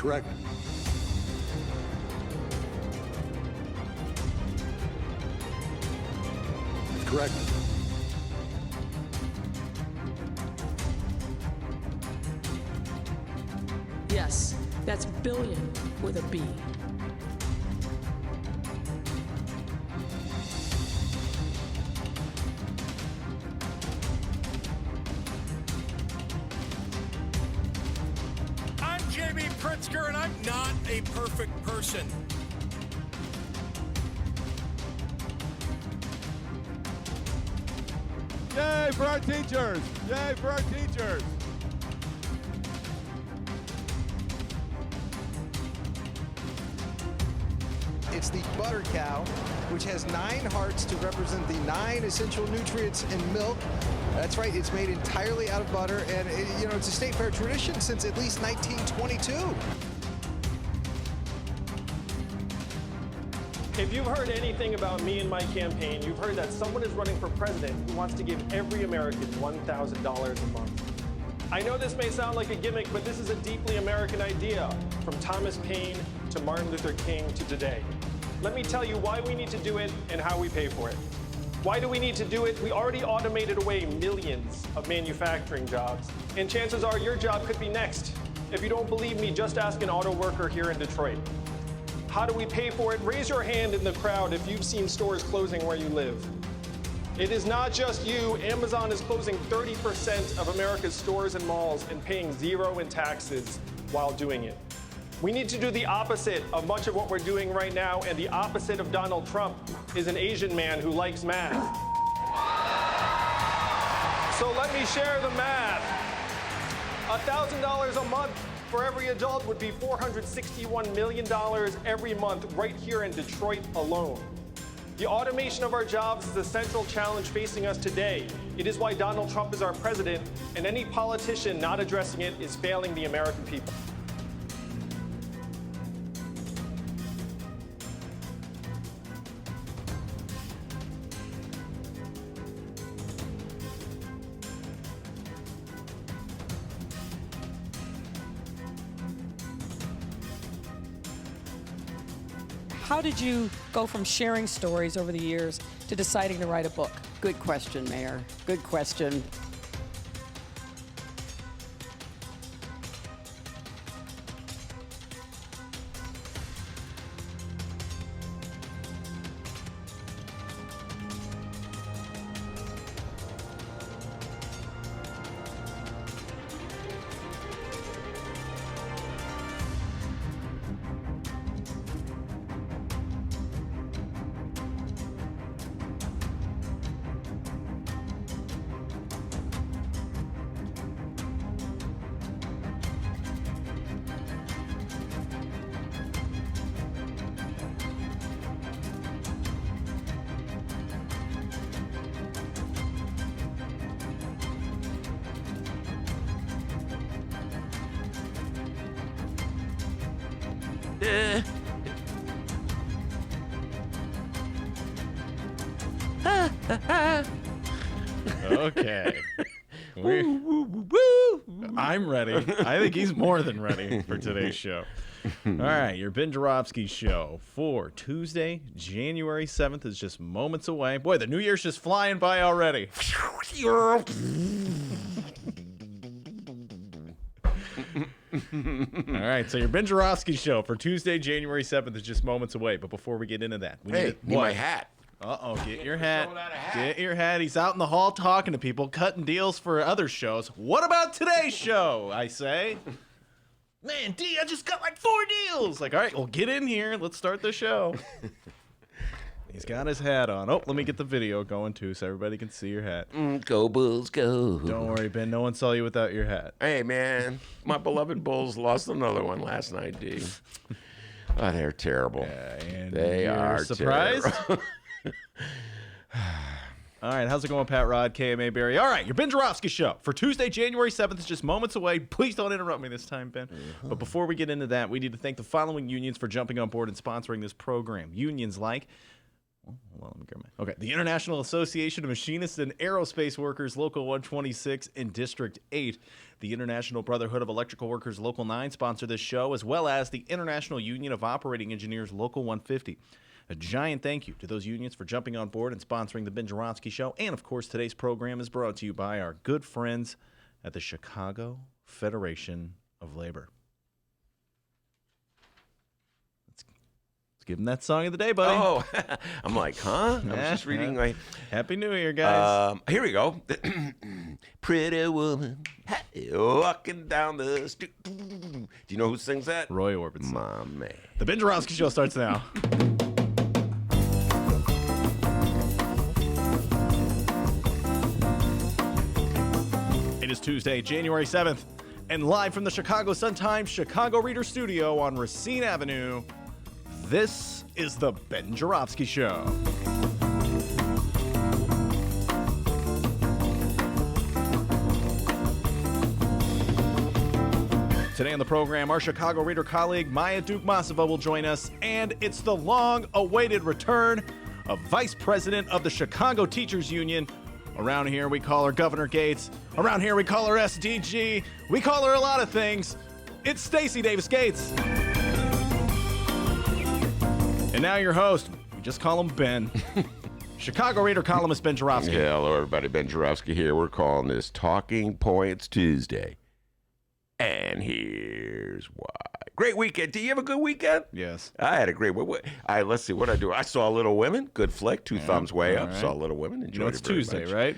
Correct. Correct. Yes, that's billion with a B. I'm J.B. Pritzker, and I'm not a perfect person. Yay for our teachers! Yay for our teachers! It's the butter cow, which has 9 hearts to represent the 9 essential nutrients in milk. That's right, it's made entirely out of butter, and it's a state fair tradition since at least 1922. If you've heard anything about me and my campaign, you've heard that someone is running for president who wants to give every American $1,000 a month. I know this may sound like a gimmick, but this is a deeply American idea, from Thomas Paine to Martin Luther King to today. Let me tell you why we need to do it and how we pay for it. Why do we need to do it? We already automated away millions of manufacturing jobs, and chances are your job could be next. If you don't believe me, just ask an auto worker here in Detroit. How do we pay for it? Raise your hand in the crowd if you've seen stores closing where you live. It is not just you. Amazon is closing 30% of America's stores and malls and paying 0 in taxes while doing it. We need to do the opposite of much of what we're doing right now, and the opposite of Donald Trump is an Asian man who likes math. So let me share the math. $1,000 a month for every adult would be $461 million every month right here in Detroit alone. The automation of our jobs is the central challenge facing us today. It is why Donald Trump is our president, and any politician not addressing it is failing the American people. How did you go from sharing stories over the years to deciding to write a book? Good question, Mayor. Good question. Okay. I'm ready. I think he's more than ready for today's show. All right, your Ben Joravsky show for Tuesday, January 7th is just moments away. Boy, the new year's just flying by already. All right, so your Ben Joravsky show for Tuesday, January 7th is just moments away. But before we get into that, we need my hat. Uh-oh, get your hat. Get your hat. He's out in the hall talking to people, cutting deals for other shows. What about today's show, I say? Man, D, I just got like 4 deals. Like, all right, well, get in here. Let's start the show. He's got his hat on. Oh, let me get the video going, too, so everybody can see your hat. Go, Bulls, go. Don't worry, Ben. No one saw you without your hat. Hey, man. My beloved Bulls lost another one last night, D. Oh, they're terrible. Yeah, and they are surprised? All right, how's it going, Pat Rod, KMA Barry? All right, your Ben Joravsky show for Tuesday, January 7th is just moments away. Please don't interrupt me this time, Ben. But before we get into that, we need to thank the following unions for jumping on board and sponsoring this program. Unions like Well, let me grab my. Okay. The International Association of Machinists and Aerospace Workers, Local 126 in District 8. The International Brotherhood of Electrical Workers, Local 9, sponsor this show, as well as the International Union of Operating Engineers, Local 150. A giant thank you to those unions for jumping on board and sponsoring the Ben Joravsky Show. And, of course, today's program is brought to you by our good friends at the Chicago Federation of Labor. Let's give them that song of the day, buddy. Oh, I'm like, huh? I was just reading my... Happy New Year, guys. Here we go. Pretty woman walking down the street. Do you know who sings that? Roy Orbison. My man. The Ben Joravsky Show starts now. It is Tuesday, January 7th, and live from the Chicago Sun-Times Chicago Reader Studio on Racine Avenue, this is the Ben Joravsky Show. Today on the program, our Chicago Reader colleague Maya Duke Masiva will join us, and it's the long-awaited return of Vice President of the Chicago Teachers Union. Around here, we call her Governor Gates. Around here, we call her SDG. We call her a lot of things. It's Stacy Davis Cates. And now your host, we just call him Ben. Chicago Reader columnist Ben Joravsky. Yeah, hello everybody, Ben Joravsky here. We're calling this Talking Points Tuesday. And here's why. Great weekend. Did you have a good weekend? Yes. I had a great weekend. Let's see what I do. I saw Little Women. Good flick. Two thumbs way up. Right. Saw Little Women. Enjoyed it's it very Tuesday, much. Right?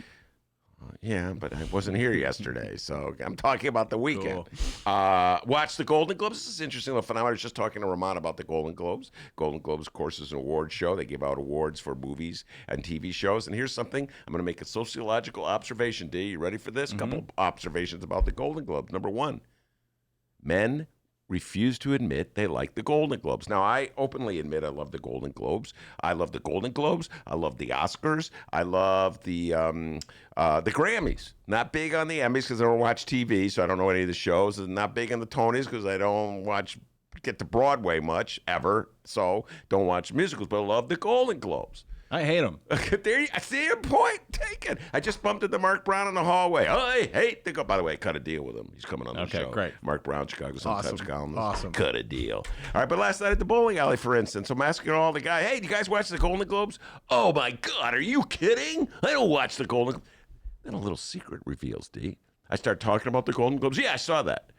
Yeah, but I wasn't here yesterday, so I'm talking about the weekend. Cool. Watch the Golden Globes. This is interesting little phenomenon. I was just talking to Ramon about the Golden Globes. Golden Globes, of course, is an award show. They give out awards for movies and TV shows. And here's something. I'm going to make a sociological observation, D. You ready for this? A couple of observations about the Golden Globes. Number one, men refuse to admit they like the Golden Globes. Now, I openly admit I love the Golden Globes. I love the Golden Globes. I love the Oscars. I love the Grammys. Not big on the Emmys because I don't watch TV, so I don't know any of the shows. And not big on the Tonys because I don't get to Broadway much, ever. So don't watch musicals, but I love the Golden Globes. I hate them. There you, I see your point taken. I just bumped into Mark Brown in the hallway. I hate to go. By the way, I cut a deal with him. He's coming on the show. Okay, great. Mark Brown, Chicago Sun-Times columnist. Awesome. Cut a deal. All right, but last night at the bowling alley, for instance, I'm asking all the guys, hey, do you guys watch the Golden Globes? Oh, my God, are you kidding? I don't watch the Golden Globes. Then a little secret reveals, D. I start talking about the Golden Globes. Yeah, I saw that.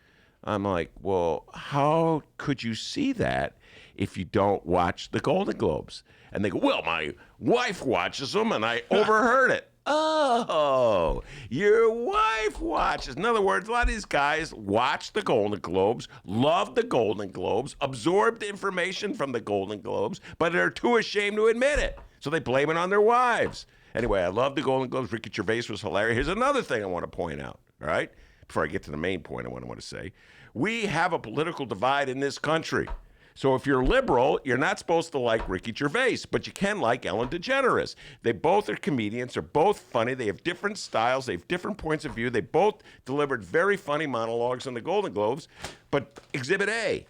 I'm like, well, how could you see that if you don't watch the Golden Globes? And they go, well, my wife watches them, and I overheard it. Oh, your wife watches. In other words, a lot of these guys watch the Golden Globes, love the Golden Globes, absorbed information from the Golden Globes, but they're too ashamed to admit it. So they blame it on their wives. Anyway, I love the Golden Globes. Ricky Gervais was hilarious. Here's another thing I want to point out, all right? Before I get to the main point I want to say. We have a political divide in this country. So if you're liberal, you're not supposed to like Ricky Gervais, but you can like Ellen DeGeneres. They both are comedians. They're both funny. They have different styles. They have different points of view. They both delivered very funny monologues on the Golden Globes. But Exhibit A,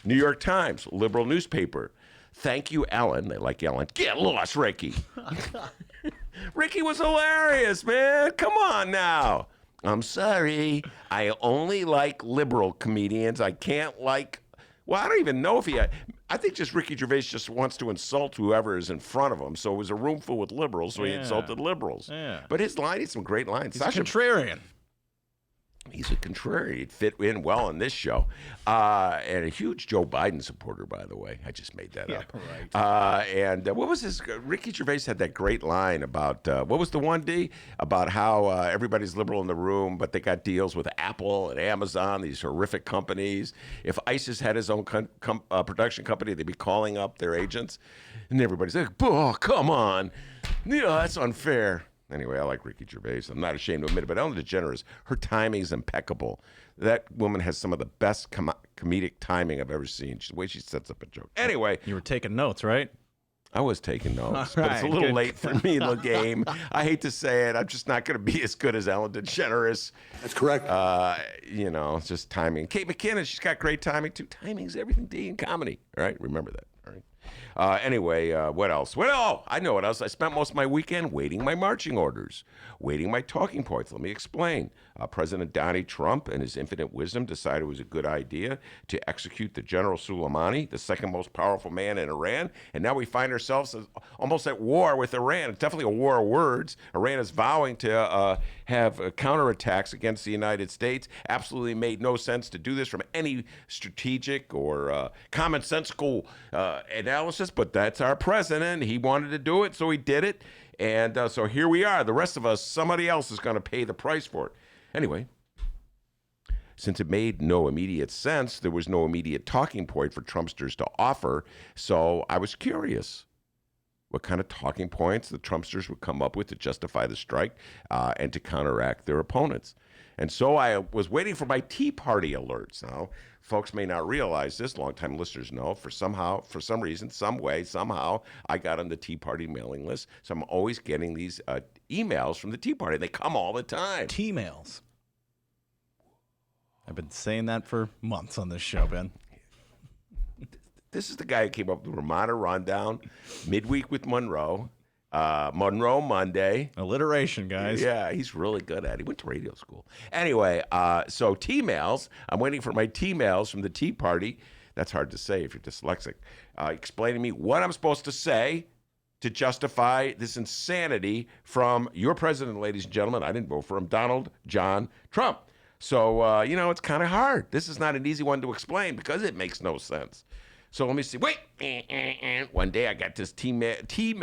New York Times, liberal newspaper. Thank you, Ellen. They like Ellen. Get lost, Ricky. Ricky was hilarious, man. Come on now. I'm sorry. I only like liberal comedians. I can't like... Well, I don't even know if I think just Ricky Gervais just wants to insult whoever is in front of him. So it was a room full with liberals, so he insulted liberals. Yeah. But his line, he's some great lines. He's a contrarian. He's a contrarian. He'd fit in well in this show. And a huge Joe Biden supporter, by the way. I just made that up. Right. And what was his? Ricky Gervais had that great line about, what was the one, D? About how everybody's liberal in the room, but they got deals with Apple and Amazon, these horrific companies. If ISIS had his own production company, they'd be calling up their agents. And everybody's like, oh, come on. Yeah, that's unfair. Anyway, I like Ricky Gervais. I'm not ashamed to admit it, but Ellen DeGeneres, her timing is impeccable. That woman has some of the best comedic timing I've ever seen. The way she sets up a joke. Anyway. You were taking notes, right? I was taking notes, but it's a little late for me in the game. I hate to say it. I'm just not going to be as good as Ellen DeGeneres. That's correct. It's just timing. Kate McKinnon, she's got great timing, too. Timing's everything, D, in comedy. All right? Remember that. All Anyway, what else? Well, I know what else. I spent most of my weekend waiting my marching orders, waiting my talking points. Let me explain. President Donald Trump, in his infinite wisdom, decided it was a good idea to execute the General Soleimani, the second most powerful man in Iran. And now we find ourselves almost at war with Iran. It's definitely a war of words. Iran is vowing to have counterattacks against the United States. Absolutely made no sense to do this from any strategic or commonsensical analysis, but that's our president. He wanted to do it, so he did it. And so here we are. The rest of us, somebody else is going to pay the price for it. Anyway, since it made no immediate sense, there was no immediate talking point for Trumpsters to offer. So I was curious what kind of talking points the Trumpsters would come up with to justify the strike and to counteract their opponents. And so I was waiting for my Tea Party alerts. Now, folks may not realize this, longtime listeners know, for some reason, some way, somehow, I got on the Tea Party mailing list. So I'm always getting these emails from the Tea Party. They come all the time. T-mails. I've been saying that for months on this show, Ben. This is the guy who came up with the Ramada Rundown, Midweek with Monroe, Monroe Monday. Alliteration, guys. Yeah, he's really good at it. He went to radio school. Anyway, so T-mails. I'm waiting for my T-mails from the Tea Party. That's hard to say if you're dyslexic. Explaining to me what I'm supposed to say to justify this insanity from your president, ladies and gentlemen. I didn't vote for him, Donald John Trump. So, it's kind of hard. This is not an easy one to explain because it makes no sense. So let me see. Wait. One day I got this T-mail, Tea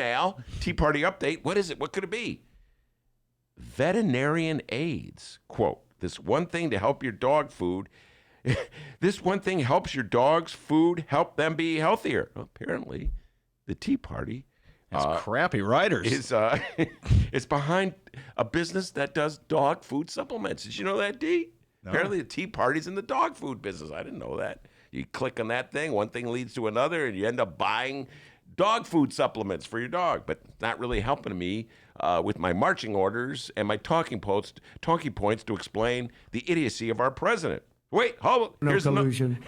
Party update. What is it? What could it be? Veterinarian aids. Quote, this one thing to help your dog food. This one thing helps your dog's food help them be healthier. Well, apparently, the Tea Party crappy writers. It's behind a business that does dog food supplements. Did you know that, D? No. Apparently the Tea Party's in the dog food business. I didn't know that. You click on that thing, one thing leads to another, and you end up buying dog food supplements for your dog. But it's not really helping me with my marching orders and my talking points to explain the idiocy of our president. Wait, hold on. No collusion.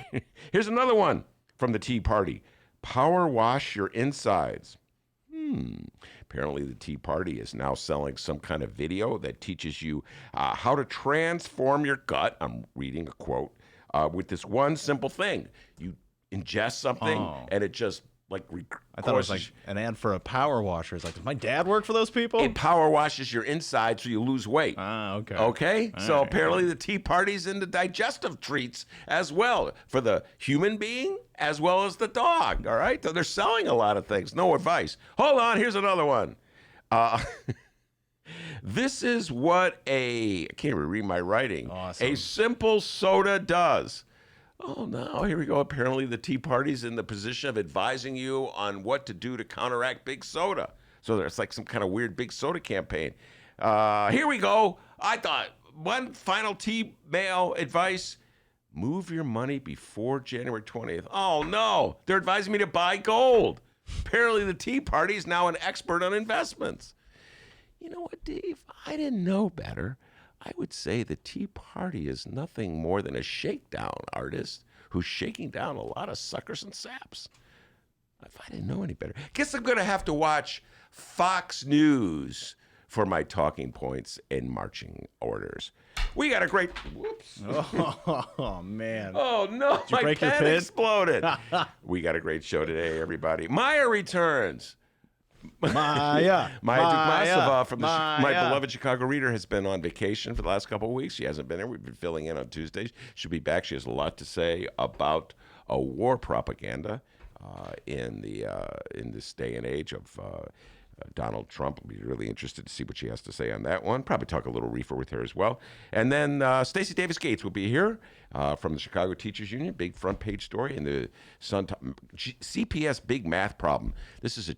Here's another one from the Tea Party. Power wash your insides. Apparently the Tea Party is now selling some kind of video that teaches you how to transform your gut. I'm reading a quote with this one simple thing. You ingest something and it just I thought it was like an ad for a power washer. It's like, does my dad work for those people? It power washes your insides so you lose weight. Okay. Okay? All so right. apparently the Tea Party's into digestive treats as well for the human being as well as the dog. All right? So they're selling a lot of things. No advice. Hold on. Here's another one. This is what I can't even read my writing. Awesome. A simple soda does. Oh, no, here we go. Apparently the Tea Party's in the position of advising you on what to do to counteract big soda. So there's like some kind of weird big soda campaign. Here we go. I thought one final T-mail advice. Move your money before January 20th. Oh, no. They're advising me to buy gold. Apparently the Tea Party is now an expert on investments. You know what, Dave? If I didn't know better, I would say the Tea Party is nothing more than a shakedown artist who's shaking down a lot of suckers and saps. If I didn't know any better. Guess I'm going to have to watch Fox News for my talking points and marching orders. We got a great... Whoops. Oh, man. Oh, no. Did you My break your pen pin? exploded. We got a great show today, everybody. Maya returns. Maya. Maya Duke Masiva from my Maya. beloved Chicago Reader has been on vacation for the last couple of weeks. She hasn't been here. We've been filling in on Tuesdays. She'll be back. She has a lot to say about war propaganda in this day and age of Donald Trump. I'll be really interested to see what she has to say on that one. Probably talk a little reefer with her as well. And then Stacy Davis Cates will be here from the Chicago Teachers Union. Big front page story in the Sun. CPS Big Math Problem. This is a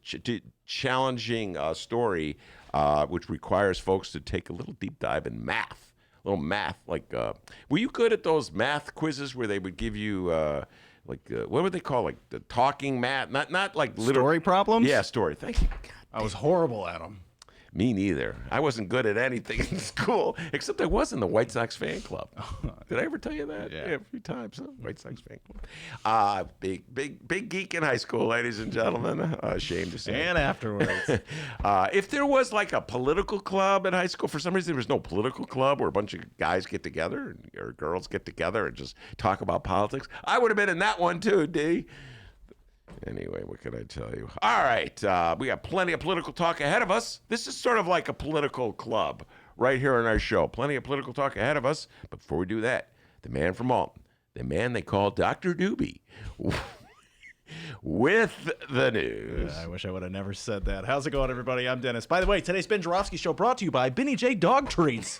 challenging story which requires folks to take a little deep dive in math. A little math. Like, were you good at those math quizzes where they would give you... what would they call, like the talking math? Not like literal Story problems? Yeah, story. Thank you. God, I was horrible at them. Me neither. I wasn't good at anything in school, except I was in the White Sox fan club. Did I ever tell you that? Yeah. A few times. White Sox fan club. Big geek in high school, ladies and gentlemen. Ashamed to say. And afterwards. If there was like a political club in high school, for some reason there was no political club where a bunch of guys get together or girls get together and just talk about politics, I would have been in that one too, D. Anyway, what can I tell you? All right, we got plenty of political talk ahead of us. This is sort of like a political club right here on our show. Plenty of political talk ahead of us. But before we do that, the man from Alton, the man they call Dr. Doobie, with the news. I wish I would have never said that. How's it going, everybody? I'm Dennis. By the way, today's Ben Joravsky Show brought to you by Benny J Dog Treats.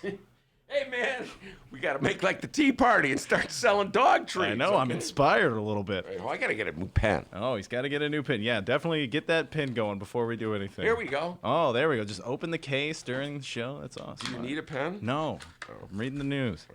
Hey, man, we got to make like the Tea Party and start selling dog treats. I know, I'm inspired a little bit. Oh, I got to get a new pen. Oh, he's got to get a new pin. Yeah, definitely get that pin going before we do anything. Here we go. Oh, there we go. Just open the case during the show. That's awesome. Do you need a pen? No. I'm reading the news.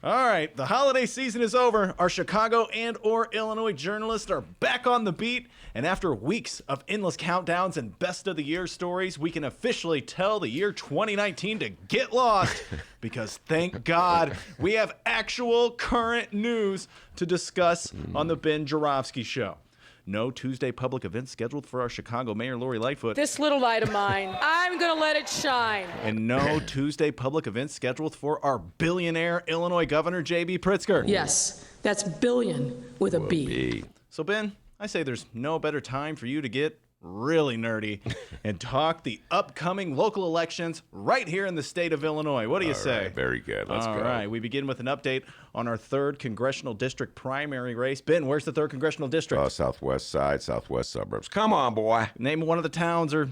All right, the holiday season is over. Our Chicago and or Illinois journalists are back on the beat. And after weeks of endless countdowns and best of the year stories, we can officially tell the year 2019 to get lost. Because thank God, we have actual current news to discuss on the Ben Joravsky Show. No Tuesday public events scheduled for our Chicago Mayor Lori Lightfoot. This little light of mine, I'm going to let it shine. And no Tuesday public events scheduled for our billionaire Illinois Governor J.B. Pritzker. Yes, that's billion with a B. So, Ben, I say there's no better time for you to get really nerdy and talk the upcoming local elections right here in the state of Illinois. What do you say? Right, very good. Let's go. All right, we begin with an update on our 3rd congressional district primary race. Ben, where's the 3rd congressional district? Southwest side, southwest suburbs. Come on, boy. Name one of the towns or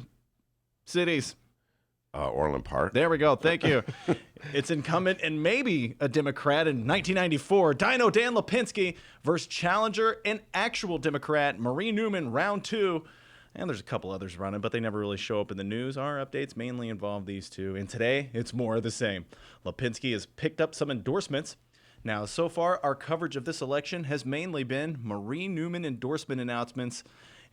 cities. Orland Park. There we go. Thank you. It's incumbent and maybe a Democrat in 1994, Dino Dan Lipinski versus challenger and actual Democrat Marie Newman, round 2. And there's a couple others running, but they never really show up in the news. Our updates mainly involve these two. And today, it's more of the same. Lipinski has picked up some endorsements. Now, so far, our coverage of this election has mainly been Marie Newman endorsement announcements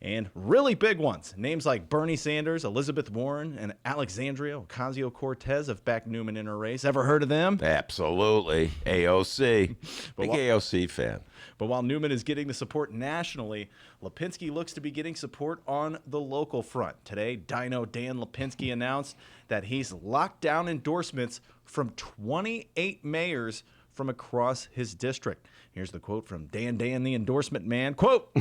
and really big ones. Names like Bernie Sanders, Elizabeth Warren, and Alexandria Ocasio-Cortez have backed Newman in her race. Ever heard of them? Absolutely. AOC. Big AOC fan. But while Newman is getting the support nationally, Lipinski looks to be getting support on the local front. Today, Dino Dan Lipinski announced that he's locked down endorsements from 28 mayors from across his district. Here's the quote from Dan the endorsement man. Quote,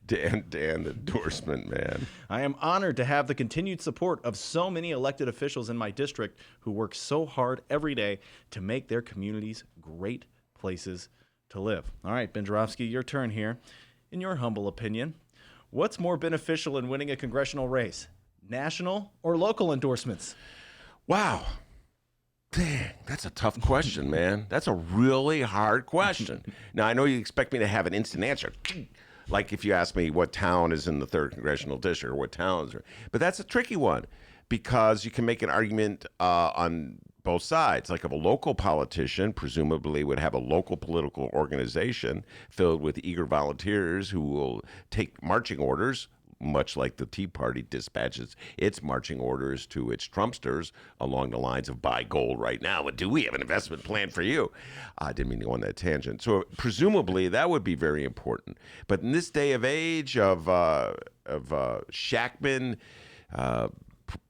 Dan, the endorsement man. I am honored to have the continued support of so many elected officials in my district who work so hard every day to make their communities great places to live. All right, Ben Joravsky, your turn here. In your humble opinion, what's more beneficial in winning a congressional race, national or local endorsements? Wow. Dang, that's a tough question, man. That's a really hard question. Now, I know you expect me to have an instant answer. Like if you ask me what town is in the 3rd congressional district or what towns are. But that's a tricky one because you can make an argument on both sides. Like if a local politician presumably would have a local political organization filled with eager volunteers who will take marching orders, much like the Tea Party dispatches its marching orders to its Trumpsters along the lines of buy gold right now. But do we have an investment plan for you? I didn't mean to go on that tangent. So presumably that would be very important. But in this day of age of Shackman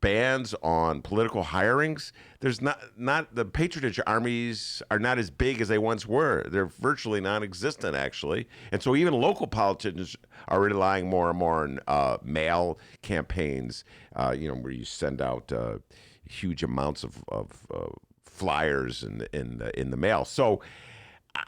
bans on political hirings, there's not the patronage armies are not as big as they once were. They're virtually non-existent, actually. And so even local politicians are relying more and more on mail campaigns, where you send out huge amounts of flyers in the mail. So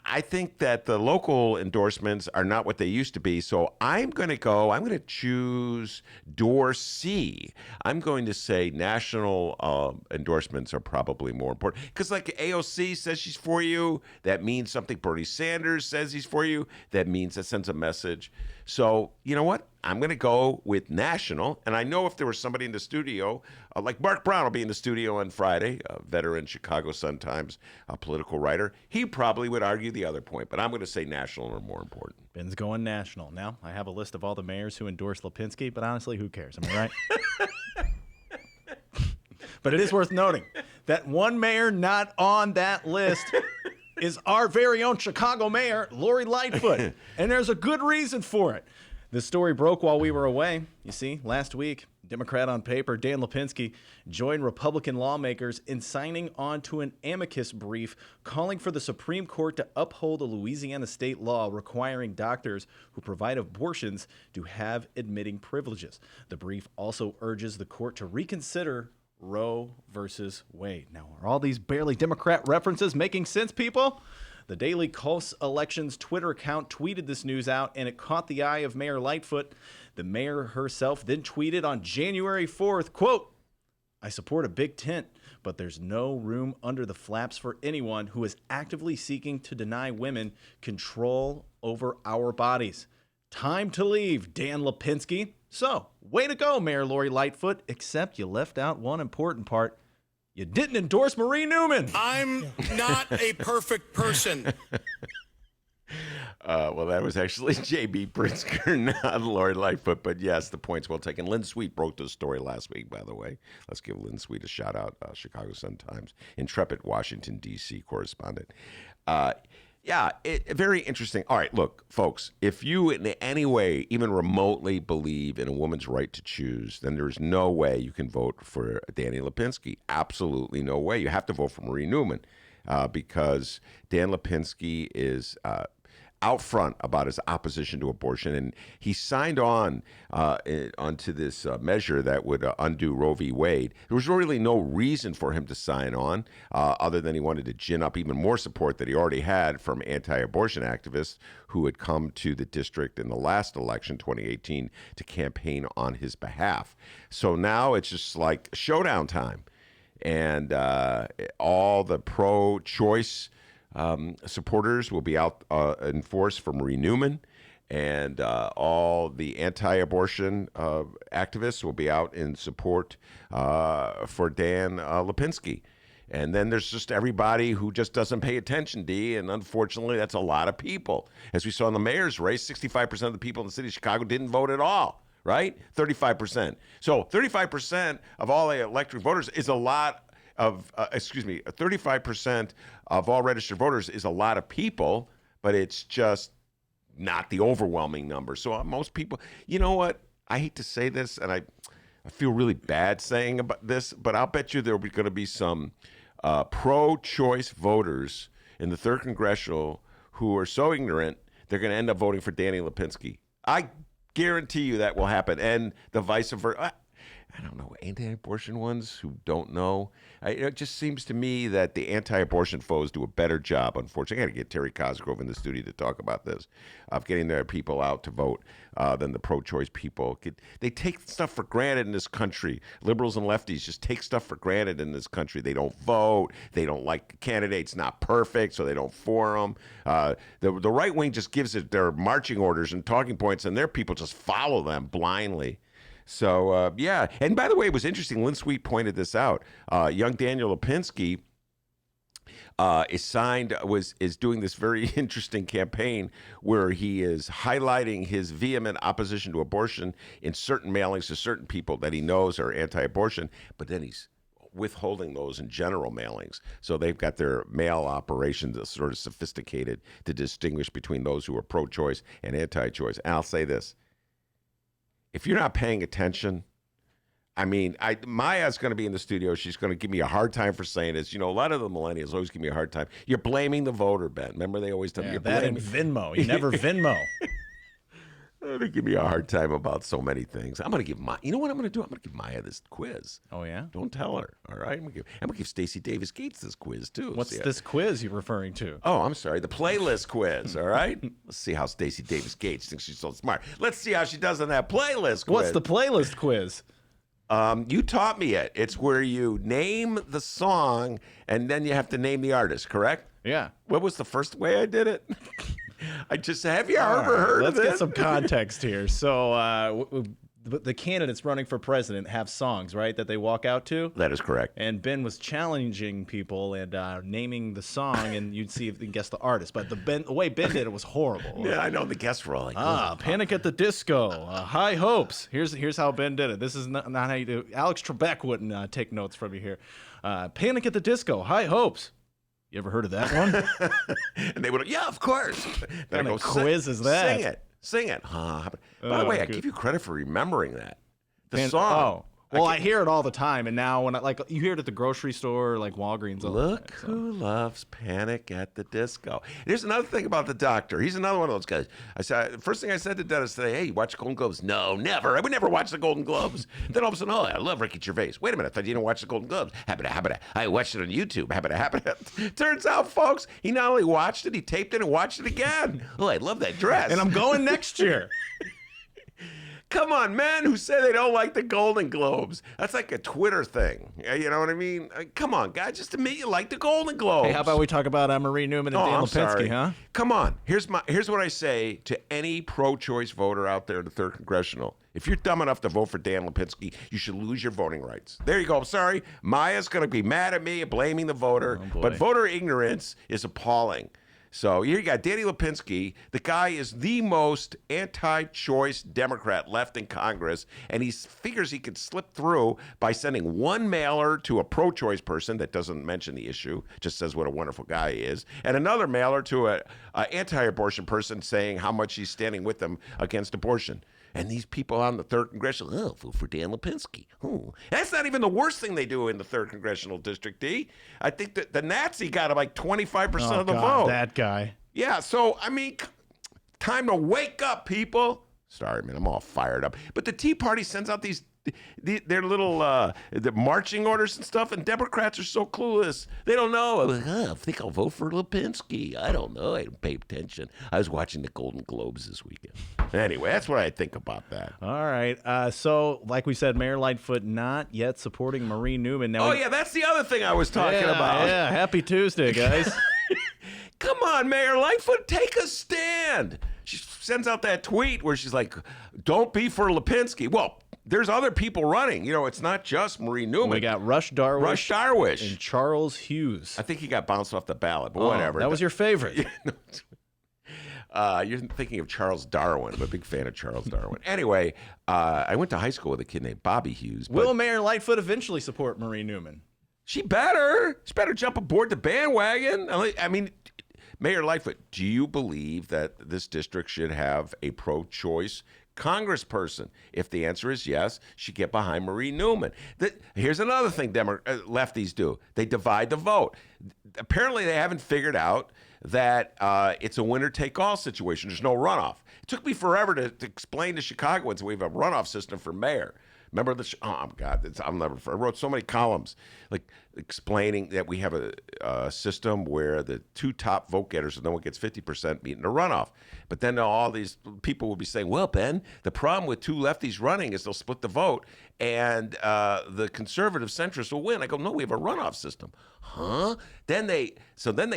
I think that the local endorsements are not what they used to be. So I'm going to choose door C. I'm going to say national endorsements are probably more important. Because like AOC says she's for you, that means something. Bernie Sanders says he's for you, that means that sends a message. So you know what? I'm going to go with national. And I know if there was somebody in the studio, like Mark Brown will be in the studio on Friday, a veteran Chicago Sun-Times political writer, he probably would argue the other point. But I'm going to say national are more important. Ben's going national. Now, I have a list of all the mayors who endorse Lipinski, but honestly, who cares? Am I right? But it is worth noting that one mayor not on that list is our very own Chicago mayor, Lori Lightfoot. And there's a good reason for it. This story broke while we were away. You see, last week, Democrat on paper Dan Lipinski joined Republican lawmakers in signing on to an amicus brief calling for the Supreme Court to uphold a Louisiana state law requiring doctors who provide abortions to have admitting privileges. The brief also urges the court to reconsider Roe versus Wade. Now, are all these barely Democrat references making sense, people? The Daily Coast Elections Twitter account tweeted this news out, and it caught the eye of Mayor Lightfoot. The mayor herself then tweeted on January 4th, quote, "I support a big tent, but there's no room under the flaps for anyone who is actively seeking to deny women control over our bodies. Time to leave, Dan Lipinski." So, way to go, Mayor Lori Lightfoot, except you left out one important part. You didn't endorse Marie Newman. I'm not a perfect person. Well, that was actually J.B. Pritzker, not Lori Lightfoot. But yes, the point's well taken. Lynn Sweet broke this story last week, by the way. Let's give Lynn Sweet a shout out, Chicago Sun-Times, intrepid Washington, D.C. correspondent. Very interesting. All right, look, folks, if you in any way even remotely believe in a woman's right to choose, then there's no way you can vote for Danny Lipinski. Absolutely no way. You have to vote for Marie Newman because Dan Lipinski is out front about his opposition to abortion, and he signed on onto this measure that would undo Roe v. Wade. There was really no reason for him to sign on other than he wanted to gin up even more support that he already had from anti-abortion activists who had come to the district in the last election, 2018, to campaign on his behalf. So now it's just like showdown time. And all the pro-choice supporters will be out in force for Marie Newman, and all the anti-abortion activists will be out in support for Dan Lipinski. And then there's just everybody who just doesn't pay attention, D, and unfortunately that's a lot of people. As we saw in the mayor's race, 65% of the people in the city of Chicago didn't vote at all, right? 35%. So 35% of all the electoral voters is a lot of, 35% of all registered voters is a lot of people, but it's just not the overwhelming number. So most people, you know what? I hate to say this, and I feel really bad saying about this, but I'll bet you there will be going to be some pro-choice voters in the 3rd Congressional who are so ignorant, they're going to end up voting for Danny Lipinski. I guarantee you that will happen, and the vice versa. I don't know, anti-abortion ones who don't know. It just seems to me that the anti-abortion foes do a better job, unfortunately. I got to get Terry Cosgrove in the studio to talk about this, of getting their people out to vote than the pro-choice people. They take stuff for granted in this country. Liberals and lefties just take stuff for granted in this country. They don't vote. They don't like the candidates, not perfect, so they don't for them. The right wing just gives it their marching orders and talking points, and their people just follow them blindly. So, yeah. And by the way, it was interesting. Lynn Sweet pointed this out. Young Daniel Lipinski is doing this very interesting campaign where he is highlighting his vehement opposition to abortion in certain mailings to certain people that he knows are anti-abortion, but then he's withholding those in general mailings. So they've got their mail operations sort of sophisticated to distinguish between those who are pro-choice and anti-choice. And I'll say this. If you're not paying attention, I mean, Maya's going to be in the studio. She's going to give me a hard time for saying this. You know, a lot of the millennials always give me a hard time. You're blaming the voter, Ben. Remember, they always tell me you're blaming Venmo. You never Venmo. They give me a hard time about so many things. I'm going to give Maya. You know what I'm going to do? I'm going to give Maya this quiz. Oh yeah. Don't tell her. All right. I'm going to give Stacy Davis Cates this quiz too. What's this quiz you're referring to? Oh, I'm sorry. The playlist quiz. All right. Let's see how Stacy Davis Cates thinks she's so smart. Let's see how she does on that playlist quiz. What's the playlist quiz? You taught me it. It's where you name the song and then you have to name the artist. Correct? Yeah. What was the first way I did it? I just have you ever heard of it? Let's get some context here. So the candidates running for president have songs, right, that they walk out to. That is correct. And Ben was challenging people and naming the song, and you'd see if you can guess the artist. But the way Ben did it was horrible. Yeah, I know the guests were all like, Panic at the Disco, High Hopes. Here's how Ben did it. This is not how you do. Alex Trebek wouldn't take notes from you here. Panic at the Disco, High Hopes. You ever heard of that one? And they would, yeah, of course. What kind of quiz is that? Sing it. By the way, I give you credit for remembering that. The song. Oh. Well, I hear it all the time, and now when you hear it at the grocery store, like Walgreens. Look who loves Panic at the Disco. Here's another thing about the doctor. He's another one of those guys. First thing I said to Dennis today, hey, you watch the Golden Globes? No, never. I would never watch the Golden Globes. Then all of a sudden, I love Ricky Gervais. Wait a minute, I thought you didn't watch the Golden Globes. Habita. I watched it on YouTube. Habita. Turns out, folks, he not only watched it, he taped it and watched it again. Oh, I love that dress. And I'm going next year. Come on, men who say they don't like the Golden Globes. That's like a Twitter thing. You know what I mean? Come on, guys, just admit you like the Golden Globes. Hey, how about we talk about Marie Newman and Dan Lipinski, huh? Come on. Here's what I say to any pro-choice voter out there in the 3rd Congressional. If you're dumb enough to vote for Dan Lipinski, you should lose your voting rights. There you go. I'm sorry. Maya's going to be mad at me and blaming the voter. But voter ignorance is appalling. So here you got Danny Lipinski. The guy is the most anti-choice Democrat left in Congress, and he figures he could slip through by sending one mailer to a pro-choice person that doesn't mention the issue, just says what a wonderful guy he is, and another mailer to an anti-abortion person saying how much he's standing with them against abortion. And these people on the 3rd Congressional, vote for Dan Lipinski. That's not even the worst thing they do in the 3rd Congressional District, D. I think that the Nazi got like 25% of the vote. That guy. Yeah, so, I mean, time to wake up, people. Sorry, man, I'm all fired up. But the Tea Party sends out their little the marching orders and stuff, and Democrats are so clueless. They don't know. I'm like, I think I'll vote for Lipinski. I don't know. I didn't pay attention. I was watching the Golden Globes this weekend. Anyway, that's what I think about that. All right. So, like we said, Mayor Lightfoot not yet supporting Marie Newman. Now yeah, that's the other thing I was talking about. Yeah, happy Tuesday, guys. Come on, Mayor Lightfoot, take a stand. She sends out that tweet where she's like, don't be for Lipinski. Well, there's other people running. You know, it's not just Marie Newman. We got Rush Darwish. And Charles Hughes. I think he got bounced off the ballot, but whatever. That was your favorite. You're thinking of Charles Darwin. I'm a big fan of Charles Darwin. Anyway, I went to high school with a kid named Bobby Hughes. Will Mayor Lightfoot eventually support Marie Newman? She better jump aboard the bandwagon. I mean, Mayor Lightfoot, do you believe that this district should have a pro-choice congressperson? If the answer is yes, she get behind Marie Newman. Here's another thing lefties do. They divide the vote. Apparently, they haven't figured out that it's a winner-take-all situation. There's no runoff. It took me forever to explain to Chicagoans we have a runoff system for mayor. Remember I wrote so many columns like explaining that we have a system where the two top vote getters, and no one gets 50%, meet in a runoff. But then all these people will be saying, well, Ben, the problem with two lefties running is they'll split the vote, and the conservative centrists will win. I go, no, we have a runoff system. Huh? Then they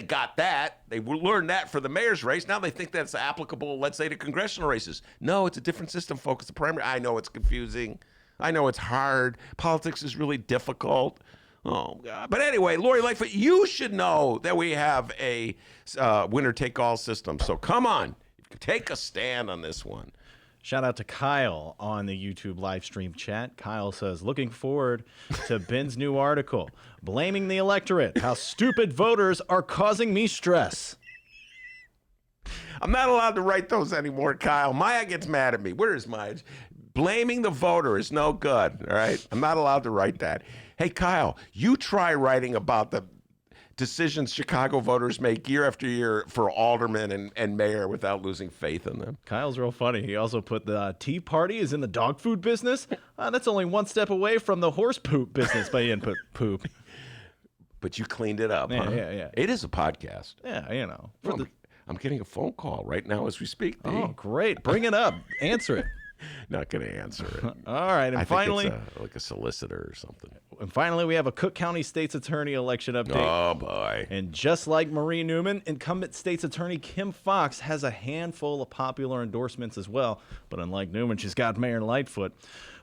got that. They learned that for the mayor's race. Now they think that's applicable, let's say, to congressional races. No, it's a different system, folks. The primary. I know it's confusing. I know it's hard. Politics is really difficult. Oh, God. But anyway, Lori Lightfoot, you should know that we have a winner-take-all system. So come on, take a stand on this one. Shout out to Kyle on the YouTube live stream chat. Kyle says, looking forward to Ben's new article, blaming the electorate, how stupid voters are causing me stress. I'm not allowed to write those anymore, Kyle. Maya gets mad at me. Where is Maya? Blaming the voter is no good, all right? I'm not allowed to write that. Hey, Kyle, you try writing about the decisions Chicago voters make year after year for alderman and mayor without losing faith in them. Kyle's real funny. He also put the Tea Party is in the dog food business. That's only one step away from the horse poop business by input poop. But you cleaned it up, huh? Yeah. It is a podcast. Yeah, you know. I'm getting a phone call right now as we speak. Oh, great. Bring it up. Answer it. Not going to answer it. All right, and I finally, think it's like a solicitor or something. And finally, we have a Cook County State's Attorney election update. Oh, boy. And just like Marie Newman, incumbent State's Attorney Kim Foxx has a handful of popular endorsements as well. But unlike Newman, she's got Mayor Lightfoot.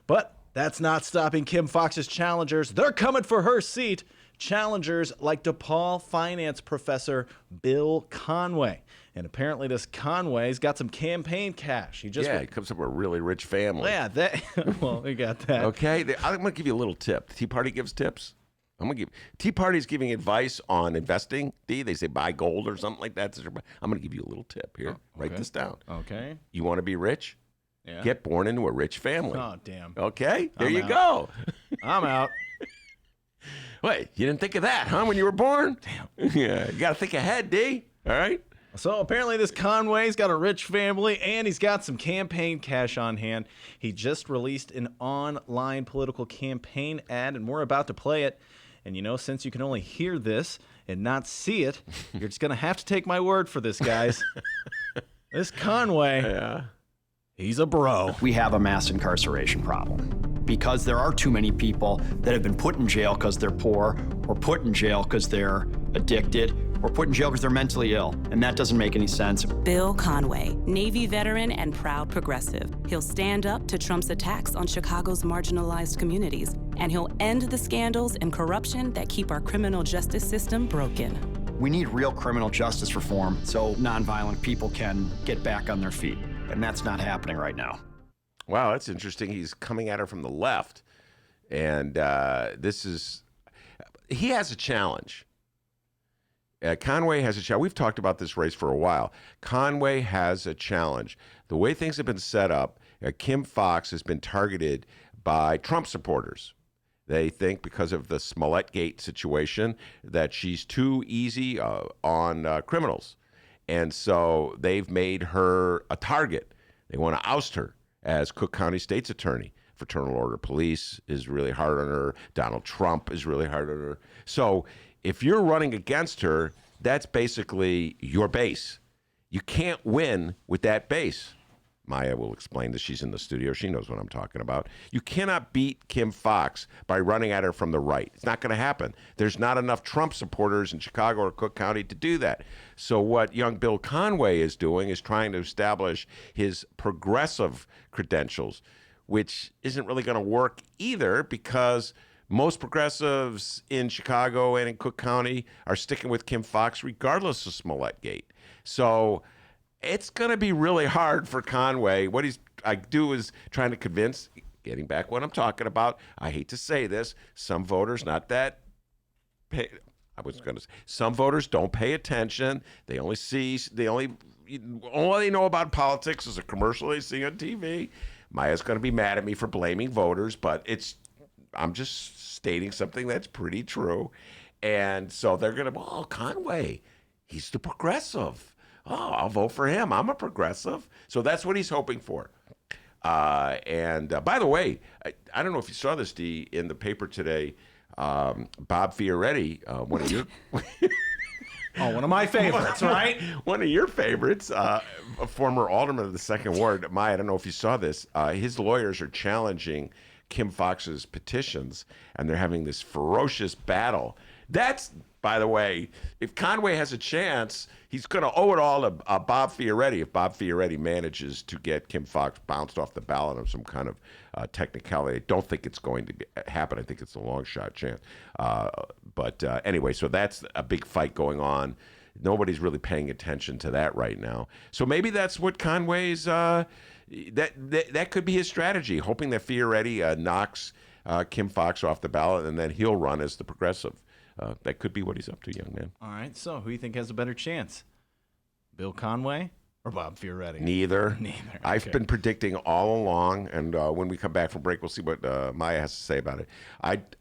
But that's not stopping Kim Foxx's challengers. They're coming for her seat. Challengers like DePaul finance professor Bill Conway. And apparently this Conway's got some campaign cash. He comes from a really rich family. Yeah, well, we got that. Okay, I'm going to give you a little tip. The Tea Party gives tips. Tea Party's giving advice on investing. They say buy gold or something like that. I'm going to give you a little tip here. Write this down. Okay. You want to be rich? Yeah. Get born into a rich family. Oh, damn. Okay, there you out. go. I'm out. Wait, you didn't think of that, huh, when you were born? Damn. Yeah, you got to think ahead, D. All right? So apparently this Conway's got a rich family and he's got some campaign cash on hand. He just released an online political campaign ad and we're about to play it. And since you can only hear this and not see it, you're just going to have to take my word for this, guys. This Conway, he's a bro. We have a mass incarceration problem because there are too many people that have been put in jail because they're poor or put in jail because they're addicted or put in jail because they're mentally ill, and that doesn't make any sense. Bill Conway, Navy veteran and proud progressive. He'll stand up to Trump's attacks on Chicago's marginalized communities, and he'll end the scandals and corruption that keep our criminal justice system broken. We need real criminal justice reform so nonviolent people can get back on their feet, and that's not happening right now. Wow, that's interesting. He's coming at her from the left, and he has a challenge. Conway has a challenge. We've talked about this race for a while. Conway has a challenge. The way things have been set up, Kim Foxx has been targeted by Trump supporters. They think because of the Smollett-gate situation that she's too easy on criminals. And so they've made her a target. They want to oust her as Cook County State's Attorney. Fraternal Order Police is really hard on her. Donald Trump is really hard on her. So if you're running against her, that's basically your base. You can't win with that base. Maya will explain this. She's in the studio. She knows what I'm talking about. You cannot beat Kim Foxx by running at her from the right. It's not going to happen. There's not enough Trump supporters in Chicago or Cook County to do that. So what young Bill Conway is doing is trying to establish his progressive credentials, which isn't really going to work either because most progressives in Chicago and in Cook County are sticking with Kim Foxx regardless of Smollett-gate. So it's going to be really hard for Conway. What I do is trying to convince, getting back what I'm talking about, I hate to say this, some voters some voters don't pay attention. They only all they know about politics is a commercial they see on TV. Maya's going to be mad at me for blaming voters, but I'm just stating something that's pretty true. And so they're going to, Conway, he's the progressive. Oh, I'll vote for him. I'm a progressive. So that's what he's hoping for. And by the way, I don't know if you saw this, D, in the paper today. Bob Fioretti, one of your... one of my favorites, right? One of your favorites, a former alderman of the 2nd Ward. Maya, I don't know if you saw this. His lawyers are challenging Kim Foxx's petitions, and they're having this ferocious battle. That's, by the way, if Conway has a chance, he's going to owe it all to Bob Fioretti. If Bob Fioretti manages to get Kim Foxx bounced off the ballot on some kind of technicality, I don't think it's going to happen. I think it's a long shot chance. But anyway, so that's a big fight going on. Nobody's really paying attention to that right now. So maybe that's what Conway's that could be his strategy, hoping that Fioretti knocks Kim Foxx off the ballot, and then he'll run as the progressive. That could be what he's up to, young man. All right, so who do you think has a better chance? Bill Conway or Bob Fioretti? Neither. Okay. I've been predicting all along, and when we come back from break, we'll see what Maya has to say about it.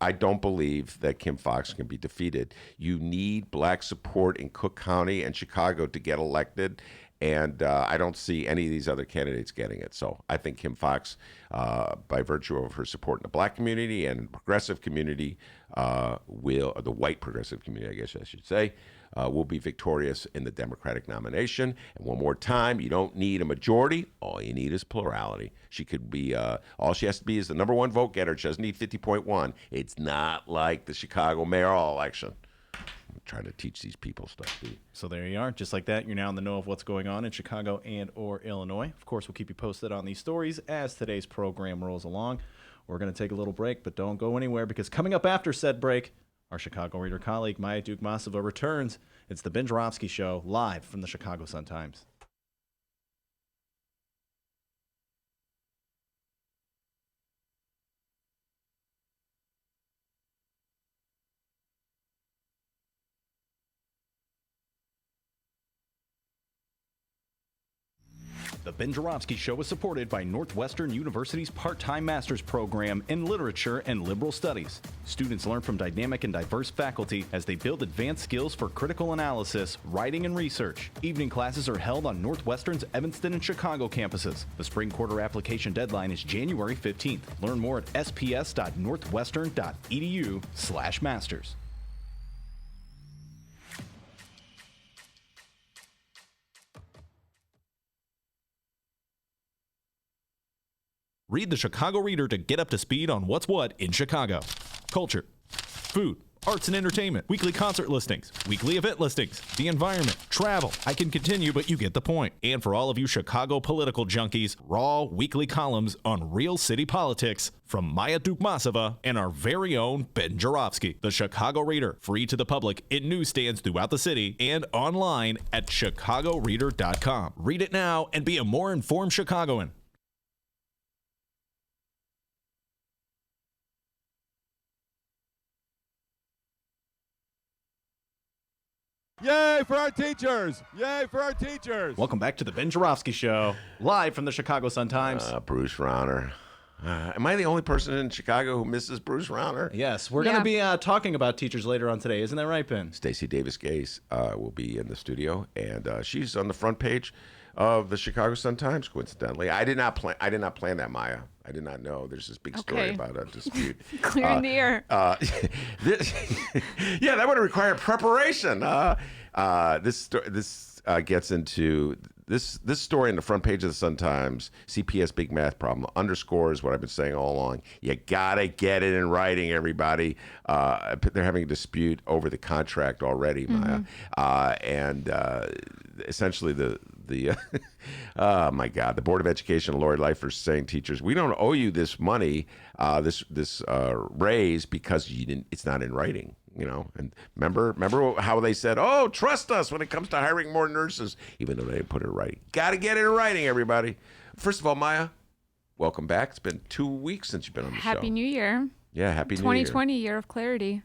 I don't believe that Kim Foxx can be defeated. You need black support in Cook County and Chicago to get elected, And I don't see any of these other candidates getting it. So I think Kim Foxx, by virtue of her support in the black community and progressive community, or the white progressive community, I guess I should say, will be victorious in the Democratic nomination. And one more time, you don't need a majority. All you need is plurality. She could be, all she has to be is the number one vote getter. She doesn't need 50.1. It's not like the Chicago mayoral election. I'm trying to teach these people stuff, dude. So there you are. Just like that, you're now in the know of what's going on in Chicago and or Illinois. Of course, we'll keep you posted on these stories as today's program rolls along. We're going to take a little break, but don't go anywhere, because coming up after said break, our Chicago Reader colleague, Maya Dukmasova, returns. It's the Ben Joravsky Show, live from the Chicago Sun-Times. The Ben Joravsky Show is supported by Northwestern University's part-time master's program in literature and liberal studies. Students learn from dynamic and diverse faculty as they build advanced skills for critical analysis, writing, and research. Evening classes are held on Northwestern's Evanston and Chicago campuses. The spring quarter application deadline is January 15th. Learn more at sps.northwestern.edu/masters. Read the Chicago Reader to get up to speed on what's what in Chicago. Culture, food, arts and entertainment, weekly concert listings, weekly event listings, the environment, travel. I can continue, but you get the point. And for all of you Chicago political junkies, raw weekly columns on real city politics from Maya Dukmasova and our very own Ben Joravsky. The Chicago Reader, free to the public in newsstands throughout the city and online at chicagoreader.com. Read it now and be a more informed Chicagoan. Yay for our teachers! Yay for our teachers! Welcome back to the Ben Joravsky Show, live from the Chicago Sun-Times. Bruce Rauner. Am I the only person in Chicago who misses Bruce Rauner? Yes, we're going to be talking about teachers later on today. Isn't that right, Ben? Stacy Davis Cates will be in the studio, and she's on the front page of the Chicago Sun-Times, coincidentally. I did not plan that, Maya. I did not know there's this big story about a dispute. Clearing the air. Yeah, that would require preparation. This gets into this story in the front page of the Sun-Times. CPS big math problem underscores what I've been saying all along. You gotta get it in writing, everybody. They're having a dispute over the contract already, Maya, and essentially the oh my God, the Board of Education, Lori Leifer, is saying teachers, we don't owe you this money, this raise because you didn't. It's not in writing. You know, and remember how they said, "Oh, trust us when it comes to hiring more nurses," even though they didn't put it in writing. Got to get it in writing, everybody. First of all, Maya, welcome back. It's been 2 weeks since you've been on the show. Happy New Year. Yeah, happy New Year. 2020, year of clarity.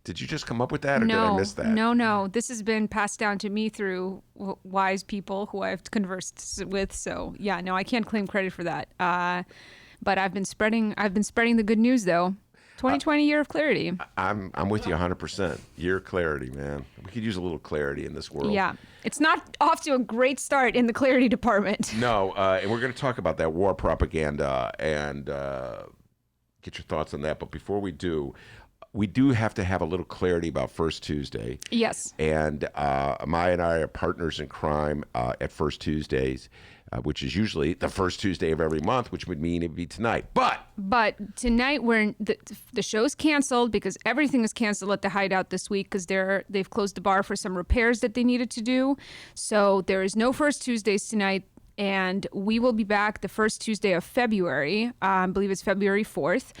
Did you just come up with that, or did I miss that? No. This has been passed down to me through wise people who I've conversed with. So yeah, no, I can't claim credit for that. But I've been spreading the good news though. 2020 year of clarity. I'm with you 100%. Year of clarity, man. We could use a little clarity in this world. Yeah, it's not off to a great start in the clarity department. No, and we're going to talk about that war propaganda and get your thoughts on that. But before we do have to have a little clarity about First Tuesday. Yes. And Maya and I are partners in crime at First Tuesdays, which is usually the first Tuesday of every month, which would mean it'd be tonight. But tonight the show's canceled because everything is canceled at the Hideout this week because they've closed the bar for some repairs that they needed to do. So there is no First Tuesdays tonight. And we will be back the first Tuesday of February. I believe it's February 4th.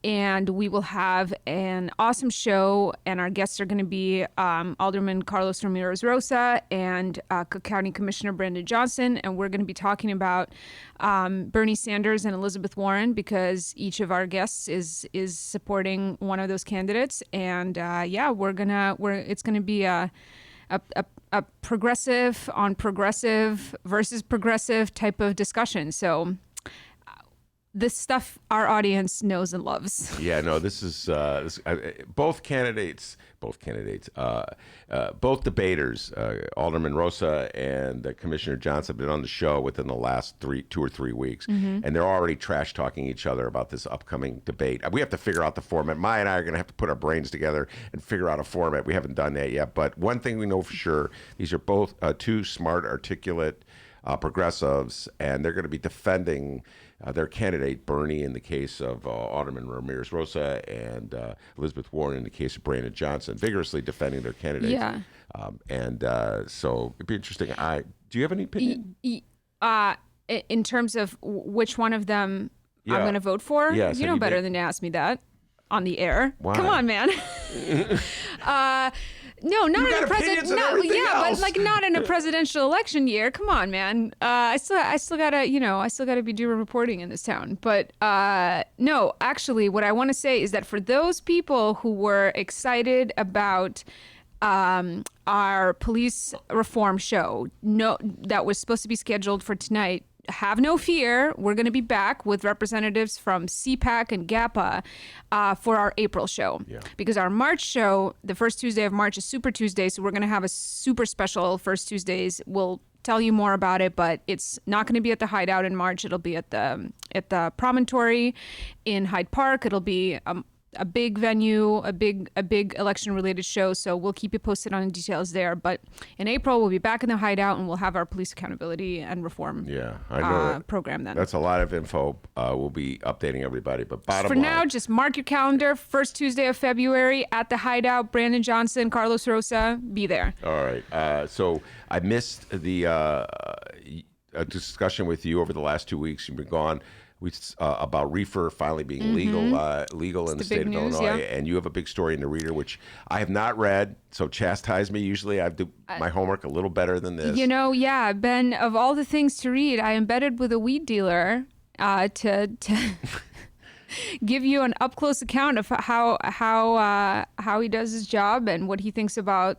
And we will have an awesome show. And our guests are going to be Alderman Carlos Ramirez Rosa and Cook County Commissioner Brandon Johnson. And we're going to be talking about Bernie Sanders and Elizabeth Warren because each of our guests is supporting one of those candidates. And it's going to be a progressive on progressive versus progressive type of discussion. So the stuff our audience knows and loves. Yeah, no, this is both debaters, Alderman Rosa and Commissioner Johnson, have been on the show within the last 2 or 3 weeks, and they're already trash talking each other about this upcoming debate. We have to figure out the format. Maya and I are going to have to put our brains together and figure out a format. We haven't done that yet, but one thing we know for sure: these are both two smart, articulate progressives, and they're going to be defending their candidate, Bernie, in the case of Alderman Ramirez Rosa, and Elizabeth Warren in the case of Brandon Johnson, vigorously defending their candidates. Yeah. So it'd be interesting. Do you have any opinion? In terms of which one of them I'm going to vote for? Yes. You know better than to ask me that on the air. Why? Come on, man. No, not in a president. But like not in a presidential election year. Come on, man. I still gotta be doing reporting in this town. But no, actually, what I want to say is that for those people who were excited about our police reform show, that was supposed to be scheduled for tonight, have no fear. We're going to be back with representatives from CPAC and GAPA for our April show. Yeah. Because our March show, the first Tuesday of March, is Super Tuesday. So we're going to have a super special first Tuesdays. We'll tell you more about it, but it's not going to be at the Hideout in March. It'll be at the Promontory in Hyde Park. It'll be a big venue, a big election-related show. So we'll keep you posted on the details there. But in April, we'll be back in the Hideout, and we'll have our police accountability and reform program then. That's a lot of info. We'll be updating everybody. But bottom line, for now, just mark your calendar. First Tuesday of February at the Hideout. Brandon Johnson, Carlos Rosa, be there. All right. So I missed the discussion with you over the last 2 weeks. You've been gone. About reefer finally being legal in the state of Illinois, and you have a big story in the Reader, which I have not read, so chastise me. Usually I do my homework a little better than this. Ben, of all the things to read, I embedded with a weed dealer to give you an up-close account of how he does his job and what he thinks about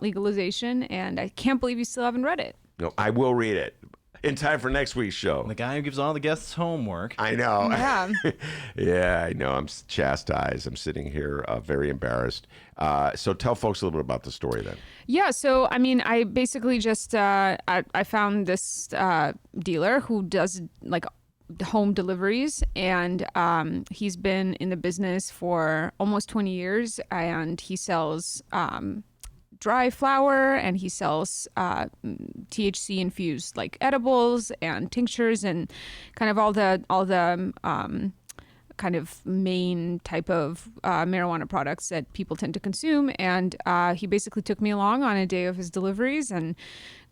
legalization, and I can't believe you still haven't read it. No, I will read it. In time for next week's show. The guy who gives all the guests homework. I know. Yeah. Yeah, I know. I'm chastised. I'm sitting here very embarrassed. So tell folks a little bit about the story then. Yeah. So, I mean, I basically just, I found this dealer who does like home deliveries, and he's been in the business for almost 20 years, and he sells dry flower, and he sells THC infused like edibles and tinctures and kind of all the kind of main type of marijuana products that people tend to consume. And he basically took me along on a day of his deliveries and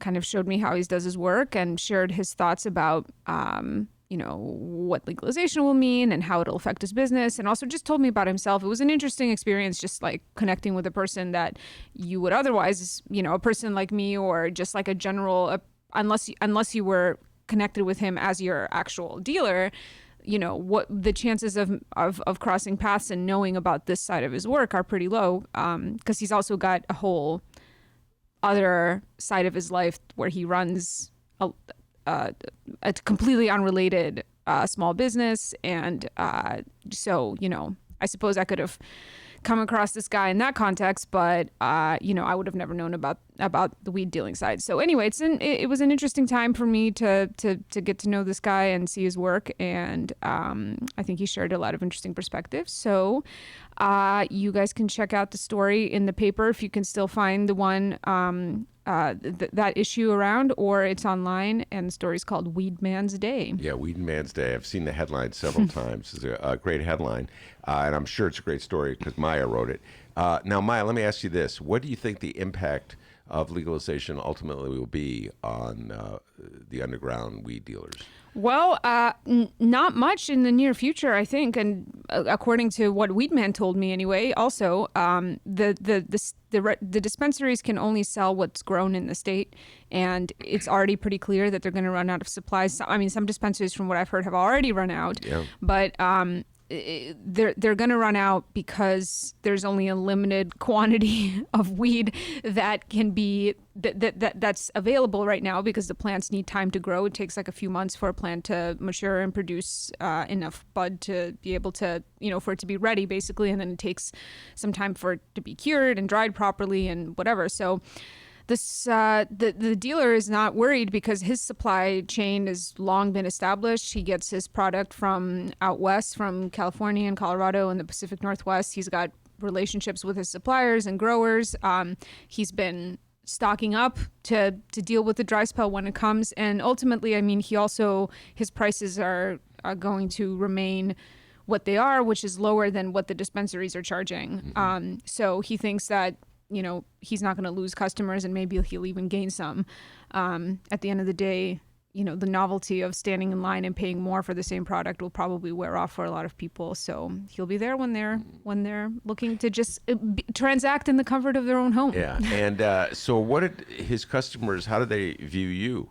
kind of showed me how he does his work and shared his thoughts about what legalization will mean and how it'll affect his business, and also just told me about himself. It was an interesting experience, just like connecting with a person that you would otherwise, a person like me, or just like a general, unless you were connected with him as your actual dealer, what the chances of crossing paths and knowing about this side of his work are pretty low, because he's also got a whole other side of his life where he runs a completely unrelated small business, and so I suppose I could have come across this guy in that context, but I would have never known about the weed dealing side. So anyway, it was an interesting time for me to get to know this guy and see his work, and I think he shared a lot of interesting perspectives. So you guys can check out the story in the paper if you can still find the one that issue around, or it's online, and the story's called Weed Man's Day. Yeah, Weed Man's Day. I've seen the headline several times. It's a great headline, and I'm sure it's a great story because Maya wrote it. Now, Maya, let me ask you this. What do you think the impact of legalization ultimately will be on the underground weed dealers? Well, not much in the near future, I think, and according to what Weedman told me anyway. Also, the dispensaries can only sell what's grown in the state, and it's already pretty clear that they're going to run out of supplies. I mean, some dispensaries, from what I've heard, have already run out. Yeah. But they're going to run out because there's only a limited quantity of weed that can be that's available right now because the plants need time to grow. It takes like a few months for a plant to mature and produce enough bud to be able to, for it to be ready basically. And then it takes some time for it to be cured and dried properly and whatever. So this the dealer is not worried because his supply chain has long been established. He gets his product from out west, from California and Colorado and the Pacific Northwest. He's got relationships with his suppliers and growers. He's been stocking up to deal with the dry spell when it comes. And ultimately, I mean, his prices are going to remain what they are, which is lower than what the dispensaries are charging. So he thinks that he's not going to lose customers and maybe he'll even gain some. At the end of the day, the novelty of standing in line and paying more for the same product will probably wear off for a lot of people. So he'll be there when they're looking to just transact in the comfort of their own home. Yeah. And so what did his customers, how did they view you?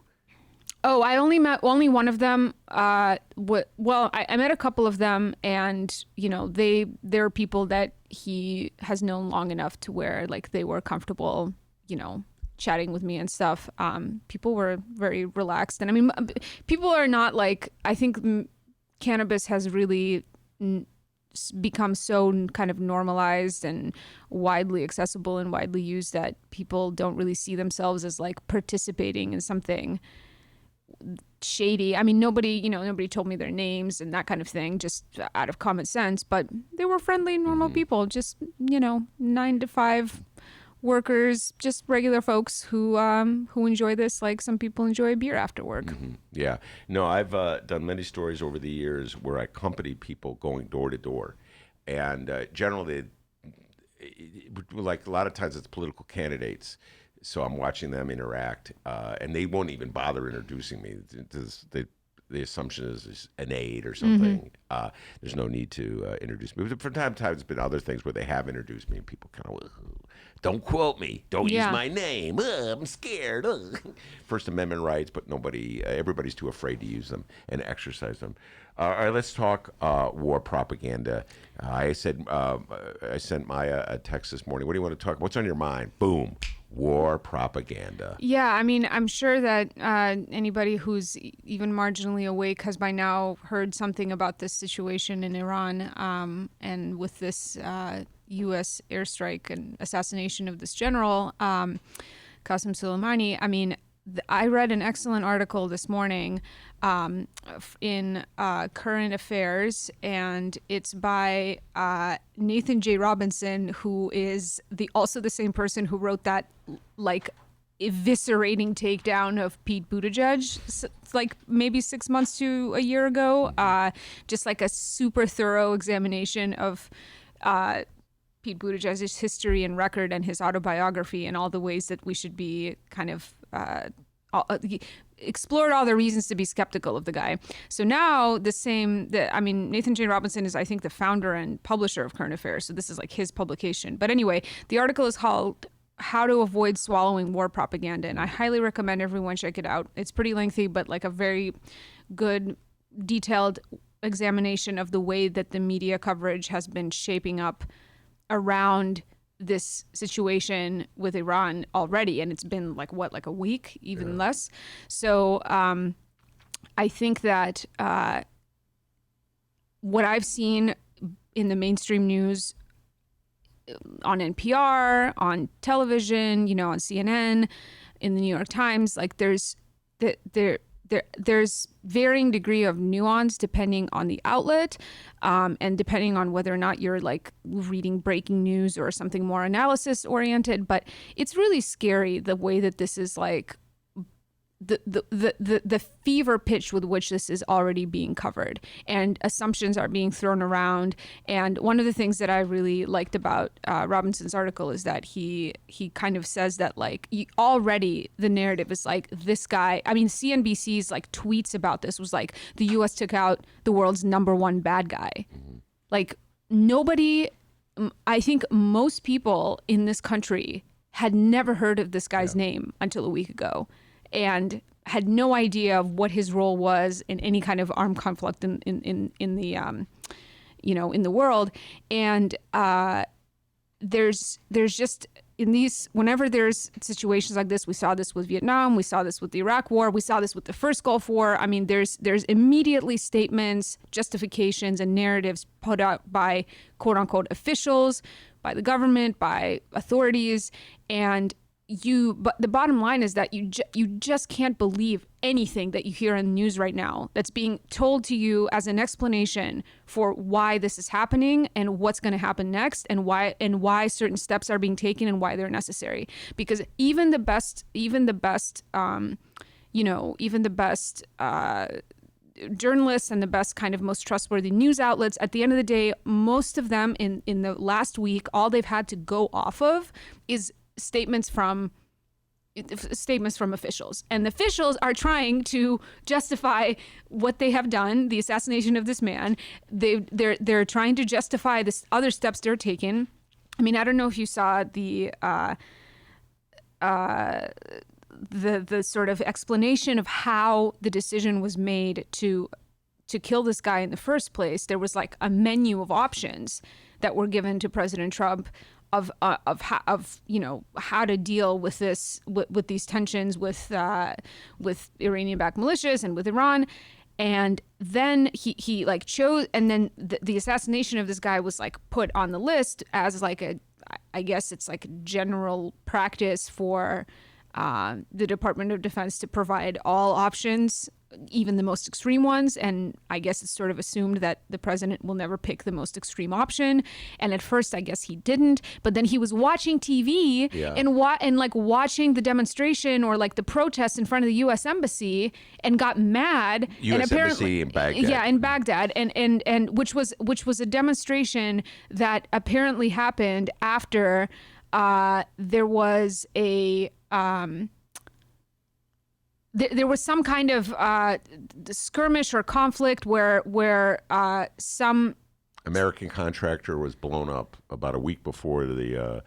Oh, I only met one of them. I met a couple of them, and they're people that he has known long enough to where like they were comfortable, chatting with me and stuff. People were very relaxed, and I mean, people are not like, I think cannabis has really become so kind of normalized and widely accessible and widely used that people don't really see themselves as like participating in something shady. I mean, nobody told me their names and that kind of thing, just out of common sense, but they were friendly, normal people, just, 9 to 5 workers, just regular folks who enjoy this like some people enjoy beer after work. Yeah. No, I've done many stories over the years where I accompany people going door to door. And generally, like a lot of times it's political candidates. So I'm watching them interact, and they won't even bother introducing me. The assumption is an aide or something. There's no need to introduce me. But from time to time, it's been other things where they have introduced me, and people kind of, don't quote me, don't use my name. I'm scared. First Amendment rights, but everybody's too afraid to use them and exercise them. All right, let's talk war propaganda. I sent Maya a text this morning. What do you want to talk? What's on your mind? Boom. War propaganda. Yeah, I mean, I'm sure that anybody who's even marginally awake has by now heard something about this situation in Iran, and with this U.S. airstrike and assassination of this general, Qasem Soleimani. I mean, I read an excellent article this morning in Current Affairs, and it's by Nathan J. Robinson, who is also the same person who wrote that like eviscerating takedown of Pete Buttigieg, like maybe 6 months to a year ago. Just like a super thorough examination of Pete Buttigieg's history and record and his autobiography and all the ways that we should be kind of explored all the reasons to be skeptical of the guy. So now Nathan J. Robinson is, I think, the founder and publisher of Current Affairs. So this is like his publication. But anyway, the article is called How to Avoid Swallowing War Propaganda. And I highly recommend everyone check it out. It's pretty lengthy, but like a very good, detailed examination of the way that the media coverage has been shaping up around this situation with Iran already, and it's been like a week, even less. So I think that what I've seen in the mainstream news, on NPR, on television, on CNN, in the New York Times, like there's varying degree of nuance depending on the outlet, and depending on whether or not you're like reading breaking news or something more analysis oriented. But it's really scary the way that this is like the fever pitch with which this is already being covered, and assumptions are being thrown around. And one of the things that I really liked about Robinson's article is that he kind of says that like already the narrative is like this guy. I mean, CNBC's like tweets about this was like the U.S. took out the world's #1 bad guy. Like nobody, I think most people in this country had never heard of this guy's name until a week ago, and had no idea of what his role was in any kind of armed conflict in in the world. And there's just in these, whenever there's situations like this, we saw this with Vietnam, we saw this with the Iraq War, we saw this with the first Gulf War. I mean, there's immediately statements, justifications, and narratives put out by quote unquote officials, by the government, by authorities, and but the bottom line is that you just can't believe anything that you hear in the news right now that's being told to you as an explanation for why this is happening and what's going to happen next and why certain steps are being taken and why they're necessary. Because even the best journalists and the best kind of most trustworthy news outlets, at the end of the day, most of them in the last week, all they've had to go off of is statements from officials, and the officials are trying to justify what they have done, the assassination of this man. They're trying to justify this other steps they're taking. I mean, I don't know if you saw the sort of explanation of how the decision was made to kill this guy in the first place. There was like a menu of options that were given to President Trump of how to deal with this with these tensions with Iranian-backed militias and with Iran. And then he like chose, and then the assassination of this guy was like put on the list as like I guess it's like a general practice for the Department of Defense to provide all options, even the most extreme ones. And I guess it's sort of assumed that the president will never pick the most extreme option. And at first, I guess he didn't. But then he was watching TV and like watching the demonstration or like the protests in front of the U.S. Embassy and got mad. U.S. Embassy in Baghdad. Yeah, in Baghdad, and which was a demonstration that apparently happened after there was a there was some kind of skirmish or conflict where some American contractor was blown up about a week before the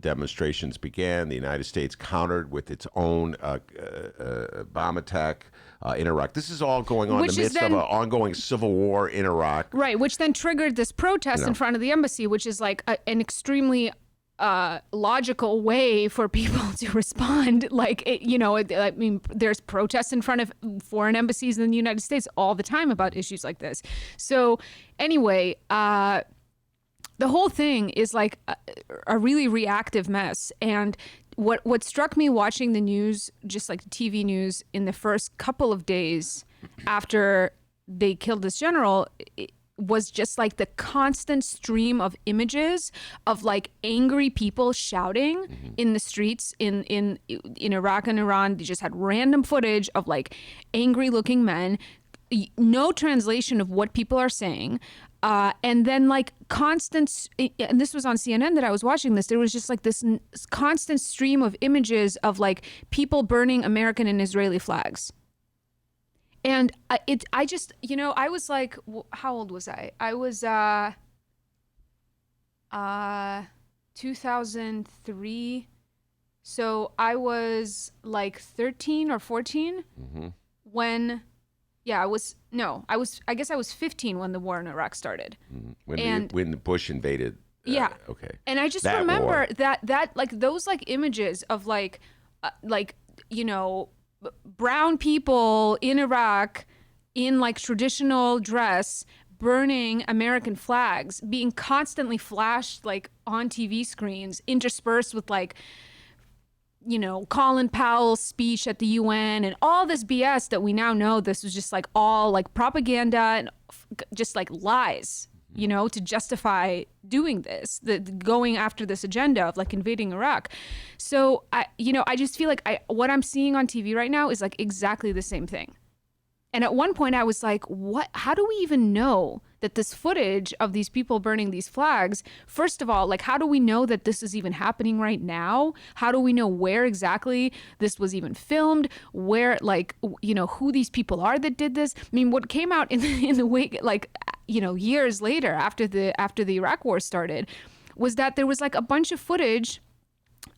demonstrations began. The United States countered with its own bomb attack in Iraq. This is all going on in the midst of an ongoing civil war in Iraq. Right, which then triggered this protest in front of the embassy, which is like an extremely logical way for people to respond. Like, I mean, there's protests in front of foreign embassies in the United States all the time about issues like this. So anyway, the whole thing is like a really reactive mess. And what struck me watching the news, just like the TV news in the first couple of days after they killed this general, was just like the constant stream of images of like angry people shouting in the streets in Iraq and Iran. They just had random footage of like angry looking men, no translation of what people are saying. And then like constant, and this was on CNN that I was watching this, there was just like this constant stream of images of like people burning American and Israeli flags. And I was like, how old was I? I was 2003. So I was like 13 or 14 when, I guess I was 15 when the war in Iraq started. When the Bush invaded. Okay. And I just remember that like those like images of like brown people in Iraq in like traditional dress burning American flags being constantly flashed like on TV screens, interspersed with like Colin Powell's speech at the UN and all this BS that we now know this was just like all like propaganda and just like lies, to justify doing this, going after this agenda of like invading Iraq. So I just feel like what I'm seeing on TV right now is like exactly the same thing. And at one point I was like, how do we even know that this footage of these people burning these flags, first of all, like how do we know that this is even happening right now? How do we know where exactly this was even filmed? Where, like, who these people are that did this? I mean, what came out in the wake, like, years later after the Iraq war started, was that there was like a bunch of footage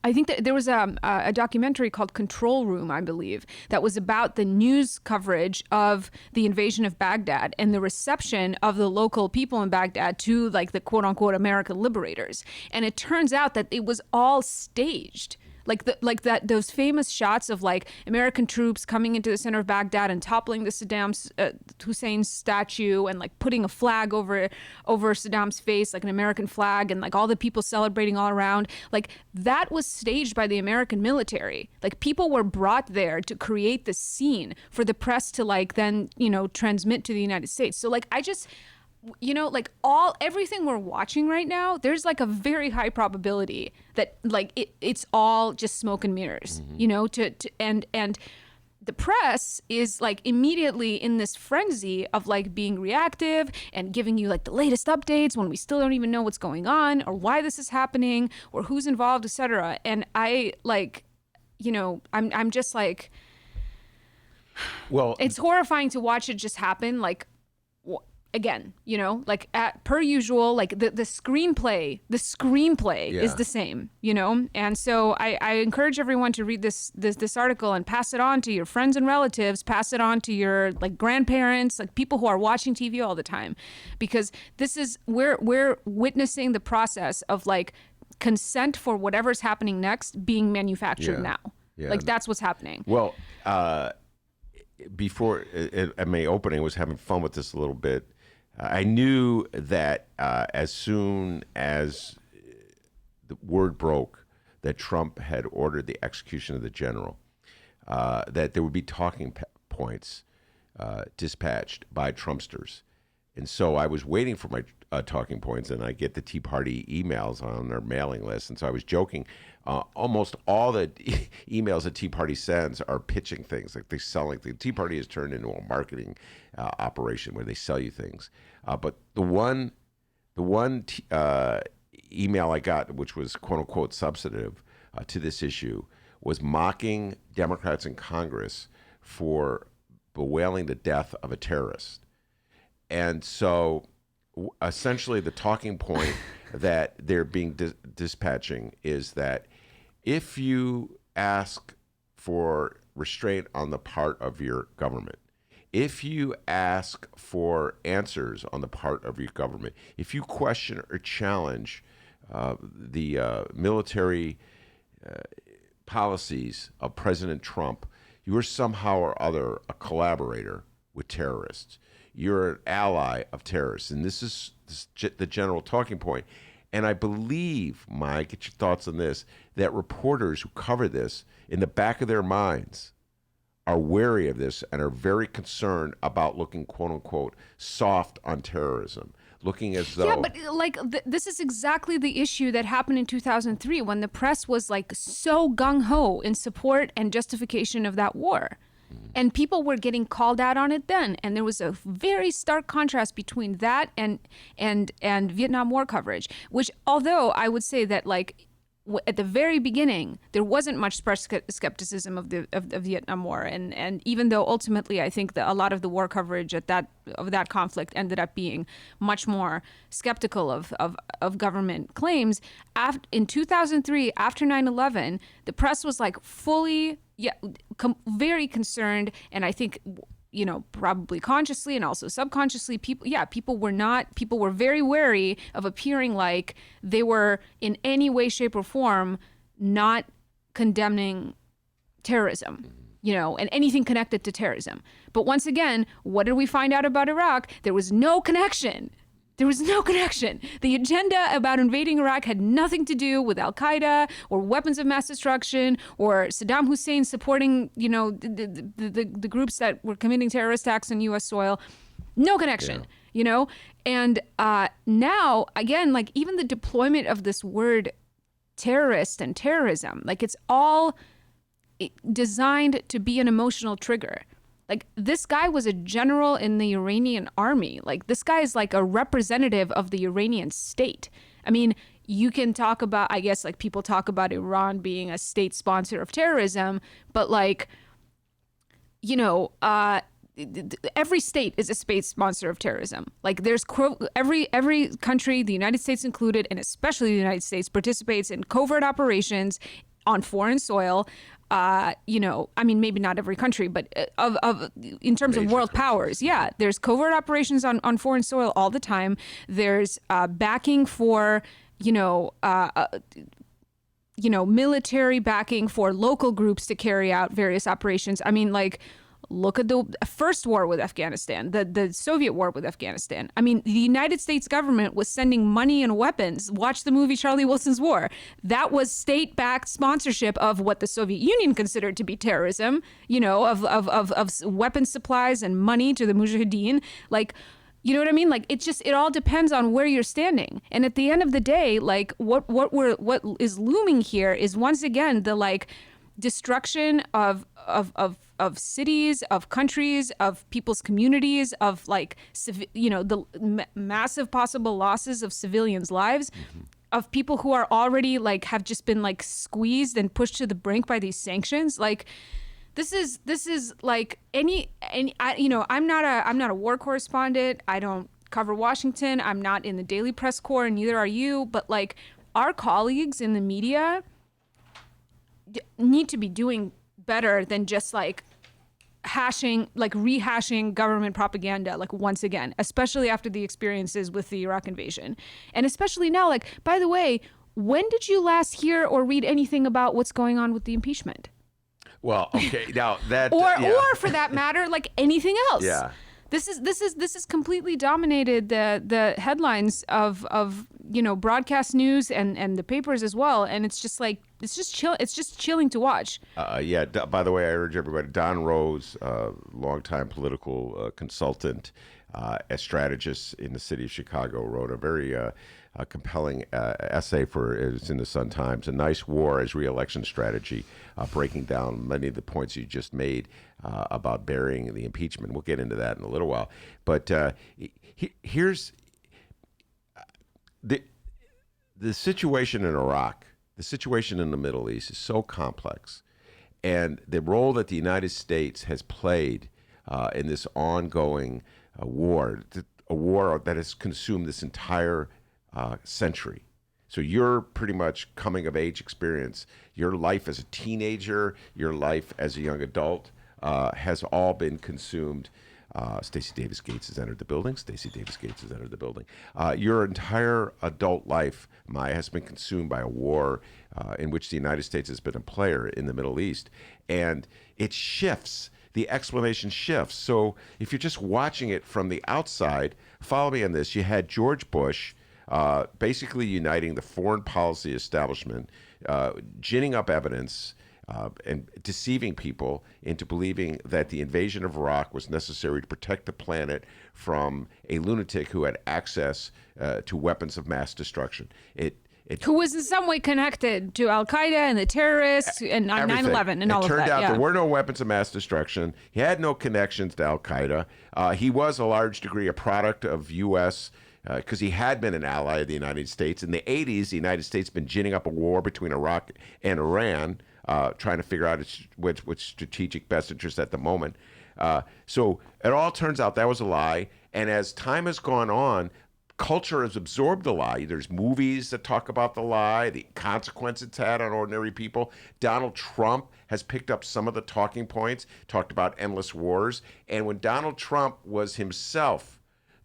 I think that there was a documentary called Control Room, I believe, that was about the news coverage of the invasion of Baghdad and the reception of the local people in Baghdad to like the quote unquote American liberators. And it turns out that it was all staged. Those famous shots of like American troops coming into the center of Baghdad and toppling the Saddam Hussein's statue and like putting a flag over Saddam's face, like an American flag, and like all the people celebrating all around, like that was staged by the American military. Like people were brought there to create the scene for the press to like then, transmit to the United States. So like I just, like everything we're watching right now, there's like a very high probability that like it's all just smoke and mirrors, and the press is like immediately in this frenzy of like being reactive and giving you like the latest updates when we still don't even know what's going on or why this is happening or who's involved, etc. And I like, I'm just like, well, it's horrifying to watch it just happen. Like, again, like per usual, like the screenplay is the same, and so I encourage everyone to read this article and pass it on to your friends and relatives, pass it on to your like grandparents, like people who are watching TV all the time, because this is we're witnessing the process of like consent for whatever's happening next being manufactured now. Like that's what's happening. Well, before at my opening, I was having fun with this a little bit. I knew that as soon as the word broke that Trump had ordered the execution of the general, that there would be talking points dispatched by Trumpsters. And so I was waiting for my talking points, and I get the Tea Party emails on their mailing list. And so I was joking. Almost all the emails that Tea Party sends are pitching things. Like they're selling things. Tea Party has turned into a marketing operation where they sell you things. But the one email I got, which was quote unquote substantive to this issue, was mocking Democrats in Congress for bewailing the death of a terrorist. And so essentially the talking point that they're being dispatching is that if you ask for restraint on the part of your government, if you ask for answers on the part of your government, if you question or challenge the military policies of President Trump, you are somehow or other a collaborator with terrorists. You're an ally of terrorists. And this is the general talking point. And I believe, Mike, get your thoughts on this, that reporters who cover this, in the back of their minds, are wary of this and are very concerned about looking, quote unquote, soft on terrorism. Looking as though... Yeah, but like this is exactly the issue that happened in 2003 when the press was like so gung-ho in support and justification of that war. And people were getting called out on it then. And there was a very stark contrast between that and Vietnam War coverage, which although I would say that like at the very beginning, there wasn't much press skepticism of the Vietnam War. And even though ultimately I think that a lot of the war coverage of that conflict ended up being much more skeptical of government claims, in 2003, after 9/11, the press was like fully... very concerned, and I think, probably consciously and also subconsciously, people were very wary of appearing like they were in any way, shape, or form not condemning terrorism, and anything connected to terrorism. But once again, what did we find out about Iraq? There was no connection. The agenda about invading Iraq had nothing to do with Al-Qaeda or weapons of mass destruction or Saddam Hussein supporting, the groups that were committing terrorist acts on U.S. soil. No connection, And now, again, like even the deployment of this word terrorist and terrorism, like it's all designed to be an emotional trigger. Like this guy was a general in the Iranian army. Like this guy is like a representative of the Iranian state. I mean, you can talk about, I guess like people talk about Iran being a state sponsor of terrorism, but like, every state is a state sponsor of terrorism. Like there's every country, the United States included, and especially the United States, participates in covert operations on foreign soil. Maybe not every country, but in terms of world powers, yeah, there's covert operations on foreign soil all the time. There's backing for, military backing for local groups to carry out various operations. I mean, like, look at the first war with Afghanistan, the Soviet war with Afghanistan. I mean, the United States government was sending money and weapons. Watch the movie Charlie Wilson's War. That was state-backed sponsorship of what the Soviet Union considered to be terrorism, of weapons supplies and money to the Mujahideen. Like, you know what I mean? Like, it all depends on where you're standing. And at the end of the day, like, what is looming here is, once again, the, like, destruction of cities, of countries, of people's communities, of, like, the massive possible losses of civilians' lives, of people who are already, like, have just been, like, squeezed and pushed to the brink by these sanctions. Like, this is like I'm not a war correspondent. I don't cover Washington. I'm not in the daily press corps, and neither are you. But, like, our colleagues in the media need to be doing better than just, like, rehashing government propaganda, like, once again, especially after the experiences with the Iraq invasion. And especially now, like, by the way, when did you last hear or read anything about what's going on with the impeachment? Well, okay, now that or for that matter, like, anything else. Yeah. This is completely dominated the headlines of broadcast news and the papers as well, and it's just chilling to watch. By the way, I urge everybody. Don Rose, longtime political consultant, a strategist in the city of Chicago, wrote a very compelling essay it's in the Sun Times, A Nice War as Re-Election Strategy, breaking down many of the points you just made about burying the impeachment. We'll get into that in a little while. But here's the situation in Iraq, the situation in the Middle East is so complex. And the role that the United States has played in this ongoing war, a war that has consumed this entire century. So your pretty much coming of age experience, your life as a teenager, your life as a young adult has all been consumed. Stacy Davis Cates has entered the building. Your entire adult life, Maya, has been consumed by a war in which the United States has been a player in the Middle East. And it shifts. The explanation shifts. So if you're just watching it from the outside, follow me on this. You had George Bush basically uniting the foreign policy establishment, ginning up evidence, and deceiving people into believing that the invasion of Iraq was necessary to protect the planet from a lunatic who had access to weapons of mass destruction. Who was in some way connected to Al-Qaeda and the terrorists and 9/11 and all of that. It turned out yeah. there were no weapons of mass destruction. He had no connections to Al-Qaeda. He was a large degree a product of U.S., because he had been an ally of the United States. In the 80s, the United States had been ginning up a war between Iraq and Iran, trying to figure out which strategic best interest at the moment. So it all turns out that was a lie. And as time has gone on, culture has absorbed the lie. There's movies that talk about the lie, the consequences it's had on ordinary people. Donald Trump has picked up some of the talking points, talked about endless wars. And when Donald Trump was himself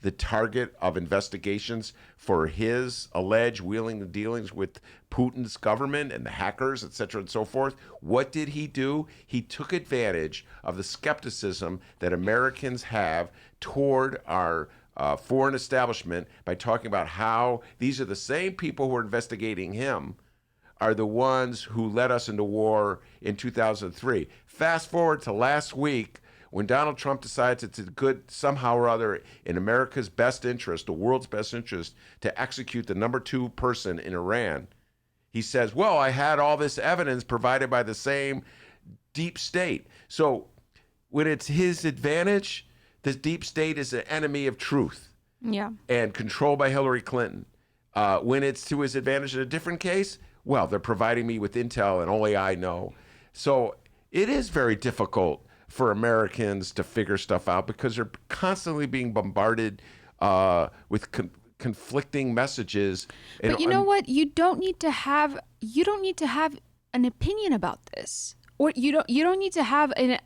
the target of investigations for his alleged wheeling and dealings with Putin's government and the hackers, et cetera, and so forth, what did he do? He took advantage of the skepticism that Americans have toward our foreign establishment by talking about how these are the same people who are investigating him are the ones who led us into war in 2003. Fast forward to last week, when Donald Trump decides it's good somehow or other in America's best interest, the world's best interest, to execute the number 2 person in Iran, he says, well, I had all this evidence provided by the same deep state. So when it's his advantage, the deep state is an enemy of truth. Yeah. And controlled by Hillary Clinton. When it's to his advantage in a different case, well, they're providing me with intel and only I know. So it is very difficult for Americans to figure stuff out because they're constantly being bombarded with conflicting messages. But you know what? You don't need to have an opinion about this. Or you don't need to have you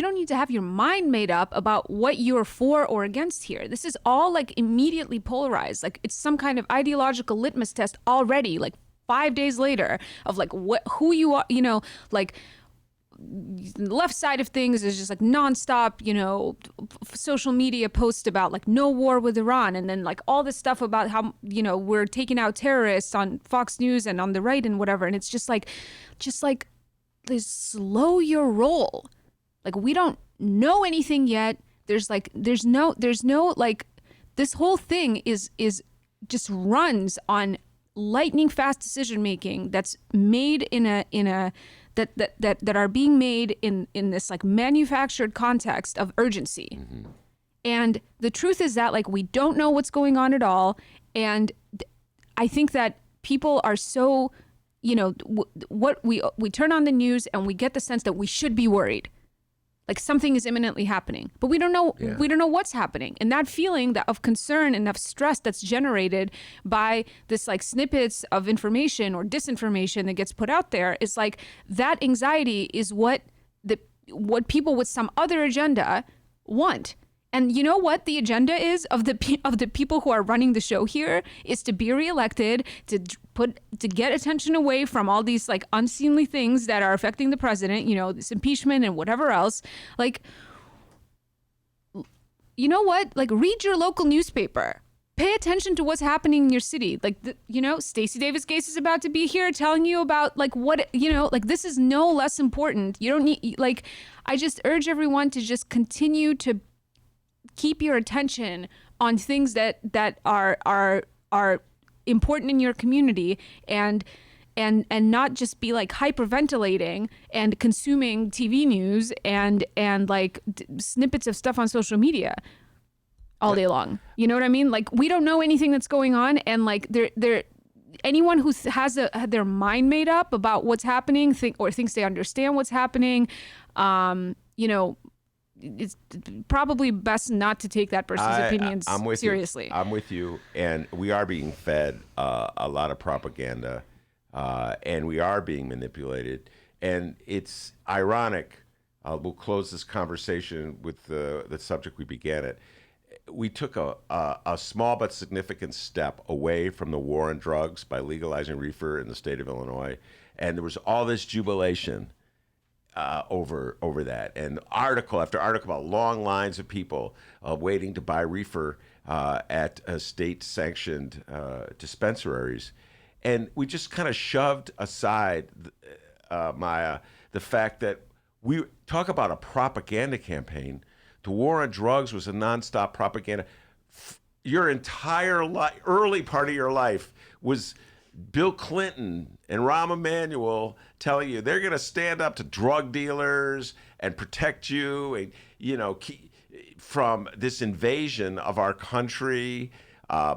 don't need to have your mind made up about what you're for or against here. This is all like immediately polarized. Like it's some kind of ideological litmus test already, like 5 days later, of like who you are, like the left side of things is just like nonstop, social media posts about like no war with Iran, and then like all this stuff about how we're taking out terrorists on Fox News and on the right and whatever, and it's just like slow your roll. Like we don't know anything yet. There's no like this whole thing is just runs on lightning fast decision making that's made in a that are being made in this like manufactured context of urgency. Mm-hmm. And the truth is that like we don't know what's going on at all, and I think that people are so what we turn on the news and we get the sense that we should be worried, like something is imminently happening, but we don't know what's happening. And that feeling of concern and of stress that's generated by this like snippets of information or disinformation that gets put out there is like that anxiety is what people with some other agenda want. And you know what the agenda is of the people who are running the show here is to be reelected, to get attention away from all these like unseemly things that are affecting the president, this impeachment and whatever else. Like, you know what? Like, read your local newspaper. Pay attention to what's happening in your city. Like, Stacy Davis Cates is about to be here telling you about like what, like this is no less important. You don't need, like, I just urge everyone to just continue to keep your attention on things that are important in your community, and not just be like hyperventilating and consuming TV news and like snippets of stuff on social media all day long. You know what I mean? Like we don't know anything that's going on, and like anyone who has their mind made up about what's happening or thinks they understand what's happening, it's probably best not to take that person's opinions seriously. I'm with you. And we are being fed a lot of propaganda, and we are being manipulated. And it's ironic. We'll close this conversation with the subject we began it. We took a small but significant step away from the war on drugs by legalizing reefer in the state of Illinois. And there was all this jubilation over that, and article after article about long lines of people waiting to buy reefer at state-sanctioned dispensaries. And we just kind of shoved aside, Maya, the fact that we talk about a propaganda campaign. The war on drugs was a nonstop propaganda. Your entire early part of your life was Bill Clinton and Rahm Emanuel telling you they're going to stand up to drug dealers and protect you, and keep from this invasion of our country.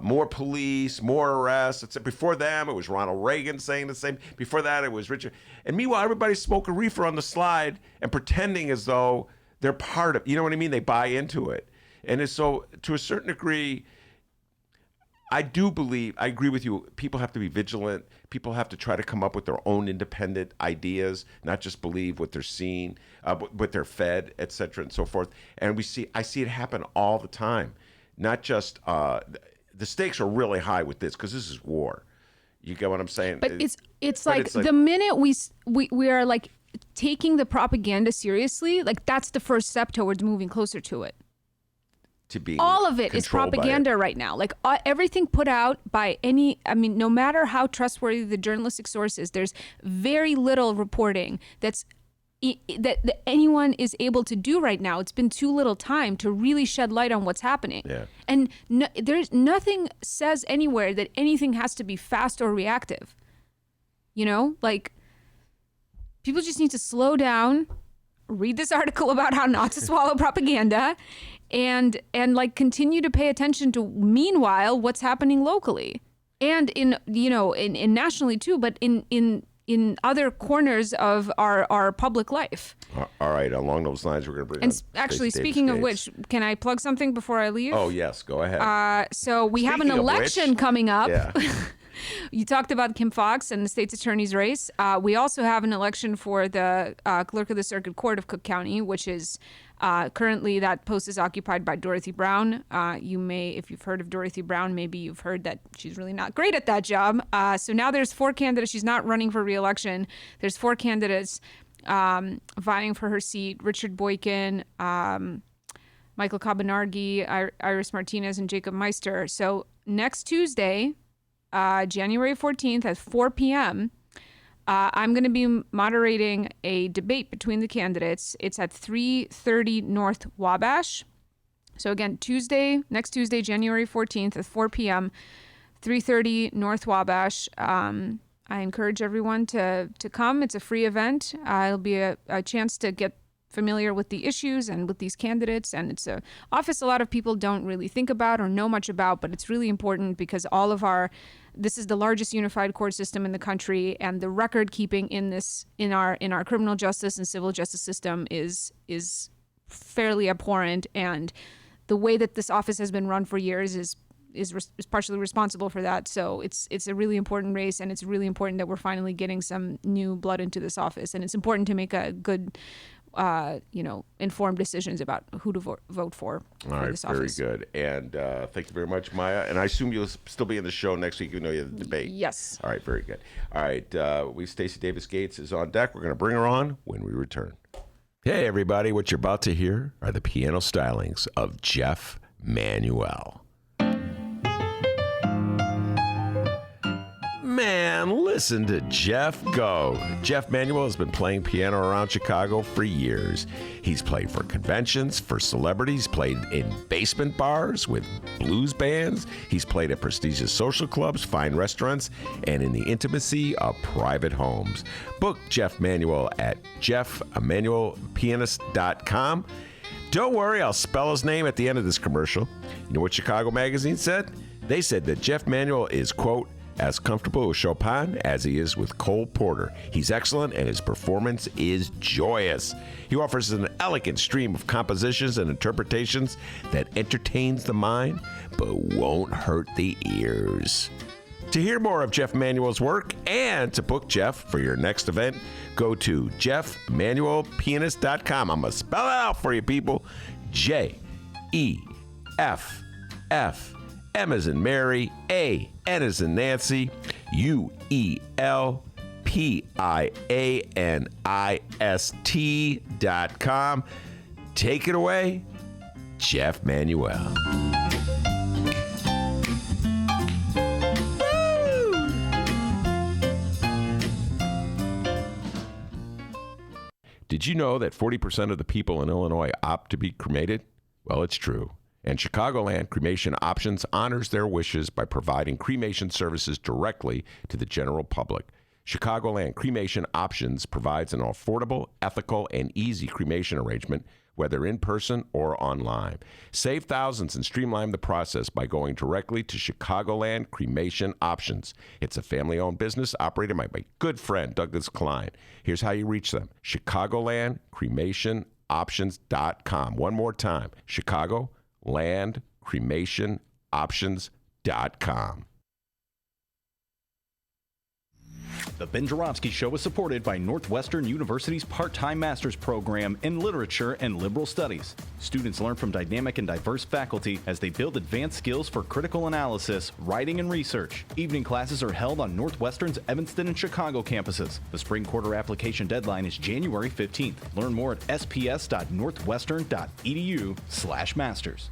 More police, more arrests. Before them, it was Ronald Reagan saying the same. Before that, it was Richard. And meanwhile, everybody's smoking reefer on the slide and pretending as though they're part of. You know what I mean? They buy into it, and it's so to a certain degree. I agree with you. People have to be vigilant. People have to try to come up with their own independent ideas, not just believe what they're seeing, what they're fed, et cetera, and so forth. And I see it happen all the time. Not just, the stakes are really high with this because this is war. You get what I'm saying? But it's like the minute we are like taking the propaganda seriously, like that's the first step towards moving closer to it. All of it is propaganda right now. Like everything put out by no matter how trustworthy the journalistic source is, there's very little reporting that anyone is able to do right now. It's been too little time to really shed light on what's happening. Yeah. And there's nothing says anywhere that anything has to be fast or reactive. Like people just need to slow down, read this article about how not to swallow propaganda, and like continue to pay attention to meanwhile what's happening locally and in nationally too, but in other corners of our public life. All right, along those lines, we're going to bring and actually speaking of which, can I plug something before I leave? Oh yes, go ahead. So we have an election coming up. Yeah. You talked about Kim Foxx and the state's attorney's race. We also have an election for the clerk of the Circuit Court of Cook County, which is currently that post is occupied by Dorothy Brown. You may, if you've heard of Dorothy Brown, maybe you've heard that she's really not great at that job. So now there's 4 candidates. She's not running for re-election. There's 4 candidates vying for her seat: Richard Boykin, Michael Cabanargi, Iris Martinez, and Jacob Meister. So next Tuesday, January 14th at 4 p.m., I'm going to be moderating a debate between the candidates. It's at 330 North Wabash. So again, next Tuesday, January 14th at 4 p.m., 330 North Wabash. I encourage everyone to come. It's a free event. It'll be a chance to get familiar with the issues and with these candidates. And it's an office a lot of people don't really think about or know much about, but it's really important because this is the largest unified court system in the country, and the record keeping in our criminal justice and civil justice system is fairly abhorrent. And the way that this office has been run for years is partially responsible for that. So it's a really important race, and it's really important that we're finally getting some new blood into this office. And it's important to make a good informed decisions about who to vote for this office. Very good. And thank you very much, Maya. And I assume you'll still be in the show next week, even though you have the debate. Yes. All right, very good. All right, Stacy Davis Cates is on deck. We're going to bring her on when we return. Hey, everybody. What you're about to hear are the piano stylings of Jeff Manuel. Man, listen to Jeff go. Jeff Manuel has been playing piano around Chicago for years. He's played for conventions, for celebrities, played in basement bars with blues bands. He's played at prestigious social clubs, fine restaurants, and in the intimacy of private homes. Book Jeff Manuel at jeffemanuelpianist.com. Don't worry, I'll spell his name at the end of this commercial. You know what Chicago Magazine said? They said that Jeff Manuel is, quote, as comfortable with Chopin as he is with Cole Porter. He's excellent and his performance is joyous. He offers an elegant stream of compositions and interpretations that entertains the mind but won't hurt the ears. To hear more of Jeff Manuel's work and to book Jeff for your next event, go to jeffmanuelpianist.com. I'm going to spell it out for you, people. J-E-F-F. M as in Mary, A, N as in Nancy, UELPIANIST.com. Take it away, Jeff Manuel. Did you know that 40% of the people in Illinois opt to be cremated? Well, it's true. And Chicagoland Cremation Options honors their wishes by providing cremation services directly to the general public. Chicagoland Cremation Options provides an affordable, ethical, and easy cremation arrangement, whether in person or online. Save thousands and streamline the process by going directly to Chicagoland Cremation Options. It's a family-owned business operated by my good friend, Douglas Klein. Here's how you reach them. ChicagolandCremationOptions.com. One more time. ChicagolandCremationOptions.com. The Ben Joravsky Show is supported by Northwestern University's part-time master's program in literature and liberal studies. Students learn from dynamic and diverse faculty as they build advanced skills for critical analysis, writing, and research. Evening classes are held on Northwestern's Evanston and Chicago campuses. The spring quarter application deadline is January 15th. Learn more at sps.northwestern.edu/masters.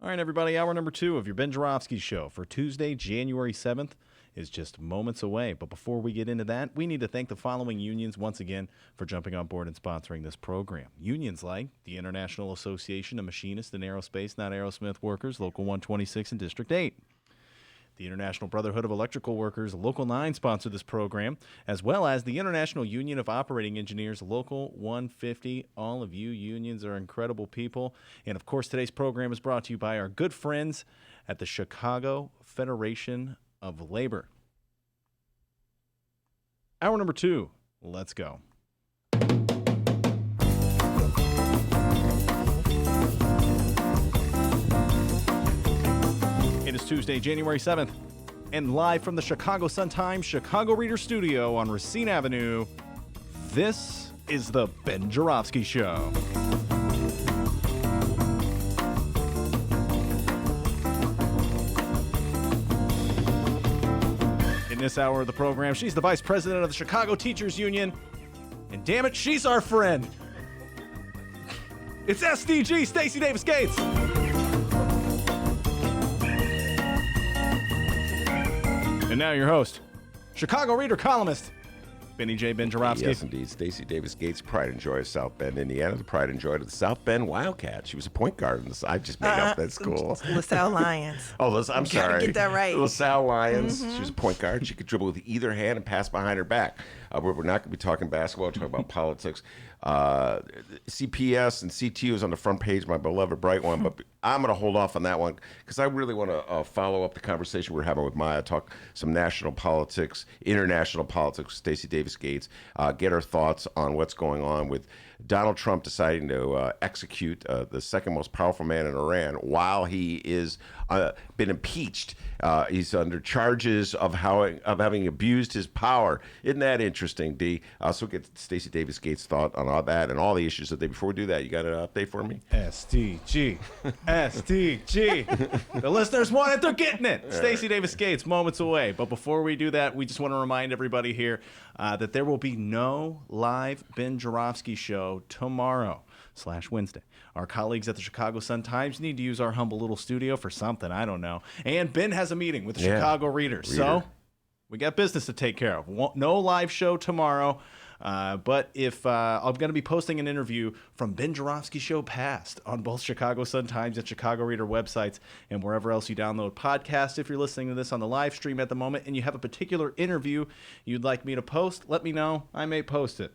All right, everybody, hour number 2 of your Ben Joravsky Show for Tuesday, January 7th is just moments away. But before we get into that, we need to thank the following unions once again for jumping on board and sponsoring this program. Unions like the International Association of Machinists and Aerospace, Not Aerosmith Workers, Local 126 and District 8. The International Brotherhood of Electrical Workers, Local 9, sponsored this program, as well as the International Union of Operating Engineers, Local 150. All of you unions are incredible people. And, of course, today's program is brought to you by our good friends at the Chicago Federation of Labor. Hour number 2. Let's go. It is Tuesday, January 7th, and live from the Chicago Sun-Times Chicago Reader Studio on Racine Avenue, this is the Ben Joravsky Show. In this hour of the program, she's the vice president of the Chicago Teachers Union, and damn it, she's our friend. It's SDG, Stacy Davis Cates. And now your host, Chicago Reader columnist, Benny J. Ben Joravsky. Yes, indeed. Stacy Davis Cates, pride and joy of South Bend, Indiana. The pride and joy of the South Bend Wildcats. She was a point guard. I just made up that school. LaSalle Lions. I'm sorry. Get that right. LaSalle Lions. She was a point guard. She could dribble with either hand and pass behind her back. We're not going to be talking basketball. We're talking about politics. CPS and CTU is on the front page, my beloved bright one, but I'm going to hold off on that one because I really want to follow up the conversation we're having with Maya, talk some national politics, international politics, Stacy Davis Cates, get her thoughts on what's going on with Donald Trump deciding to execute the second most powerful man in Iran while he is been impeached. He's under charges of having abused his power. Isn't that interesting, D? So we'll get Stacy Davis Cates' thought on all that and all the issues of the day. Before we do that, you got an update for me? SDG. SDG. The listeners want it, they're getting it. Stacy Davis Cates, moments away. But before we do that, we just want to remind everybody here that there will be no live Ben Joravsky show tomorrow/Wednesday. Our colleagues at the Chicago Sun-Times need to use our humble little studio for something, I don't know. And Ben has a meeting with the Chicago Reader. So we got business to take care of. No live show tomorrow. But if I'm going to be posting an interview from Ben Joravsky Show past on both Chicago Sun-Times and Chicago Reader websites and wherever else you download podcasts. If you're listening to this on the live stream at the moment and you have a particular interview you'd like me to post, let me know. I may post it.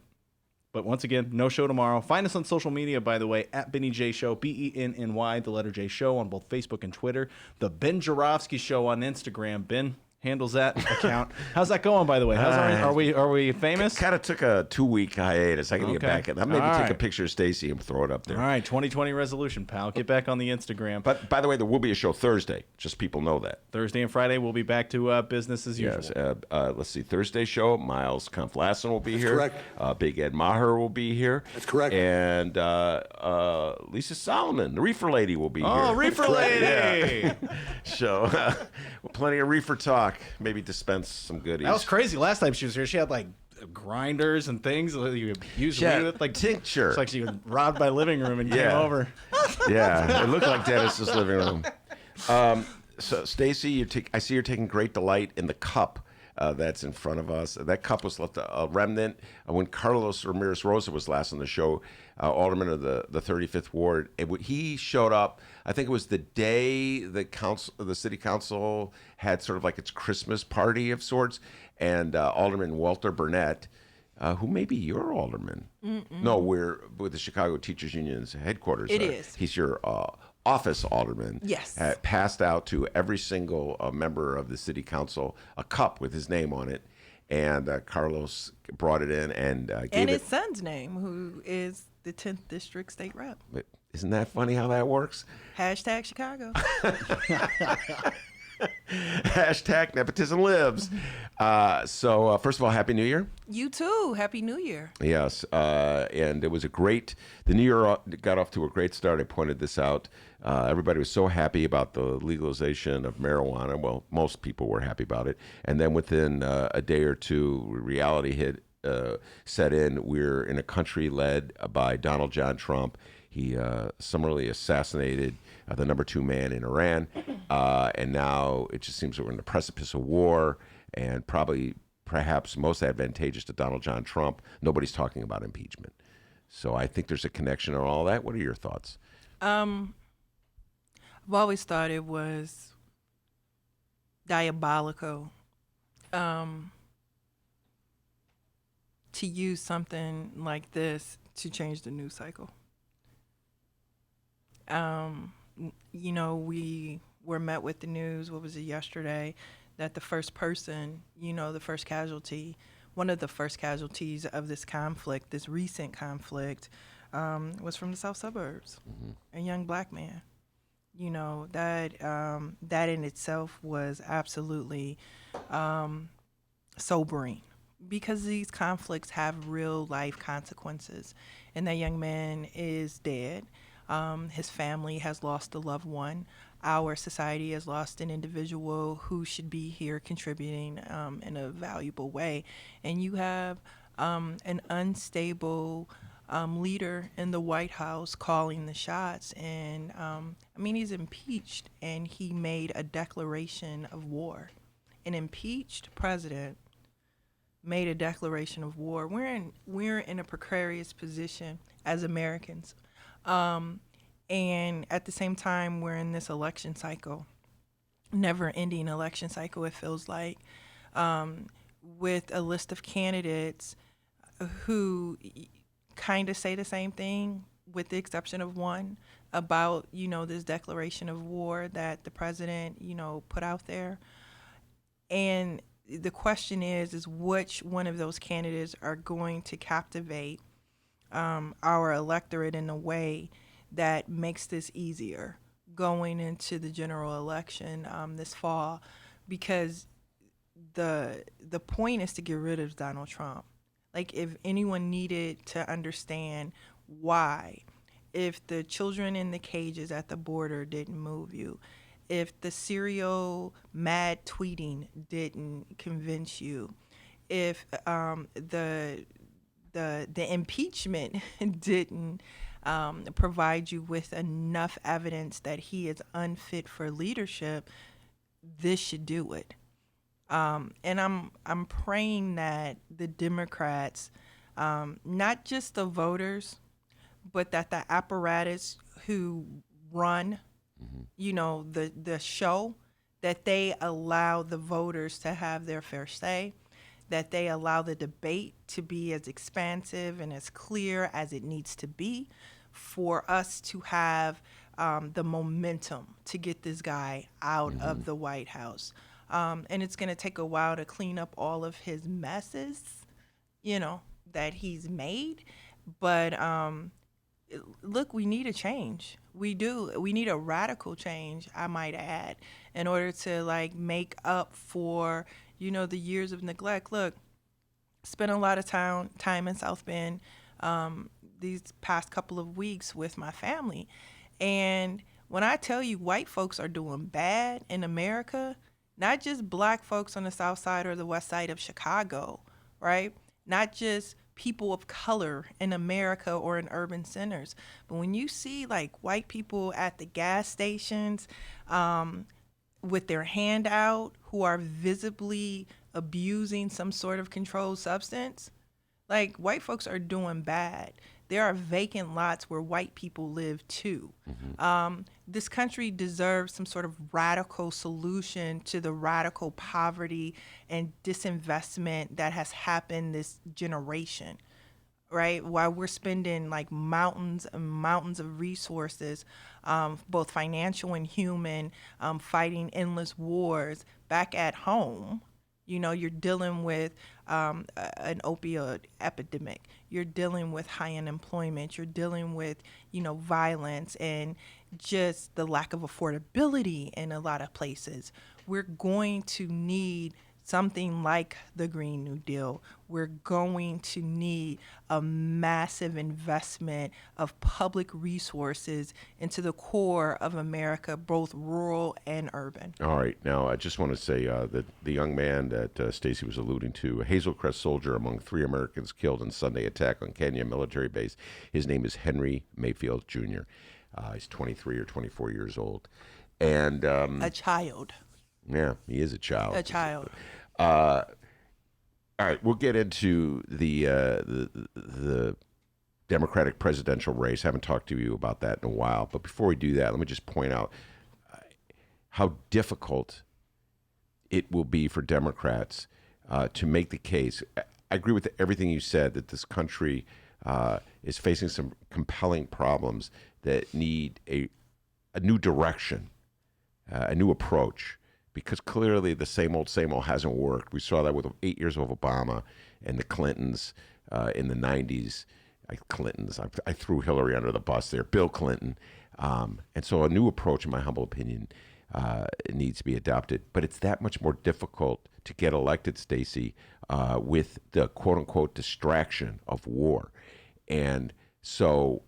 But once again, no show tomorrow. Find us on social media, by the way, at Benny J Show, BENNY, the letter J Show on both Facebook and Twitter. The Ben Joravsky Show on Instagram. Ben handles that account. How's that going, by the way? Are we famous? Kind of took a 2-week hiatus. I got to get back in. I'll maybe take a picture of Stacy and throw it up there. All right, 2020 resolution, pal. Get back on the Instagram. But by the way, there will be a show Thursday. Just people know that. Thursday and Friday, we'll be back to business as usual. Yes. Let's see. Thursday show, Miles Kampf-Lasson will be here. Correct. Big Ed Maher will be here. That's correct. And Lisa Solomon, the reefer lady, will be here. Oh, reefer lady! So, plenty of reefer talk. Maybe dispense some goodies. That was crazy. Last time she was here, she had like grinders and things that you use with, like tincture. It's like she robbed my living room and came over. Yeah, it looked like Dennis's living room. So, Stacy, I see you're taking great delight in the cup that's in front of us. That cup was left a remnant when Carlos Ramirez Rosa was last on the show, alderman of the 35th Ward. He showed up. I think it was the day the city council had sort of like its Christmas party of sorts, and Alderman Walter Burnett, who may be your alderman. No, we're with the Chicago Teachers Union's headquarters. It is. He's your office alderman. Yes. Passed out to every single member of the city council a cup with his name on it, and Carlos brought it in and gave and his son's name, who is the 10th District State Rep. Isn't that funny how that works? Hashtag Chicago. Hashtag nepotism lives. So first of all, Happy New Year. You too. Happy New Year. Yes. And it was the New Year got off to a great start. I pointed this out. Everybody was so happy about the legalization of marijuana. Well, most people were happy about it. And then within a day or two, reality set in. We're in a country led by Donald John Trump. He summarily assassinated the number 2 man in Iran. And now it just seems that we're in the precipice of war, and perhaps most advantageous to Donald John Trump, nobody's talking about impeachment. So I think there's a connection on all that. What are your thoughts? I've always thought it was diabolical to use something like this to change the news cycle. You know, we were met with the news, what was it, yesterday, that the first person, you know, the first casualty, one of the first casualties of this conflict, this recent conflict, was from the south suburbs, a young black man. You know, that in itself was absolutely sobering, because these conflicts have real life consequences. And that young man is dead. His family has lost a loved one. Our society has lost an individual who should be here contributing in a valuable way. And you have an unstable leader in the White House calling the shots. And I mean, he's impeached, and he made a declaration of war. An impeached president made a declaration of war. We're in a precarious position as Americans. And at the same time, we're in this election cycle, never-ending election cycle, it feels like, with a list of candidates who kind of say the same thing, with the exception of one, about, you know, this declaration of war that the president, you know, put out there. And the question is which one of those candidates are going to captivate our electorate in a way that makes this easier going into the general election this fall, because the point is to get rid of Donald Trump. Like, if anyone needed to understand why, if the children in the cages at the border didn't move you, if the serial mad tweeting didn't convince you, if the impeachment didn't provide you with enough evidence that he is unfit for leadership, this should do it. And I'm praying that the Democrats, not just the voters, but that the apparatus who run, you know, the show, that they allow the voters to have their fair say, that they allow the debate to be as expansive and as clear as it needs to be for us to have the momentum to get this guy out of the White House. And it's going to take a while to clean up all of his messes, you know, that he's made. But look, we need a change. We do. We need a radical change, I might add, in order to, like, make up for, you know, the years of neglect. Look, spent a lot of time in South Bend these past couple of weeks with my family. And when I tell you white folks are doing bad in America, not just black folks on the south side or the west side of Chicago, right? Not just people of color in America or in urban centers. But when you see, like, white people at the gas stations with their hand out who are visibly abusing some sort of controlled substance, like, white folks are doing bad. There are vacant lots where white people live too. This country deserves some sort of radical solution to the radical poverty and disinvestment that has happened this generation, right? While we're spending, like, mountains and mountains of resources, both financial and human, fighting endless wars back at home. You know, you're dealing with an opioid epidemic. You're dealing with high unemployment. You're dealing with, you know, violence and just the lack of affordability in a lot of places. We're going to need something like the Green New Deal. We're going to need a massive investment of public resources into the core of America, both rural and urban. All right. Now, I just want to say that the young man that Stacy was alluding to, a Hazel Crest soldier among 3 Americans killed in Sunday attack on Kenya military base. His name is Henry Mayfield Jr. He's 23 or 24 years old. And a child. Yeah, he is a child. A child. All right, we'll get into the Democratic presidential race. I haven't talked to you about that in a while. But before we do that, let me just point out how difficult it will be for Democrats to make the case. I agree with everything you said, that this country is facing some compelling problems that need a new direction, a new approach, because clearly the same old hasn't worked. We saw that with 8 years of Obama and the Clintons in the 90s. I threw Hillary under the bus there, Bill Clinton. And so a new approach, in my humble opinion, needs to be adopted. But it's that much more difficult to get elected, Stacy, with the quote-unquote distraction of war. And so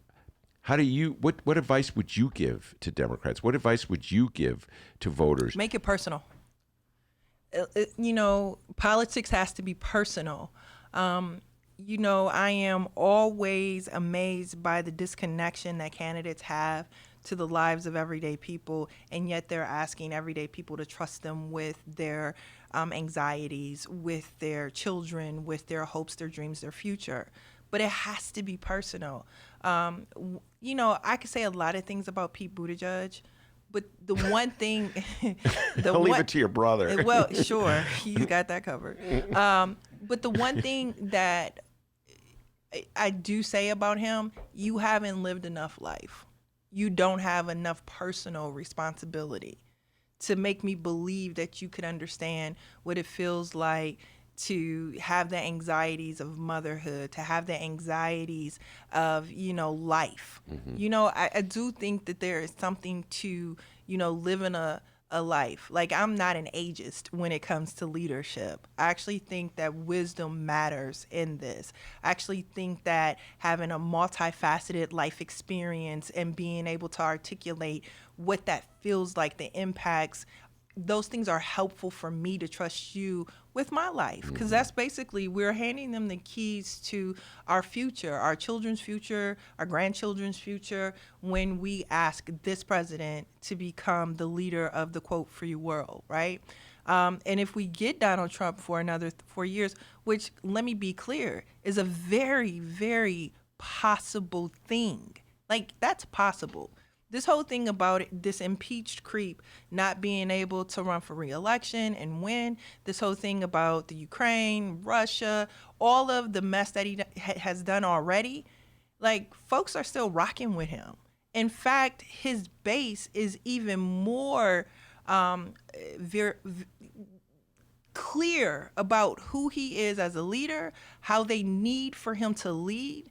what advice would you give to Democrats? What advice would you give to voters? Make it personal. Politics has to be personal. I am always amazed by the disconnection that candidates have to the lives of everyday people, and yet they're asking everyday people to trust them with their anxieties, with their children, with their hopes, their dreams, their future. But it has to be personal. I could say a lot of things about Pete Buttigieg, but the one thing... I'll leave it to your brother. Well, sure. He's got that covered. But the one thing that I do say about him, you haven't lived enough life. You don't have enough personal responsibility to make me believe that you could understand what it feels like to have the anxieties of motherhood, to have the anxieties of, life. I do think that there is something to, living a life. Like, I'm not an ageist when it comes to leadership. I actually think that wisdom matters in this. I actually think that having a multifaceted life experience and being able to articulate what that feels like, the impacts, those things are helpful for me to trust you with my life, because that's basically, we're handing them the keys to our future, our children's future, our grandchildren's future, when we ask this president to become the leader of the quote free world, right? And if we get Donald Trump for another 4 years, which, let me be clear, is a very, very possible thing. Like, that's possible. This whole thing about this impeached creep not being able to run for re-election and win, this whole thing about the Ukraine, Russia, all of the mess that he has done already, like, folks are still rocking with him. In fact, his base is even more clear about who he is as a leader, how they need for him to lead.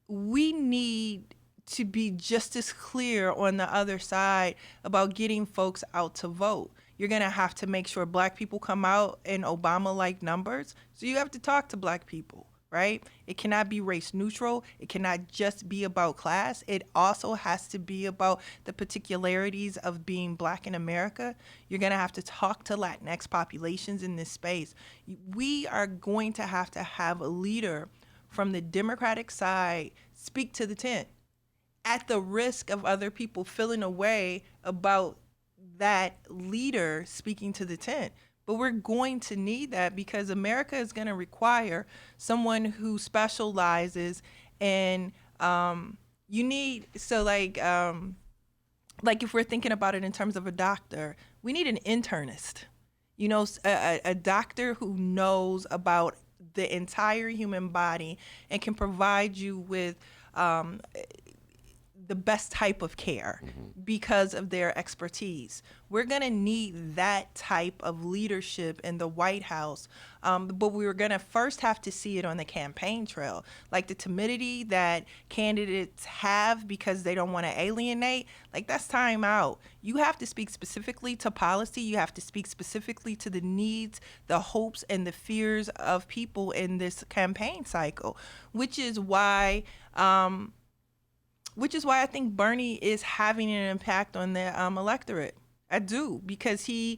We need to be just as clear on the other side about getting folks out to vote. You're going to have to make sure Black people come out in Obama-like numbers. So you have to talk to Black people, right? It cannot be race neutral. It cannot just be about class. It also has to be about the particularities of being Black in America. You're going to have to talk to Latinx populations in this space. We are going to have a leader from the Democratic side speak to the tent, at the risk of other people feeling a way about that leader speaking to the tent. But we're going to need that, because America is going to require someone who specializes in, like if we're thinking about it in terms of a doctor, we need an internist, a doctor who knows about the entire human body and can provide you with the best type of care because of their expertise. We're going to need that type of leadership in the White House, but we're going to first have to see it on the campaign trail. Like, the timidity that candidates have because they don't want to alienate, like, that's time out. You have to speak specifically to policy. You have to speak specifically to the needs, the hopes, and the fears of people in this campaign cycle, which is why I think Bernie is having an impact on the electorate. I do, because he's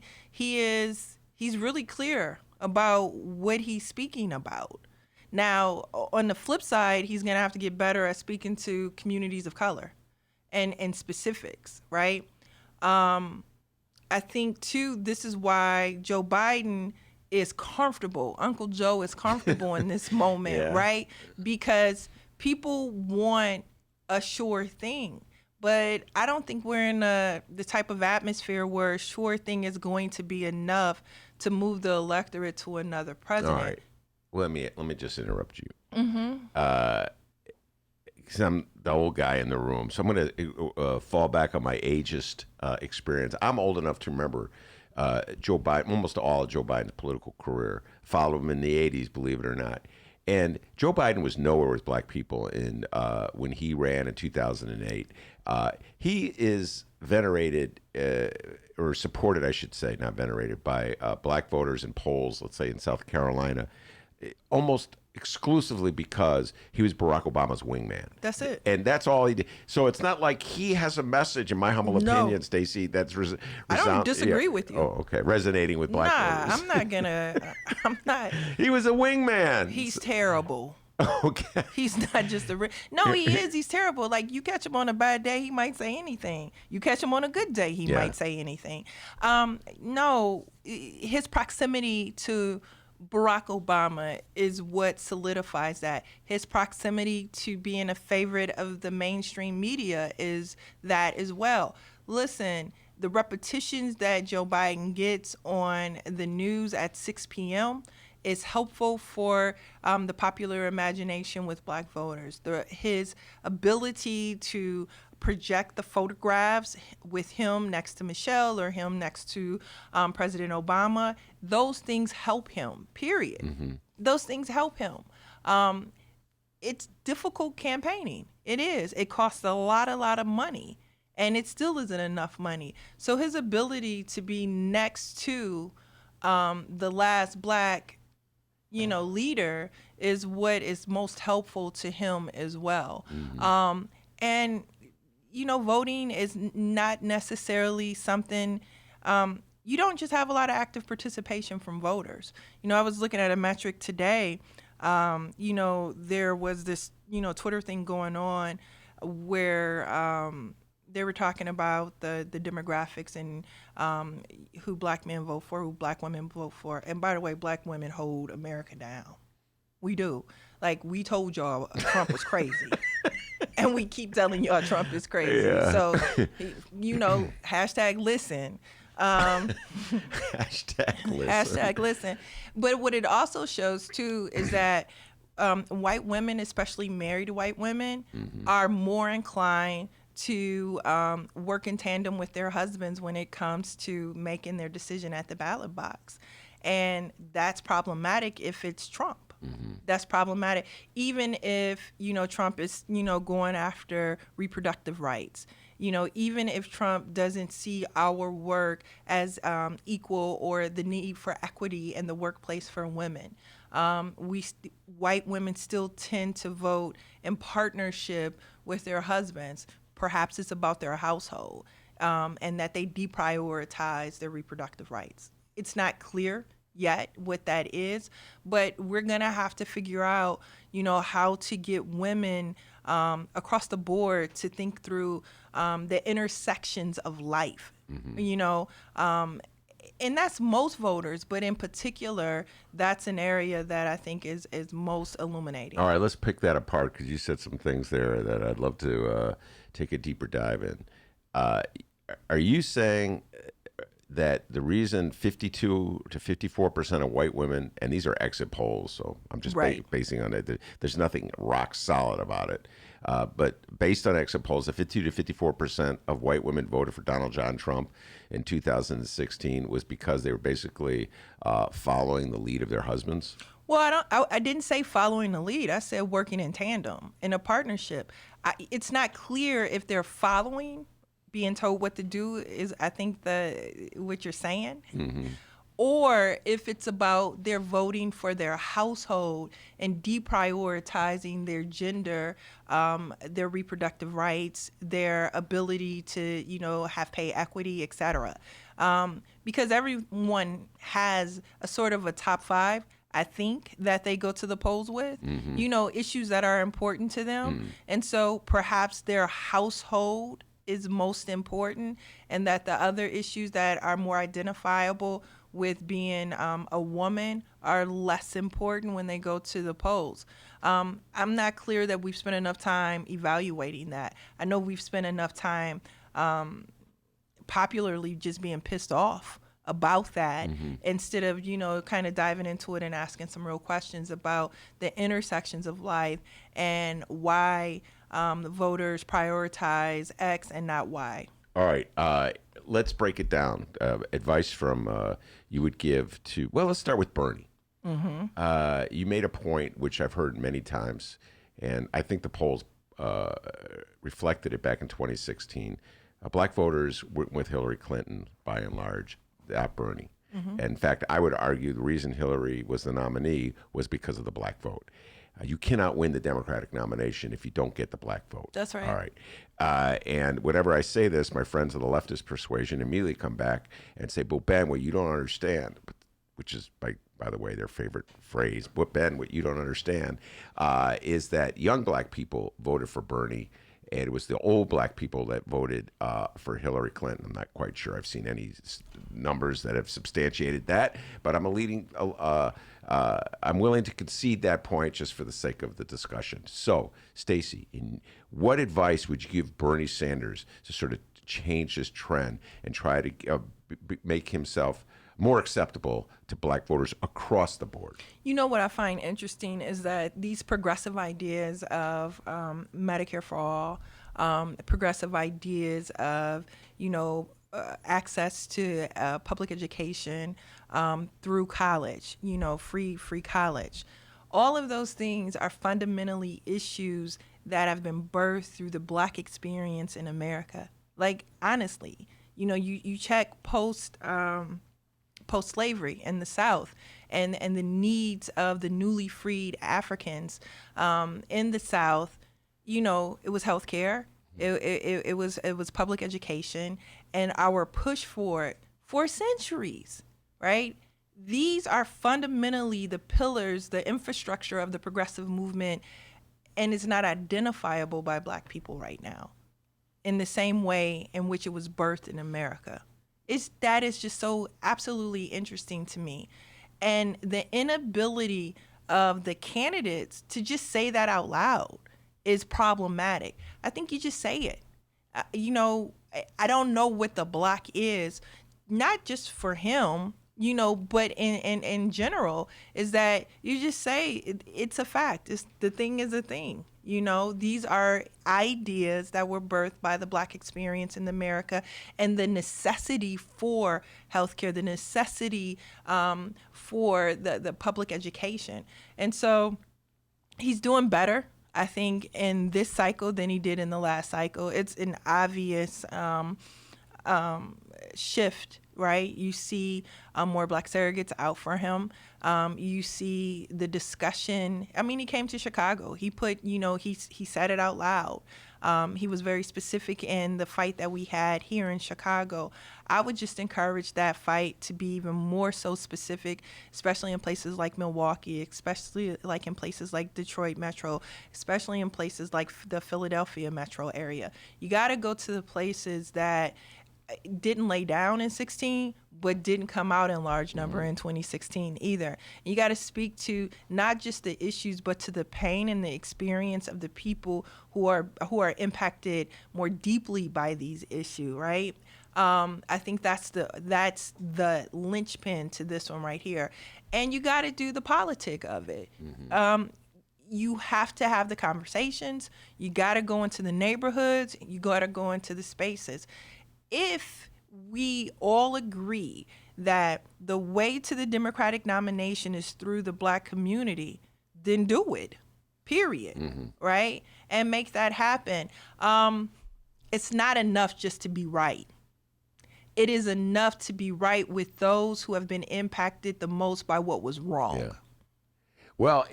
really clear about what he's speaking about. Now, on the flip side, he's going to have to get better at speaking to communities of color and specifics, right? I think, too, this is why Joe Biden is comfortable. Uncle Joe is comfortable in this moment, right? Because people want a sure thing. But I don't think we're in the type of atmosphere where a sure thing is going to be enough to move the electorate to another president. All right. Let me just interrupt you. Mm-hmm. Because I'm the old guy in the room. So I'm going to fall back on my ageist experience. I'm old enough to remember Joe Biden, almost all of Joe Biden's political career. Followed him in the 80s, believe it or not. And Joe Biden was nowhere with black people when he ran in 2008. He is venerated or supported, I should say, not venerated, by black voters in polls, let's say in South Carolina, almost exclusively because he was Barack Obama's wingman. That's it. And that's all he did. So it's not like he has a message, in my humble opinion, Stacey, that's I don't disagree with you. Oh, okay. Resonating with black voters. I'm not. He was a wingman. He's terrible. Okay. He's not just No, he is. He's terrible. Like, you catch him on a bad day, he might say anything. You catch him on a good day, he might say anything. No, his proximity to Barack Obama is what solidifies that. His proximity to being a favorite of the mainstream media is that as well. Listen, the repetitions that Joe Biden gets on the news at 6 p.m. is helpful for the popular imagination with black voters. His ability to project the photographs with him next to Michelle or him next to President Obama, those things help him, period. Mm-hmm. Those things help him. It's difficult campaigning. It is. It costs a lot of money, and it still isn't enough money. So his ability to be next to the last black leader is what is most helpful to him as well. Mm-hmm. And voting is not necessarily something, you don't just have a lot of active participation from voters. I was looking at a metric today, there was this, Twitter thing going on where they were talking about the demographics and who black men vote for, who black women vote for. And by the way, black women hold America down. We do. Like, we told y'all Trump was crazy. And we keep telling y'all Trump is crazy. Yeah. So, hashtag listen. Hashtag listen. But what it also shows, too, is that white women, especially married white women, are more inclined to work in tandem with their husbands when it comes to making their decision at the ballot box. And that's problematic if it's Trump. Mm-hmm. That's problematic. Even if, Trump is, going after reproductive rights. Even if Trump doesn't see our work as equal or the need for equity in the workplace for women. White women still tend to vote in partnership with their husbands. Perhaps it's about their household and that they deprioritize their reproductive rights. It's not clear yet what that is, but we're going to have to figure out, how to get women across the board to think through the intersections of life, and that's most voters, but in particular, that's an area that I think is most illuminating. All right, let's pick that apart because you said some things there that I'd love to take a deeper dive in. Are you saying that the reason 52 to 54% of white women, and these are exit polls, so I'm just basing on it, there's nothing rock solid about it, but based on exit polls, the 52 to 54% of white women voted for Donald John Trump in 2016 was because they were basically following the lead of their husbands? Well, I didn't say following the lead. I said working in tandem, in a partnership. It's not clear if they're following, being told what to do is, I think, what you're saying. Mm-hmm. Or if it's about they're voting for their household and deprioritizing their gender, their reproductive rights, their ability to, have pay equity, et cetera. Because everyone has a sort of a top five, I think, that they go to the polls with, issues that are important to them. And so perhaps their household is most important, and that the other issues that are more identifiable with being a woman are less important when they go to the polls. I'm not clear that we've spent enough time evaluating that. I know we've spent enough time popularly just being pissed off about that instead of, kind of diving into it and asking some real questions about the intersections of life and why the voters prioritize X and not Y. All right, let's break it down. Advice from you would give to, well, let's start with Bernie. You made a point, which I've heard many times, and I think the polls reflected it back in 2016. Black voters went with Hillary Clinton by and large, not Bernie. And in fact, I would argue the reason Hillary was the nominee was because of the black vote. You cannot win the Democratic nomination if you don't get the black vote. That's right. All right. And whenever I say this, my friends of the leftist persuasion immediately come back and say, "But Ben, what you don't understand," which is, by the way, their favorite phrase. "But Ben, what you don't understand is that young black people voted for Bernie, and it was the old black people that voted for Hillary Clinton." I'm not quite sure I've seen any numbers that have substantiated that, but I'm willing to concede that point just for the sake of the discussion. So, Stacy, what advice would you give Bernie Sanders to sort of change this trend and try to make himself more acceptable to black voters across the board? You know what I find interesting is that these progressive ideas of Medicare for all, progressive ideas of, access to public education through college, free college. All of those things are fundamentally issues that have been birthed through the black experience in America. Like, honestly, you check post-slavery in the South and the needs of the newly freed Africans in the South. It was healthcare, it was public education, and our push for it for centuries, right? These are fundamentally the pillars, the infrastructure of the progressive movement, and it's not identifiable by black people right now in the same way in which it was birthed in America. That is just so absolutely interesting to me. And the inability of the candidates to just say that out loud is problematic. I think you just say it. I don't know what the block is, not just for him, but in general, is that you just say it's a fact. The thing is a thing. These are ideas that were birthed by the black experience in America, and the necessity for healthcare, the necessity for the public education. And so he's doing better, I think, in this cycle than he did in the last cycle. It's an obvious shift, right? You see more black surrogates out for him. You see the discussion. I mean, he came to Chicago. He put, he said it out loud. He was very specific in the fight that we had here in Chicago. I would just encourage that fight to be even more so specific, especially in places like Milwaukee, especially like in places like Detroit Metro, especially in places like the Philadelphia Metro area. You got to go to the places that didn't lay down in 16, but didn't come out in large number in 2016 either. You got to speak to not just the issues, but to the pain and the experience of the people who are impacted more deeply by these issues, right? I think that's the linchpin to this one right here. And you got to do the politic of it. You have to have the conversations. You got to go into the neighborhoods. You got to go into the spaces. If we all agree that the way to the Democratic nomination is through the black community, then do it, period, right? And make that happen. It's not enough just to be right. It is enough to be right with those who have been impacted the most by what was wrong. Yeah. Well,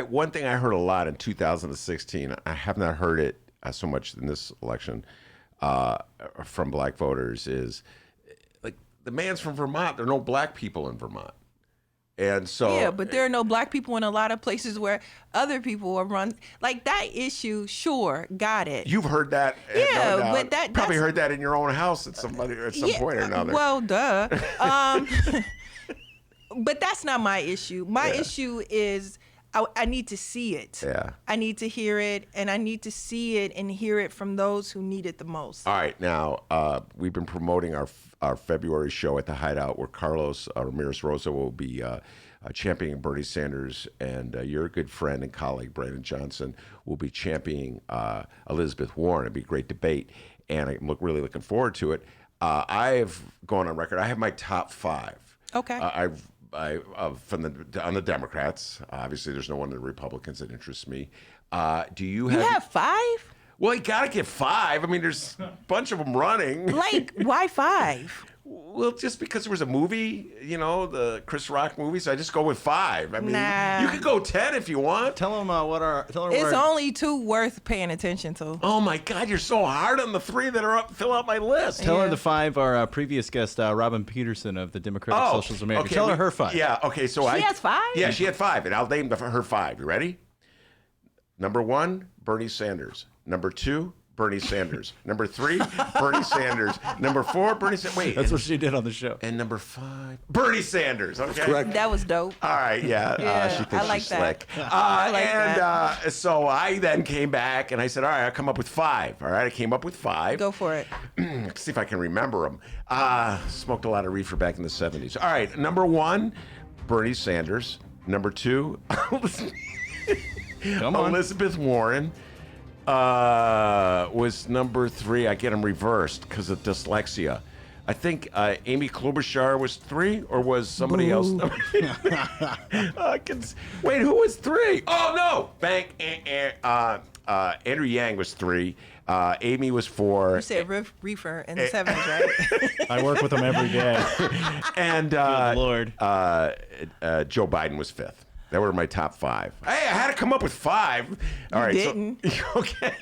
one thing I heard a lot in 2016, I have not heard it so much in this election, from black voters, is like, the man's from Vermont. There are no black people in Vermont. And so, yeah, but there are no black people in a lot of places where other people are run. Like, that issue, sure, got it. You've heard that. Yeah, no but that's probably heard that in your own house at some point or another. Well, duh. But that's not my issue. My issue is I need to see it. Yeah. I need to hear it, and I need to see it and hear it from those who need it the most. All right, now we've been promoting our February show at the Hideout, where Carlos Ramirez Rosa will be championing Bernie Sanders, and your good friend and colleague Brandon Johnson will be championing Elizabeth Warren. It'll be a great debate, and I'm really looking forward to it. I've gone on record. I have my top 5. Okay. On the Democrats. Obviously, there's no one in the Republicans that interests me. Do you You have? have 5? Well, you got to get 5. I mean, there's a bunch of them running. Like, why 5? Well, just because there was a movie, the Chris Rock movie, so I just go with 5. I mean, you could go 10 if you want. Tell them It's only 2 worth paying attention to. Oh my God, you're so hard on the 3 that are up. Fill out my list. Tell her the 5 are previous guest Robin Peterson of the Democratic Socialist of America. Okay, Tell her 5. Yeah. Okay. So She has 5? Yeah, she had 5, and I'll name her 5. You ready? Number 1, Bernie Sanders. Number 2, Bernie Sanders. Number 3, Bernie Sanders. Number 4, Bernie Sanders. Wait. That's what she did on the show. And number 5, Bernie Sanders. Okay. Correct. That was dope. All right, yeah. She thinks I like she's that. slick. I like that. So I then came back and I said, all right, I'll come up with 5. All right, I came up with 5. Go for it. See if I can remember them. Smoked a lot of reefer back in the 70s. All right, number 1, Bernie Sanders. Number 2, Elizabeth Warren. Was number 3. I get them reversed because of dyslexia. I think Amy Klobuchar was 3, or was somebody else? Wait, who was 3? Oh no, Andrew Yang was 3. Amy was 4. You said reefer in the 70s, right? I work with them every day. And Good Lord. Joe Biden was 5th. That were my top 5. Hey, I had to come up with 5. All right. Didn't. So, okay.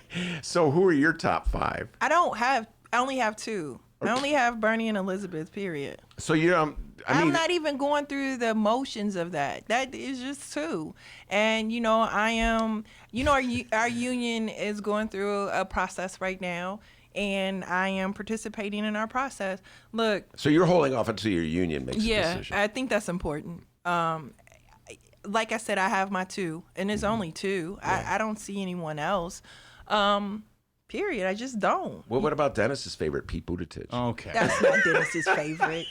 So who are your top 5? I only have 2. I only have Bernie and Elizabeth, period. So I'm not even going through the motions of that. That is just 2. And, I am, our union is going through a process right now, and I am participating in our process. Look. So you're holding off until your union makes a decision. Yeah, I think that's important. Like I said, I have my 2, and it's only 2. Yeah. I don't see anyone else. Period. I just don't. Well, what about Dennis's favorite, Pete Buttigieg? Okay. That's not Dennis's favorite.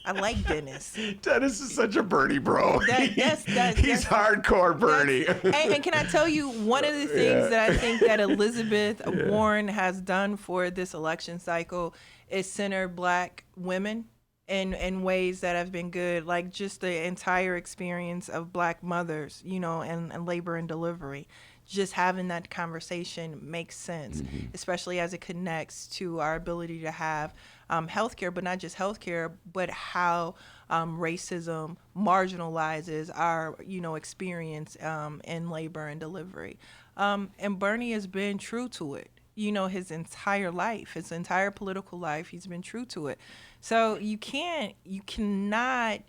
I like Dennis. Dennis is such a Bernie bro. He's hardcore Bernie. And can I tell you, one of the things that I think that Elizabeth Warren has done for this election cycle is center Black women in ways that have been good, like just the entire experience of Black mothers, and labor and delivery. Just having that conversation makes sense, especially as it connects to our ability to have healthcare, but not just healthcare, but how racism marginalizes our, experience in labor and delivery. And Bernie has been true to it. His entire life, his entire political life, he's been true to it. So you cannot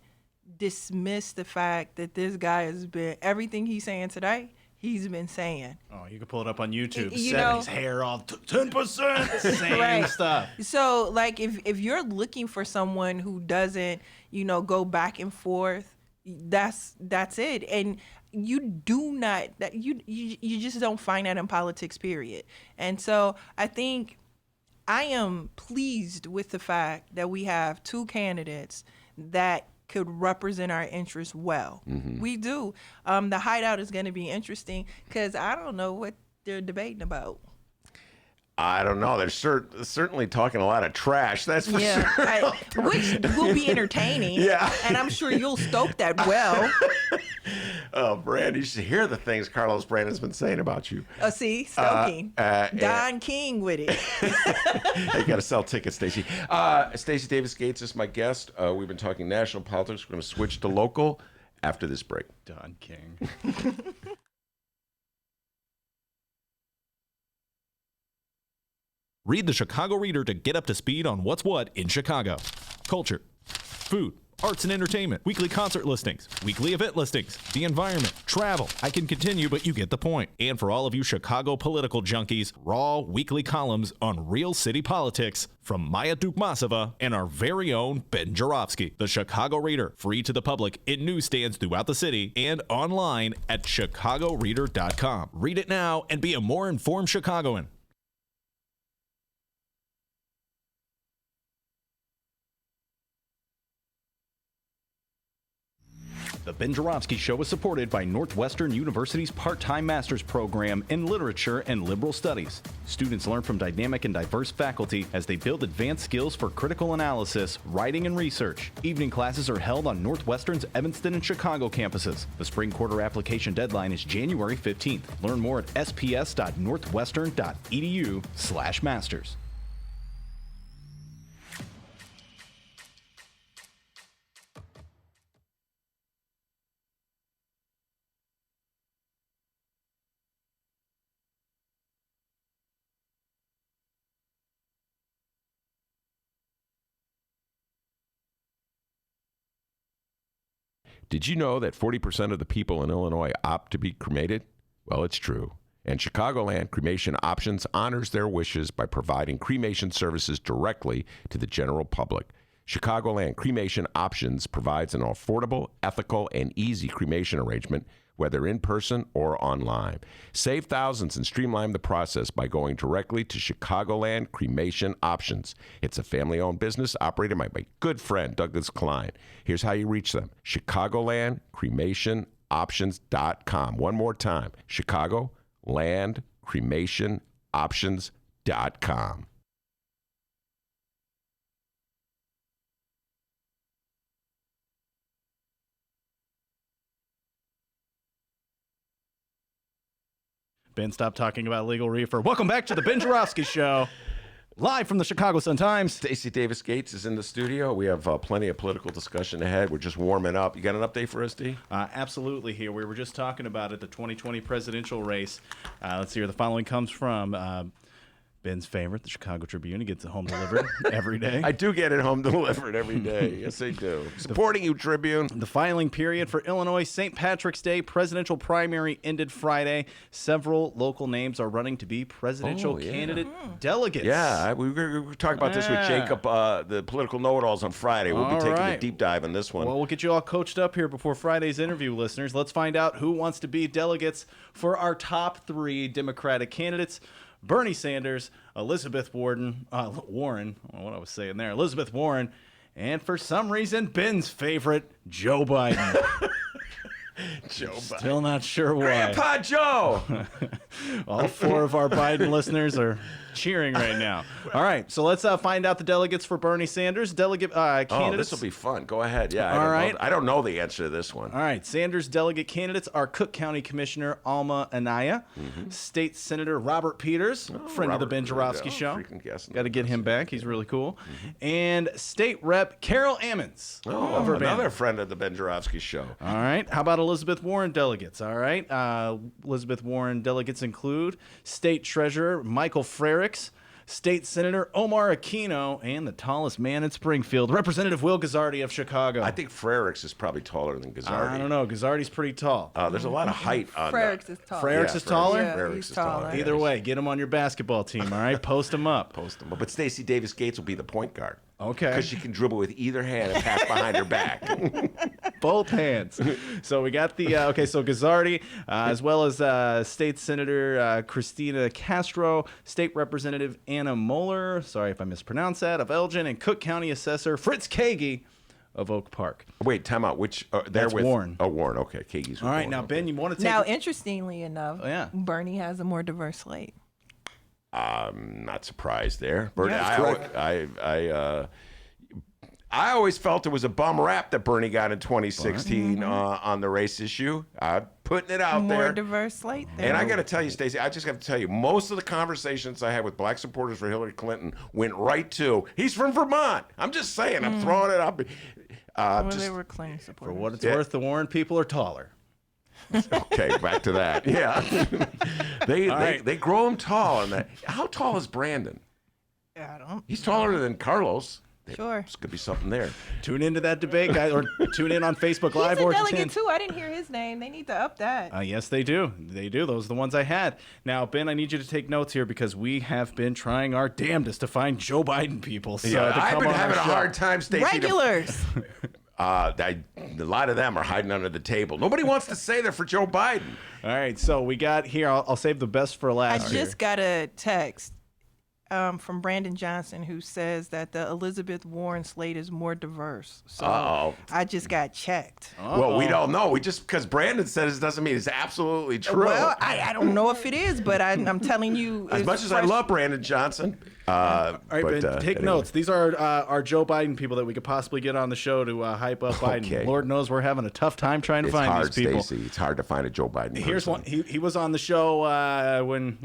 dismiss the fact that this guy has been, everything he's saying today, he's been saying. Oh, you can pull it up on YouTube. You 70s hair all 10%. Same right. stuff. So, like, if you're looking for someone who doesn't, go back and forth, that's it. And you do not, you just don't find that in politics, period. And so I think I am pleased with the fact that we have 2 candidates that could represent our interests well. We do. The Hideout is going to be interesting because I don't know what they're debating about. I don't know. They're certainly talking a lot of trash. That's for sure. Which will be entertaining. Yeah. And I'm sure you'll stoke that well. Oh, Brand, you should hear the things Carlos Brandon's been saying about you. See, stoking. Don King with it. You got to sell tickets, Stacy. Stacy Davis Cates is my guest. We've been talking national politics. We're going to switch to local after this break. Don King. Read the Chicago Reader to get up to speed on what's what in Chicago. Culture, food, arts and entertainment, weekly concert listings, weekly event listings, the environment, travel. I can continue, but you get the point. And for all of you Chicago political junkies, raw weekly columns on real city politics from Maya Dukmasova and our very own Ben Joravsky. The Chicago Reader, free to the public in newsstands throughout the city and online at chicagoreader.com. Read it now and be a more informed Chicagoan. The Ben Joravsky Show is supported by Northwestern University's part-time master's program in literature and liberal studies. Students learn from dynamic and diverse faculty as they build advanced skills for critical analysis, writing, and research. Evening classes are held on Northwestern's Evanston and Chicago campuses. The spring quarter application deadline is January 15th. Learn more at sps.northwestern.edu/masters. Did you know that 40% of the people in Illinois opt to be cremated? Well, it's true. And Chicagoland Cremation Options honors their wishes by providing cremation services directly to the general public. Chicagoland Cremation Options provides an affordable, ethical, and easy cremation arrangement, whether in person or online. Save thousands and streamline the process by going directly to Chicagoland Cremation Options. It's a family-owned business operated by my good friend, Douglas Klein. Here's how you reach them. ChicagolandCremationOptions.com. One more time, ChicagolandCremationOptions.com. Ben, stop talking about legal reefer. Welcome back to the Ben Joravsky Show, live from the Chicago Sun-Times. Stacy Davis Cates is in the studio. We have plenty of political discussion ahead. We're just warming up. You got an update for us, D? Absolutely here. We were just talking about it, the 2020 presidential race. Let's see here. The following comes from Ben's favorite, the Chicago Tribune. He gets it home delivered every day. I do get it home delivered every day. Yes, I do. Supporting you, Tribune. The filing period for Illinois St. Patrick's Day presidential primary ended Friday. Several local names are running to be presidential candidate delegates. Yeah, we were talking about this with Jacob, the political know-it-alls on Friday. We'll be taking a deep dive on this one. Well, we'll get you all coached up here before Friday's interview, listeners. Let's find out who wants to be delegates for our top three Democratic candidates. Bernie Sanders, Elizabeth Warren, Elizabeth Warren, and for some reason, Ben's favorite, Joe Biden. Joe Biden. Still not sure why. Grandpa Joe! All four of our Biden listeners are cheering right now. All right, so let's find out the delegates for Bernie Sanders. Candidates. Oh, this will be fun. Go ahead. Yeah. I don't know the answer to this one. All right, Sanders delegate candidates are Cook County Commissioner Alma Anaya, State Senator Robert Peters, friend of the Ben Joravsky Show. Got to get him back. He's really cool. And State Rep Carol Ammons. Oh, another friend of the Ben Joravsky Show. All right. How about Elizabeth Warren delegates? All right. Elizabeth Warren delegates include State Treasurer Michael Frericks, State Senator Omar Aquino, and the tallest man in Springfield, Representative Will Guzzardi of Chicago. I think Frericks is probably taller than Guzzardi. I don't know. Guzzardi's pretty tall. There's a lot of height on Frericks is taller. Frericks is taller? Yeah, he's taller. Either way, get him on your basketball team, all right? Post him up. But Stacy Davis Cates will be the point guard. Okay. Because she can dribble with either hand and pass behind her back. Both hands. So we got the, so Guzzardi, as well as State Senator Christina Castro, State Representative Anna Moeller, sorry if I mispronounced that, of Elgin, and Cook County Assessor Fritz Kagi of Oak Park. Wait, time out. Which, that's with Warren. Oh, Warren. Okay, Kagi's all right, Warren. now, Ben, you want to take... Now, interestingly enough, Bernie has a more diverse slate. I'm not surprised there. Bernie, Yeah, I always felt it was a bum rap that Bernie got in 2016 on the race issue. Putting it out there. More diverse slate there. And I got to tell you, Stacey, I just have to tell you, most of the conversations I had with black supporters for Hillary Clinton went right to, he's from Vermont. I'm just saying, I'm throwing it up. They were Clinton supporters. For what it's worth, the Warren people are taller. Okay, back to that. Yeah. They grow him tall. How tall is Brandon? I don't. He's taller than Carlos. Sure. There's going to be something there. Tune into that debate, guys, or tune in on Facebook Live. He's a or delegate, too. I didn't hear his name. They need to up that. Yes, they do. They do. Those are the ones I had. Now, Ben, I need you to take notes here because we have been trying our damnedest to find Joe Biden people. So I've been having a hard time, Stacey. Regulars. A lot of them are hiding under the table. Nobody wants to say they're for Joe Biden. All right, so we got here. I'll save the best for last. I just got a text from Brandon Johnson who says that the Elizabeth Warren slate is more diverse. So I just got checked. Well, we don't know. Because Brandon says it doesn't mean it's absolutely true. Well, I don't know if it is, but I'm telling you. As much as I love Brandon Johnson. All right, Ben, take notes. These are our Joe Biden people that we could possibly get on the show to hype up Biden. Okay. Lord knows we're having a tough time trying to find these people. Stacey. It's hard to find a Joe Biden Here's person. one. He was on the show when,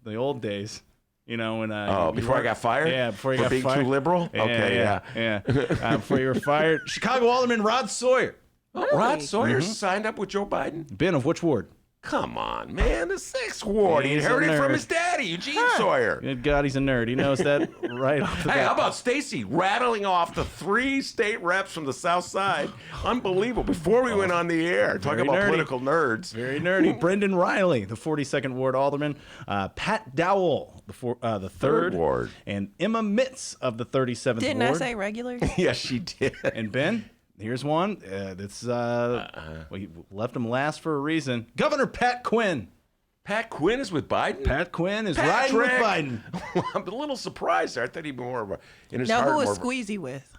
the old days. When before I got fired? Yeah, before you For got being fired. too liberal? Yeah, Okay, yeah. Before you were fired. Chicago Alderman Rod Sawyer. Rod Sawyer signed up with Joe Biden? Ben, of which ward? Come on, man. The 6th ward. He He's a inherited it from nerd. his daddy, Eugene Sawyer. Good God, he's a nerd. He knows that right off the bat. Hey, how about Stacy rattling off the 3 state reps from the South Side? Unbelievable. Before we went on the air, talking about political nerds. Very nerdy. Brendan Riley, the 42nd Ward Alderman. Pat Dowell, the 3rd Ward. And Emma Mitz of the 37th Didn't Ward. I say regulars? Yes, she did. And Ben, here's one. We left him last for a reason. Governor Pat Quinn. Pat Quinn is with Biden? Pat Quinn is riding with Biden. I'm a little surprised there. I thought he'd be more of a, in his Now, heart. who was more of a- Squeezy with?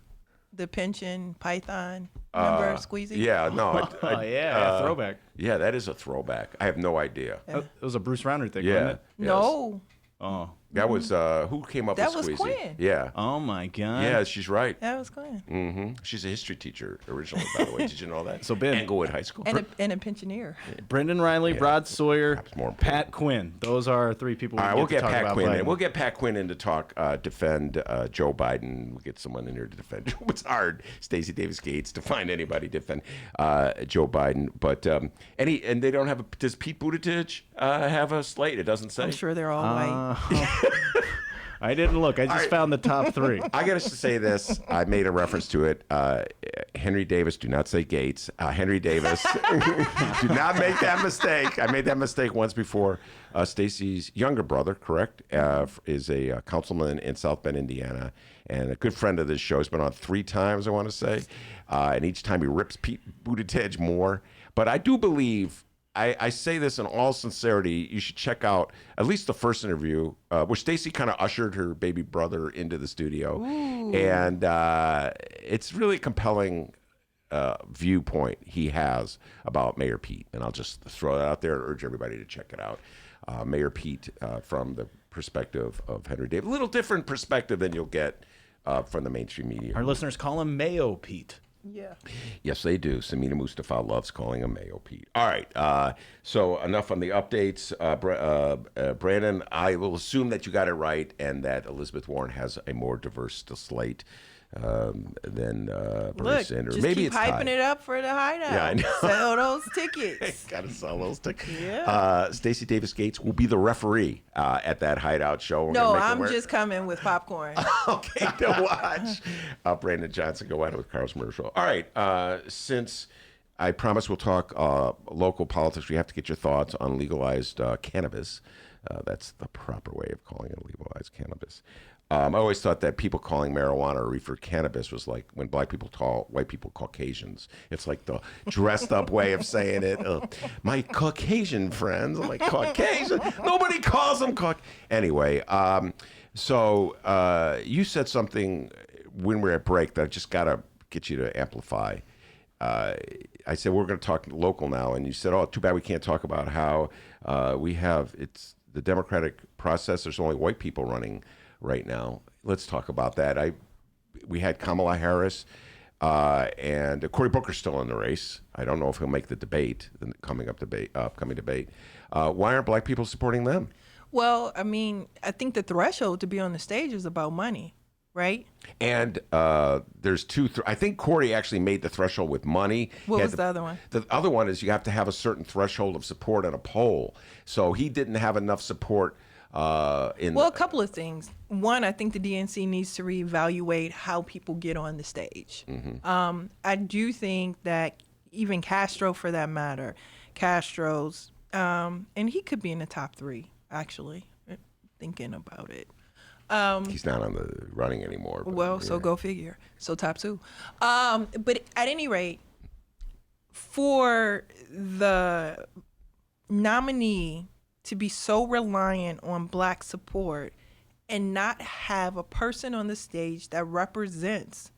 The pension Python. Remember Squeezy? Yeah, no. Throwback. Yeah, that is a throwback. I have no idea. It was a Bruce Rauner thing, Yeah. wasn't it? No. Oh. That was, who came up That with was Squeezy? Quinn. Yeah. Oh, my God. Yeah, she's right. That was Quinn. Mm-hmm. She's a history teacher originally, by the way. Did you know that? So, Ben. Englewood High School. And a pensioner. Brendan Riley, Rod Sawyer, Perhaps more important. Pat Quinn. Those are our 3 people we All right, get we'll to get talk Pat about Quinn Biden. in. We'll get Pat Quinn in to talk, defend Joe Biden. We'll get someone in here to defend Joe. It's hard, Stacy Davis Cates, to find anybody to defend Joe Biden. But and they don't have does Pete Buttigieg have a slate? It doesn't say. I'm sure they're all white. I didn't look. I just found the top 3. I got to say this. I made a reference to it. Henry Davis, do not say Gates. Henry Davis, do not make that mistake. I made that mistake once before. Stacy's younger brother, correct, is a councilman in South Bend, Indiana, and a good friend of this show. He's been on 3 times, I want to say, and each time he rips Pete Buttigieg more. But I do believe, I say this in all sincerity, you should check out at least the first interview, where Stacy kind of ushered her baby brother into the studio. Ooh. And it's really a compelling viewpoint he has about Mayor Pete. And I'll just throw that out there and urge everybody to check it out. Mayor Pete from the perspective of Henry Davis. A little different perspective than you'll get from the mainstream media. Our listeners call him Mayo Pete. Yeah. Yes, they do. Samina Mustafa loves calling him Mayo Pete. All right. So enough on the updates. Brandon, I will assume that you got it right and that Elizabeth Warren has a more diverse slate than Bernie Look, Sanders. just Maybe keep it's hyping tied. it up for the hideout. Yeah, I know. Sell those tickets. Got to sell those tickets. Yeah. Stacy Davis Cates will be the referee at that hideout show. We're No, gonna make her I'm wear- just coming with popcorn. Okay, to watch. Brandon Johnson go at it with Carl's Murder Show. All right, since I promise we'll talk local politics, we have to get your thoughts on legalized cannabis. That's the proper way of calling it, legalized cannabis. I always thought that people calling marijuana or reefer cannabis was like when black people call white people Caucasians. It's like the dressed up way of saying it. My Caucasian friends. I'm like, Caucasian? Nobody calls them Anyway, so you said something when we were at break that I just got to get you to amplify. I said, we're going to talk local now. And you said, oh, too bad we can't talk about how it's the democratic process. There's only white people running right now. Let's talk about that. We had Kamala Harris and Cory Booker's still in the race. I don't know if he'll make the debate, the upcoming debate. Why aren't black people supporting them? Well, I mean, I think the threshold to be on the stage is about money, right? And there's I think Cory actually made the threshold with money. What was the other one? The other one is you have to have a certain threshold of support at a poll. So he didn't have enough support A couple of things. One, I think the DNC needs to reevaluate how people get on the stage. I do think that even Castro, for that matter, Castro's, and he could be in the top 3, actually, thinking about it. He's not on the running anymore. So go figure. So top 2. But at any rate, for the nominee to be so reliant on Black support and not have a person on the stage that represents,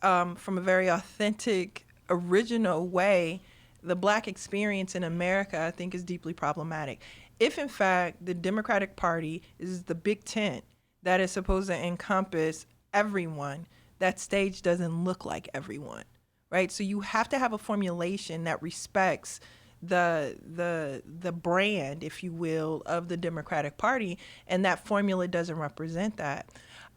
from a very authentic, original way, the Black experience in America, I think is deeply problematic. If, in fact, the Democratic Party is the big tent that is supposed to encompass everyone, that stage doesn't look like everyone, right? So you have to have a formulation that respects the brand, if you will, of the Democratic Party, and that formula doesn't represent that.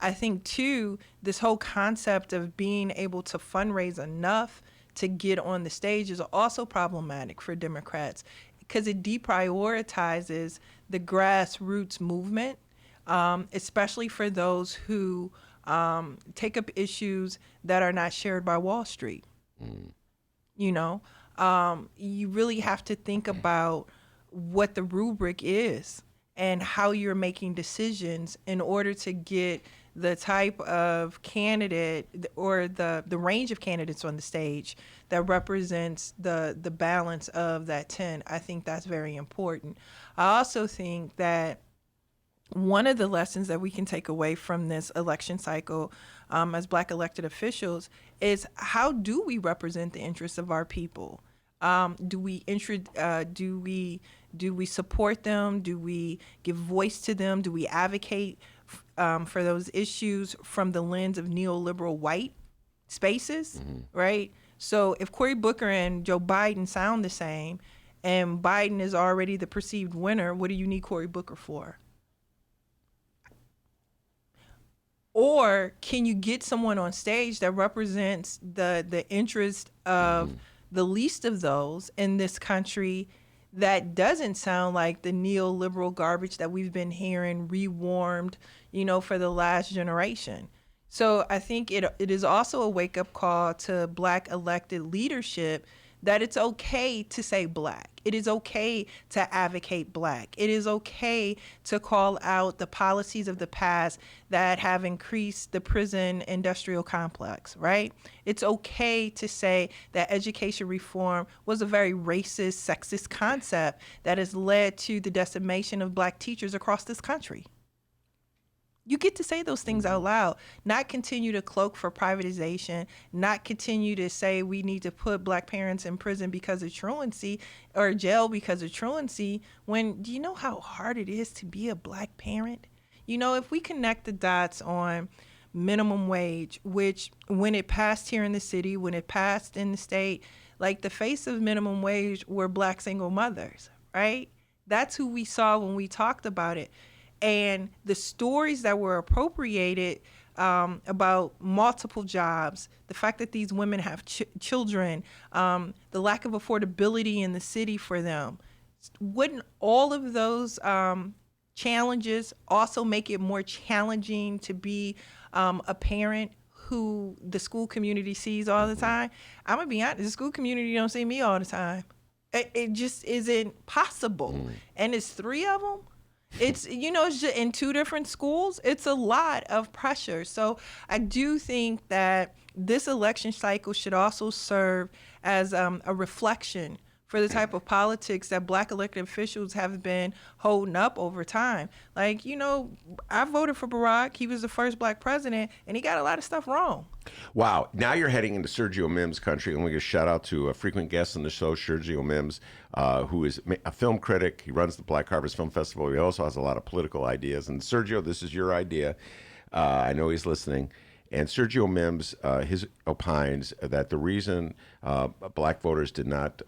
I think, too, this whole concept of being able to fundraise enough to get on the stage is also problematic for Democrats because it deprioritizes the grassroots movement, especially for those who take up issues that are not shared by Wall Street. You know, you really have to think about what the rubric is and how you're making decisions in order to get the type of candidate or the range of candidates on the stage that represents the balance of that 10. I think that's very important. I also think that one of the lessons that we can take away from this election cycle as Black elected officials is how do we represent the interests of our people? Do we support them? Do we give voice to them? Do we advocate for those issues from the lens of neoliberal white spaces, right? So if Cory Booker and Joe Biden sound the same and Biden is already the perceived winner, what do you need Cory Booker for? Or can you get someone on stage that represents the interest of the least of those in this country that doesn't sound like the neoliberal garbage that we've been hearing rewarmed, for the last generation? So I think it is also a wake-up call to Black elected leadership that it's okay to say Black. It is okay to advocate Black. It is okay to call out the policies of the past that have increased the prison industrial complex, right? It's okay to say that education reform was a very racist, sexist concept that has led to the decimation of Black teachers across this country. You get to say those things out loud, not continue to cloak for privatization, not continue to say we need to put Black parents in prison because of truancy or jail because of truancy, when do you know how hard it is to be a Black parent? If we connect the dots on minimum wage, which when it passed here in the city, when it passed in the state, like the face of minimum wage were Black single mothers, right? That's who we saw when we talked about it. And the stories that were appropriated about multiple jobs, the fact that these women have children, the lack of affordability in the city for them, wouldn't all of those challenges also make it more challenging to be a parent who the school community sees all the time? I'm going to be honest, the school community don't see me all the time. It just isn't possible. And it's 3 of them. It's, it's just in 2 different schools. It's a lot of pressure. So I do think that this election cycle should also serve as a reflection for the type of politics that Black elected officials have been holding up over time. Like, I voted for Barack. He was the first Black president, and he got a lot of stuff wrong. Wow. Now you're heading into Sergio Mims country. I'm going to give a shout out to a frequent guest on the show, Sergio Mims, who is a film critic. He runs the Black Harvest Film Festival. He also has a lot of political ideas. And Sergio, this is your idea. I know he's listening. And Sergio Mims, his opines that the reason Black voters did not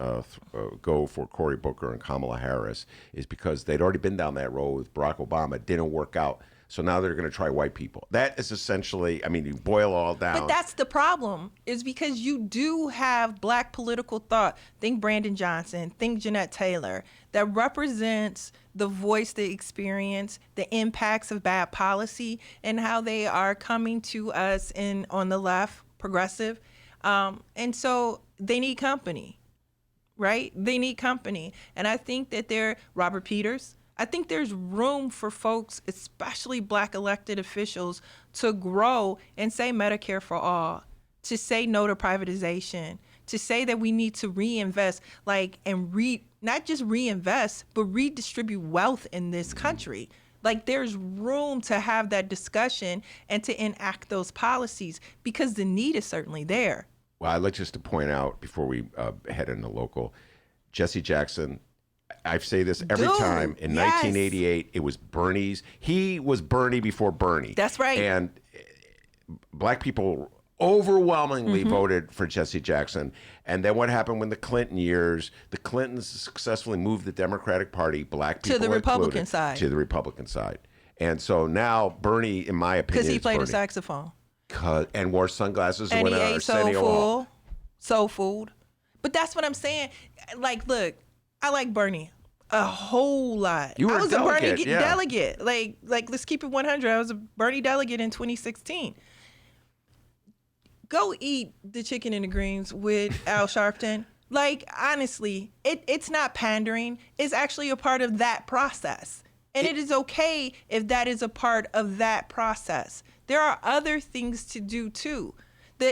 go for Cory Booker and Kamala Harris is because they'd already been down that road with Barack Obama. It didn't work out. So now they're going to try white people. That is essentially, I mean, you boil all down. But that's the problem, is because you do have black political thought. Think Brandon Johnson, think Jeanette Taylor, that represents the voice, the experience, the impacts of bad policy, and how they are coming to us on the left, progressive. And so they need company, right? They need company. And I think that Robert Peters, I think there's room for folks, especially black elected officials, to grow and say Medicare for all, to say no to privatization, to say that we need to reinvest, not just reinvest, but redistribute wealth in this country. Like, there's room to have that discussion and to enact those policies, because the need is certainly there. Well, I'd like just to point out before we head into local, Jesse Jackson, I say this every time. In 1988, it was Bernie's. He was Bernie before Bernie. That's right. And black people overwhelmingly voted for Jesse Jackson. And then what happened when the Clinton years, the Clintons successfully moved the Democratic Party, black people to the Republican included, side. to the Republican side. And so now Bernie, in my opinion, because he played Bernie, a saxophone. And wore sunglasses And when he ate Arsenio soul food. But that's what I'm saying. Like, look, I like Bernie a whole lot. You were I was a delegate, Bernie yeah. delegate. Like, let's keep it 100. I was a Bernie delegate in 2016. Go eat the chicken and the greens with Al Sharpton. Like, honestly, it's not pandering. It's actually a part of that process. And it is okay if that is a part of that process. There are other things to do too.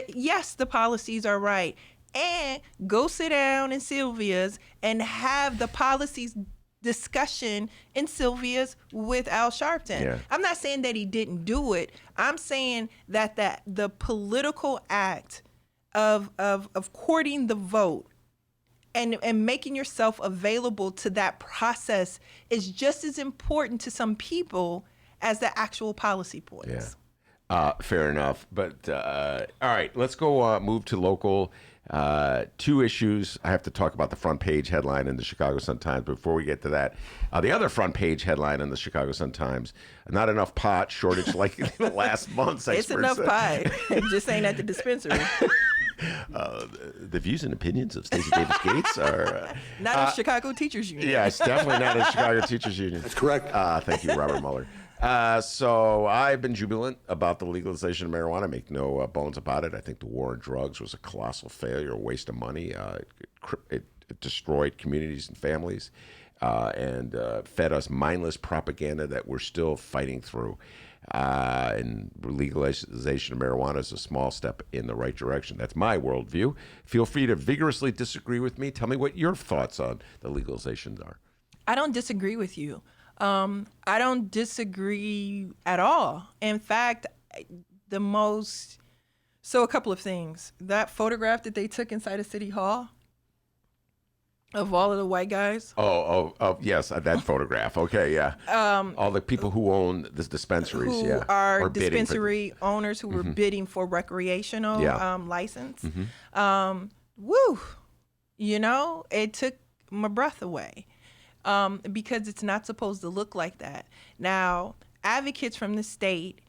Yes, the policies are right. And go sit down in Sylvia's and have the policies discussion in Sylvia's with Al Sharpton. Yeah. I'm not saying that he didn't do it. I'm saying that the political act of courting the vote and making yourself available to that process is just as important to some people as the actual policy points. Yeah. Fair enough. But all right, let's go move to local. Two issues. I have to talk about the front page headline in the Chicago Sun-Times. Before we get to that, the other front page headline in the Chicago Sun-Times: not enough pot, shortage like last month's. It's enough pie. Just ain't at the dispensary. The views and opinions of Stacy Davis Cates are not in Chicago Teachers Union. Yeah, it's definitely not in Chicago Teachers Union. That's correct. Thank you, Robert Mueller. So I've been jubilant about the legalization of marijuana. I make no bones about it. I think the war on drugs was a colossal failure, a waste of money. It destroyed communities and families and fed us mindless propaganda that we're still fighting through. And legalization of marijuana is a small step in the right direction. That's my worldview. Feel free to vigorously disagree with me. Tell me what your thoughts on the legalizations are. I don't disagree with you. I don't disagree at all. In fact, so a couple of things. That photograph that they took inside of City Hall of all of the white guys. Oh, yes, that photograph. Okay, yeah. All the people who own the dispensaries, who are dispensary owners who were bidding for recreational license. Woo! You know, it took my breath away. Because it's not supposed to look like that. Now, advocates from the state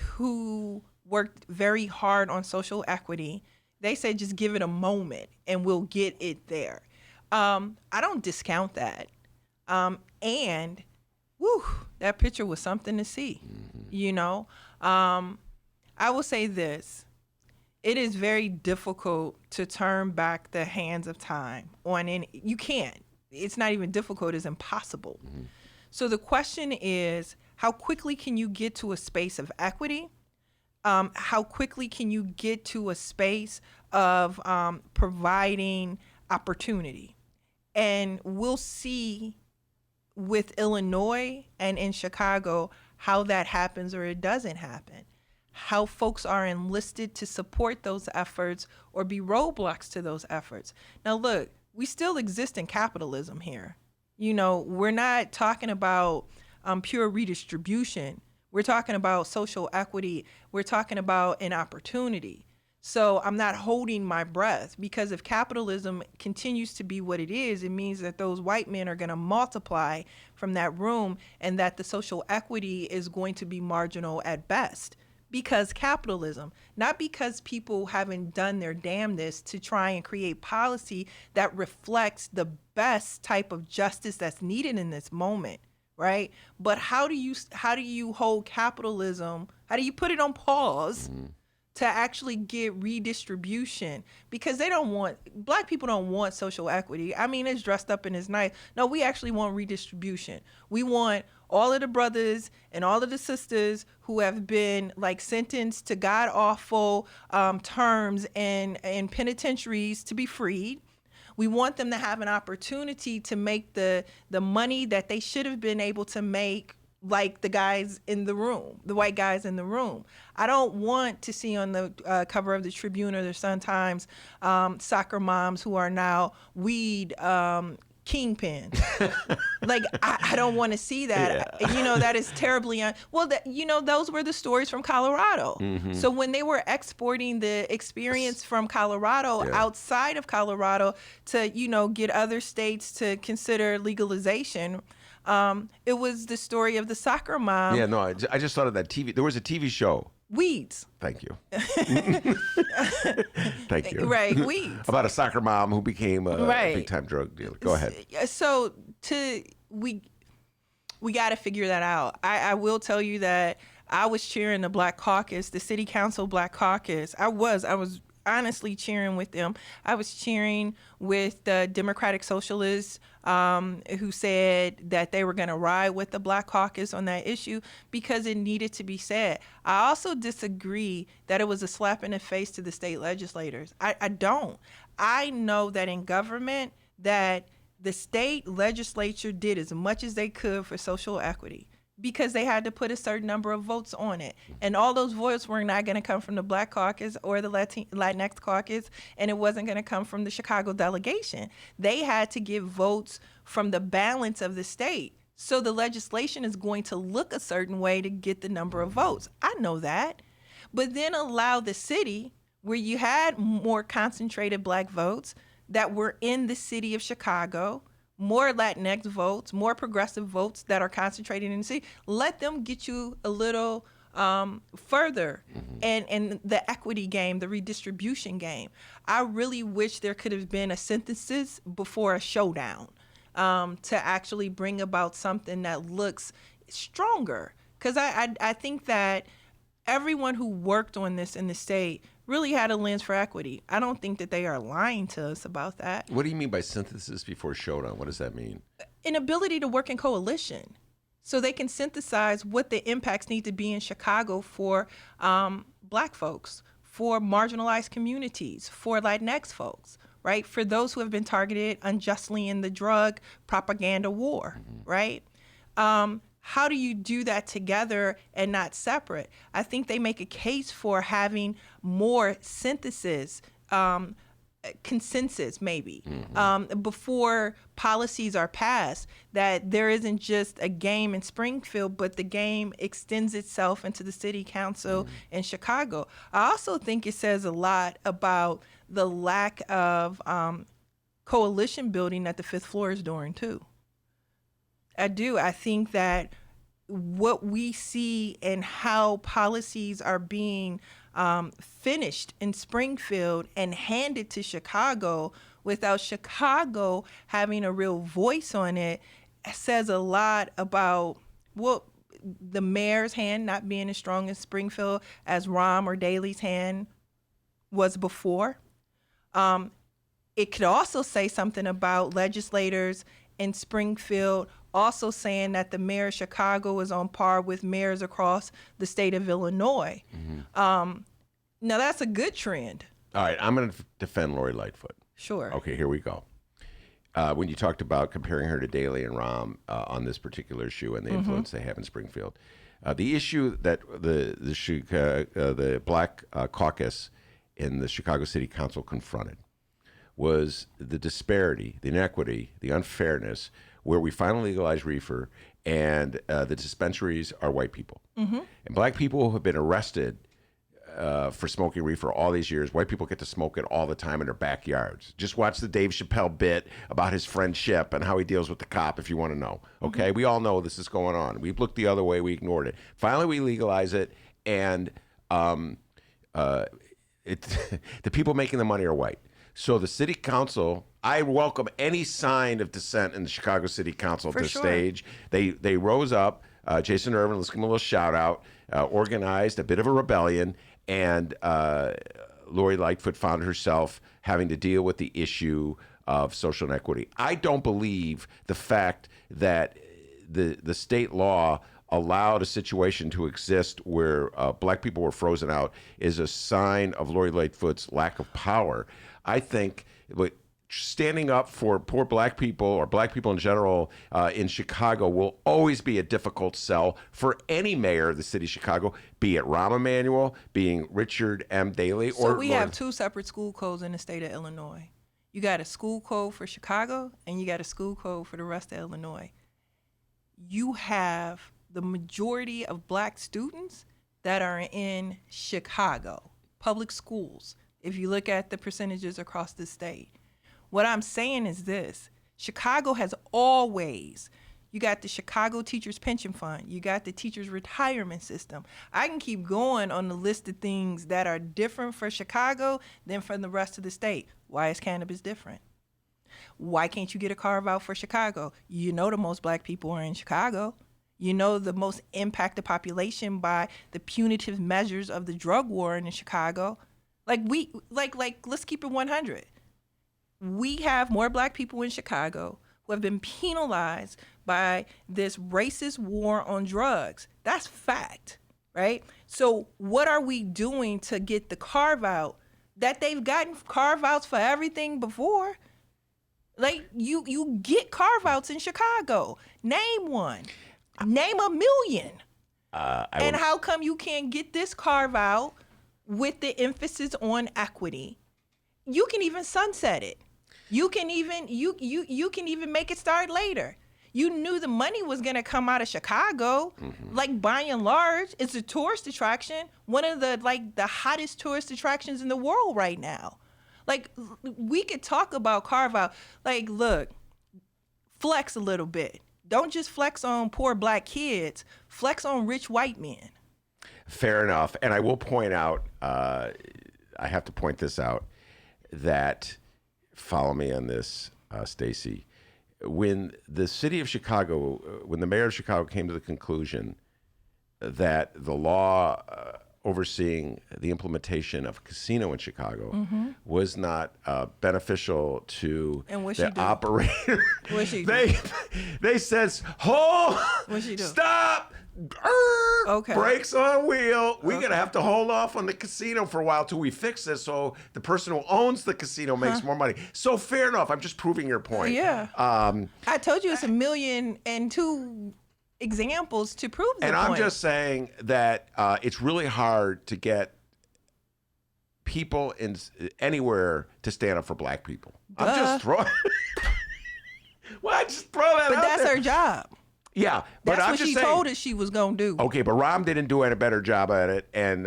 who worked very hard on social equity, they said just give it a moment and we'll get it there. I don't discount that. And, woo, that picture was something to see, you know. I will say this. It is very difficult to turn back the hands of time on any. You can't. It's not even difficult, it's impossible. So the question is, how quickly can you get to a space of equity? How quickly can you get to a space of providing opportunity? And we'll see with Illinois and in Chicago how that happens or it doesn't happen. How folks are enlisted to support those efforts or be roadblocks to those efforts. Now look, we still exist in capitalism here. You know, we're not talking about pure redistribution. We're talking about social equity. We're talking about an opportunity. So I'm not holding my breath, because if capitalism continues to be what it is, it means that those white men are going to multiply from that room, and that the social equity is going to be marginal at best. Because capitalism, not because people haven't done their damnedest to try and create policy that reflects the best type of justice that's needed in this moment, right? But how do you hold capitalism? How do you put it on pause to actually get redistribution? Because Black people don't want social equity. I mean, it's dressed up and it's nice. No, we actually want redistribution. We want all of the brothers and all of the sisters who have been like sentenced to god awful terms in penitentiaries to be freed. We want them to have an opportunity to make the money that they should have been able to make, like the guys in the room, the white guys in the room. I don't want to see on the cover of the Tribune or the Sun-Times soccer moms who are now weed kingpins. Like, I don't want to see that. Yeah. That is terribly those were the stories from Colorado. So when they were exporting the experience from Colorado outside of Colorado to get other states to consider legalization, it was the story of the soccer mom. Yeah, no, I just thought of that TV. There was a TV show. Weeds. Thank you. Thank you. Right, weeds. About a soccer mom who became a big-time drug dealer. Go ahead. So we got to figure that out. I will tell you that I was cheering the Black Caucus, the City Council Black Caucus. I was honestly cheering with them. I was cheering with the Democratic Socialists who said that they were going to ride with the Black Caucus on that issue because it needed to be said. I also disagree that it was a slap in the face to the state legislators. I don't. I know that in government that the state legislature did as much as they could for social equity, because they had to put a certain number of votes on it. And all those votes were not going to come from the Black Caucus or the Latinx Caucus, and it wasn't going to come from the Chicago delegation. They had to get votes from the balance of the state. So the legislation is going to look a certain way to get the number of votes. I know that. But then allow the city, where you had more concentrated Black votes that were in the city of Chicago, more Latinx votes, more progressive votes that are concentrated in the city, let them get you a little further and the equity game, the redistribution game. I really wish there could have been a synthesis before a showdown to actually bring about something that looks stronger. Because I think that everyone who worked on this in the state really had a lens for equity. I don't think that they are lying to us about that. What do you mean by synthesis before showdown? What does that mean? An ability to work in coalition, so they can synthesize what the impacts need to be in Chicago for Black folks, for marginalized communities, for Latinx folks, right? For those who have been targeted unjustly in the drug propaganda war, right? How do you do that together and not separate? I think they make a case for having more synthesis, consensus maybe, before policies are passed, that there isn't just a game in Springfield, but the game extends itself into the city council in Chicago. I also think it says a lot about the lack of coalition building that the fifth floor is doing too. I do. I think that what we see and how policies are being finished in Springfield and handed to Chicago without Chicago having a real voice on it says a lot about the mayor's hand not being as strong in Springfield as Rahm or Daley's hand was before. It could also say something about legislators in Springfield also saying that the mayor of Chicago is on par with mayors across the state of Illinois. Now, that's a good trend. All right, I'm going to defend Lori Lightfoot. Sure. Okay, here we go. When you talked about comparing her to Daley and Rahm on this particular issue and the influence they have in Springfield, the issue that the Black Caucus in the Chicago City Council confronted was the disparity, the inequity, the unfairness, where we finally legalized reefer and the dispensaries are white people. And Black people have been arrested for smoking reefer all these years. White people get to smoke it all the time in their backyards. Just watch the Dave Chappelle bit about his friendship and how he deals with the cop if you want to know. Okay? We all know this is going on. We've looked the other way. We ignored it. Finally, we legalize it, and the people making the money are white. So the city council, I welcome any sign of dissent in the Chicago City Council to stage. They rose up. Jason Irvin, let's give him a little shout out, organized a bit of a rebellion, and Lori Lightfoot found herself having to deal with the issue of social inequity. I don't believe the fact that the state law allowed a situation to exist where black people were frozen out is a sign of Lori Lightfoot's lack of power. I think standing up for poor black people or black people in general in Chicago will always be a difficult sell for any mayor of the city of Chicago, be it Rahm Emanuel, being Richard M. Daley, So we have two separate school codes in the state of Illinois. You got a school code for Chicago and you got a school code for the rest of Illinois. You have the majority of black students that are in Chicago, public schools, if you look at the percentages across the state. What I'm saying is this: Chicago has always, you got the Chicago Teachers Pension Fund, you got the teachers retirement system. I can keep going on the list of things that are different for Chicago than for the rest of the state. Why is cannabis different? Why can't you get a carve out for Chicago? You know the most black people are in Chicago. You know the most impacted population by the punitive measures of the drug war in Chicago. Let's keep it 100. We have more black people in Chicago who have been penalized by this racist war on drugs. That's fact, right? So what are we doing to get the carve out that they've gotten carve outs for everything before? Like you get carve outs in Chicago. Name one. Name a million. And how come you can't get this carve out with the emphasis on equity? You can even sunset it. You can even you can even make it start later. You knew the money was gonna come out of Chicago. Like by and large, it's a tourist attraction, one of the hottest tourist attractions in the world right now. Like we could talk about carve out. Like, look, flex a little bit. Don't just flex on poor black kids. Flex on rich white men. Fair enough. And I will point out, I have to point this out, that, follow me on this, Stacy, when the city of Chicago, when the mayor of Chicago came to the conclusion that the law overseeing the implementation of a casino in Chicago was not beneficial to the operator. What's she do? They says, hold, stop, brakes on wheel. We're going to have to hold off on the casino for a while till we fix this so the person who owns the casino makes more money. So fair enough. I'm just proving your point. Yeah. I told you it's 1,000,002 examples to prove the point. And I'm just saying that it's really hard to get people in anywhere to stand up for black people. Duh. I'm just throwing. Well, I just throw that out But that's there. her job. Yeah, but that's I'm what just she saying, told us she was gonna do. Okay, but Rahm didn't do any better job at it, and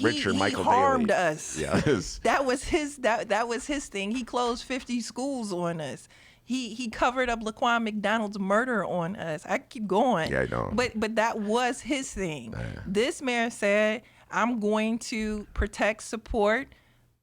Richard Michael harmed Daley. us. Yeah, that was his thing. He closed 50 schools on us. He covered up Laquan McDonald's murder on us. I keep going. Yeah, I know. But that was his thing. This mayor said, I'm going to protect, support,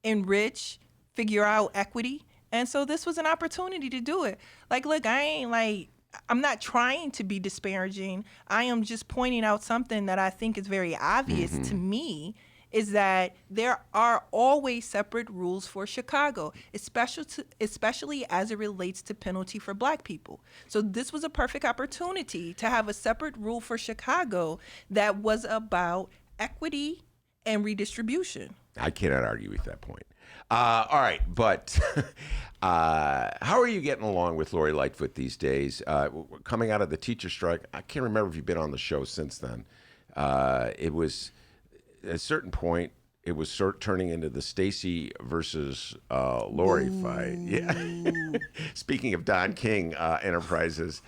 enrich, figure out equity. And so this was an opportunity to do it. Like, look, I'm not trying to be disparaging. I am just pointing out something that I think is very obvious to me, is that there are always separate rules for Chicago, especially as it relates to penalty for black people. So this was a perfect opportunity to have a separate rule for Chicago that was about equity and redistribution. I cannot argue with that point. All right, but how are you getting along with Lori Lightfoot these days? Coming out of the teacher strike, I can't remember if you've been on the show since then. It was, at a certain point, it was turning into the Stacy versus Lori fight. Yeah. Speaking of Don King Enterprises,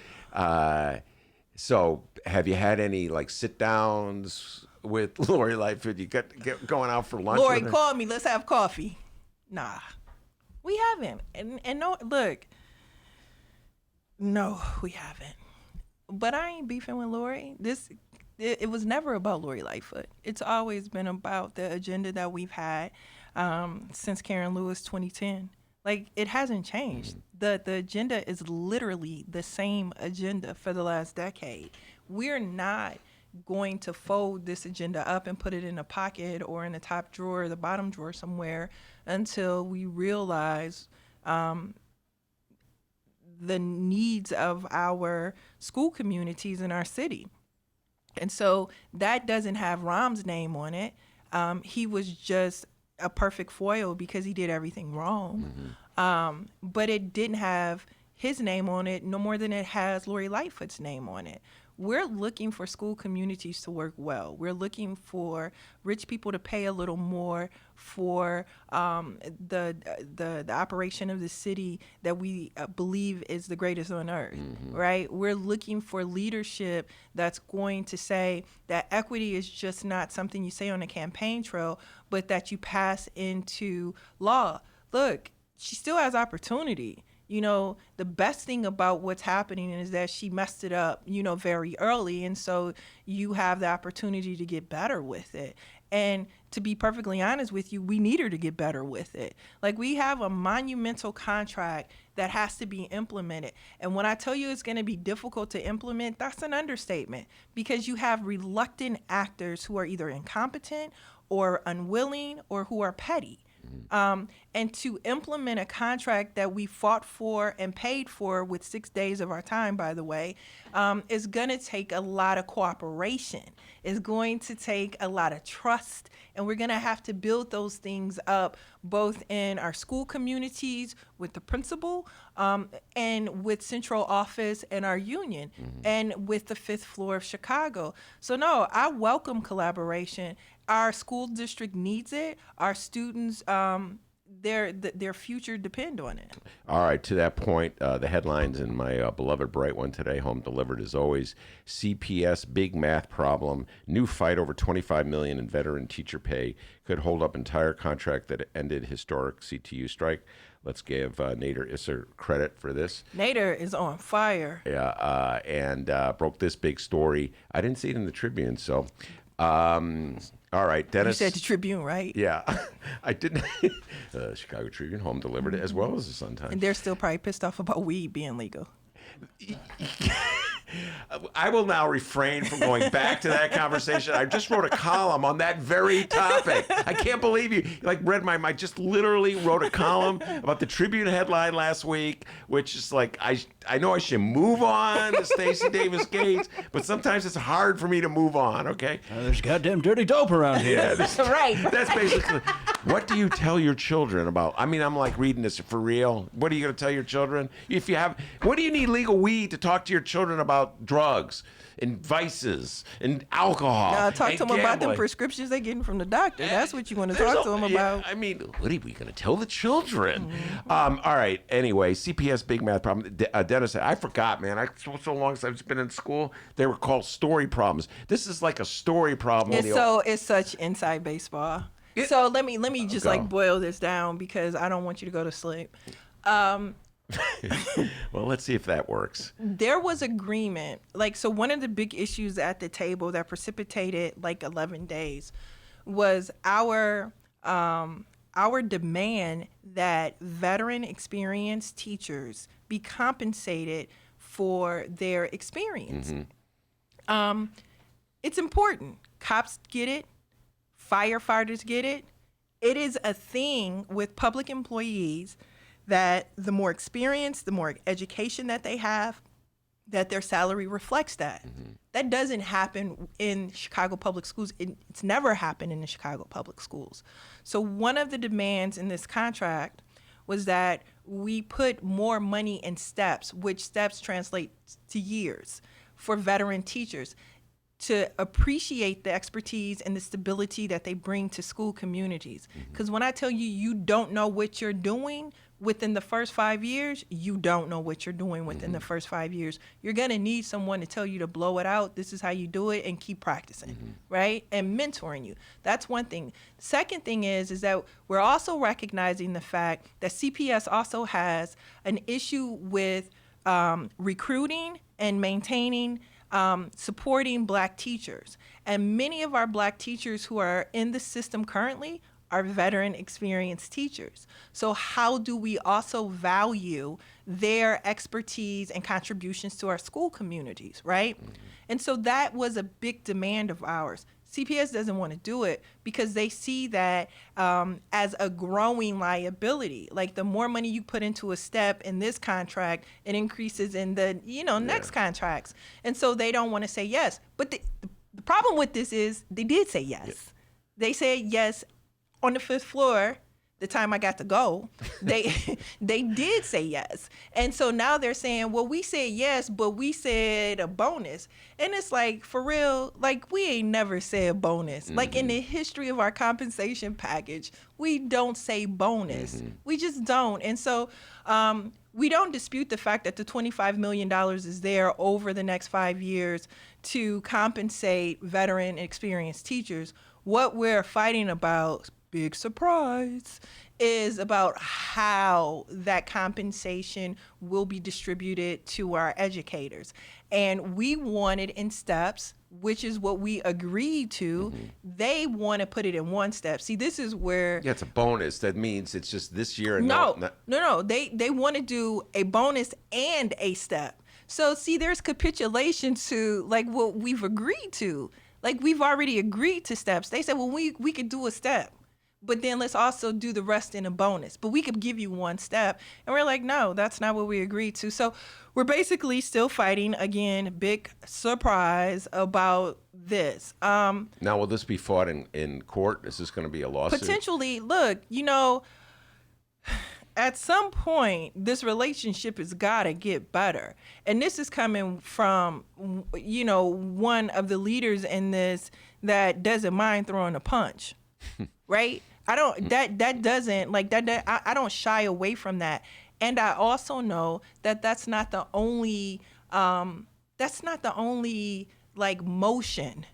so have you had any sit downs? with Lori Lightfoot? You get going out for lunch? Lori, with her? call me. Let's have coffee. Nah, we haven't. And no, look, no, we haven't. But I ain't beefing with Lori. It was never about Lori Lightfoot. It's always been about the agenda that we've had since Karen Lewis 2010. Like, it hasn't changed. The agenda is literally the same agenda for the last decade. We're not going to fold this agenda up and put it in a pocket or in the top drawer or the bottom drawer somewhere until we realize the needs of our school communities in our city. And so that doesn't have Rahm's name on it. He was just a perfect foil because he did everything wrong. But it didn't have his name on it no more than it has Lori Lightfoot's name on it. We're looking for school communities to work well. We're looking for rich people to pay a little more for the operation of the city that we believe is the greatest on earth, right? We're looking for leadership that's going to say that equity is just not something you say on a campaign trail, but that you pass into law. Look, she still has opportunity. You know, the best thing about what's happening is that she messed it up, very early. And so you have the opportunity to get better with it. And to be perfectly honest with you, we need her to get better with it. Like, we have a monumental contract that has to be implemented. And when I tell you it's going to be difficult to implement, that's an understatement, because you have reluctant actors who are either incompetent or unwilling or who are petty. And to implement a contract that we fought for and paid for with 6 days of our time, by the way, is going to take a lot of cooperation. It's going to take a lot of trust. And we're going to have to build those things up both in our school communities, with the principal, and with central office and our union, and with the 5th floor of Chicago. So no, I welcome collaboration. Our school district needs it. Our students, their future depend on it. All right, to that point, the headlines in my beloved Bright One today, home delivered as always. CPS, big math problem. New fight over $25 million in veteran teacher pay could hold up entire contract that ended historic CTU strike. Let's give Nader Isser credit for this. Nader is on fire. Yeah, and broke this big story. I didn't see it in the Tribune, so... all right, Dennis. You said the Tribune, right? Yeah, I didn't. Chicago Tribune, home delivered, as well as the Sun-Times. And they're still probably pissed off about weed being legal. I will now refrain from going back to that conversation. I just wrote a column on that very topic. I can't believe you read my mind. Just literally wrote a column about the Tribune headline last week, which is like, I know I should move on to Stacy Davis Cates, but sometimes it's hard for me to move on, okay? There's goddamn dirty dope around here. Yeah, right. That's basically, what do you tell your children about? I mean, I'm like reading this for real. What are you going to tell your children? What do you need legal weed to talk to your children about drugs and vices and alcohol? Talk to them about them prescriptions they're getting from the doctor. That's what you want to talk to them about. I mean, what are we going to tell the children? All right. Anyway, CPS big math problem. Dennis, I forgot, man. So long since I've been in school, they were called story problems. This is like a story problem. It's such inside baseball. So let me just boil this down, because I don't want you to go to sleep. Well, let's see if that works. There was agreement. So one of the big issues at the table that precipitated 11 days was our demand that veteran experienced teachers be compensated for their experience. It's important. Cops get it. Firefighters get it. It is a thing with public employees that the more experience, the more education that they have, that their salary reflects that. That doesn't happen in Chicago public schools. It's never happened in the Chicago public schools. So one of the demands in this contract was that we put more money in steps, which steps translate to years, for veteran teachers, to appreciate the expertise and the stability that they bring to school communities. Because when I tell you, you don't know what you're doing within the first 5 years, you don't know what you're doing within the first 5 years. You're going to need someone to tell you to blow it out. This is how you do it, and keep practicing, right? And mentoring you. That's one thing. Second thing is that we're also recognizing the fact that CPS also has an issue with recruiting and maintaining, supporting Black teachers. And many of our Black teachers who are in the system currently are veteran experienced teachers. So how do we also value their expertise and contributions to our school communities, right? And so that was a big demand of ours. CPS doesn't want to do it because they see that as a growing liability. Like the more money you put into a step in this contract, it increases in the next contracts. And so they don't want to say yes. But the problem with this is they did say yes. Yeah. They said yes on the 5th floor. The time I got to go, they did say yes. And so now they're saying, well, we said yes, but we said a bonus. And it's like, for real, like we ain't never said bonus. Like in the history of our compensation package, we don't say bonus. We just don't. And so we don't dispute the fact that the $25 million is there over the next 5 years to compensate veteran experienced teachers. What we're fighting about, big surprise, is about how that compensation will be distributed to our educators. And we want it in steps, which is what we agreed to. They want to put it in one step. See, this is where... Yeah, it's a bonus. That means it's just this year. And No. They want to do a bonus and a step. So, see, there's capitulation to, like, what we've agreed to. Like, we've already agreed to steps. They said, well, we could do a step, but then let's also do the rest in a bonus. But we could give you one step. And we're like, no, that's not what we agreed to. So we're basically still fighting, again, big surprise about this. Now, will this be fought in court? Is this going to be a lawsuit? Potentially. Look, at some point, this relationship has got to get better. And this is coming from, one of the leaders in this that doesn't mind throwing a punch, right? I don't shy away from that. And I also know that that's not the only like motion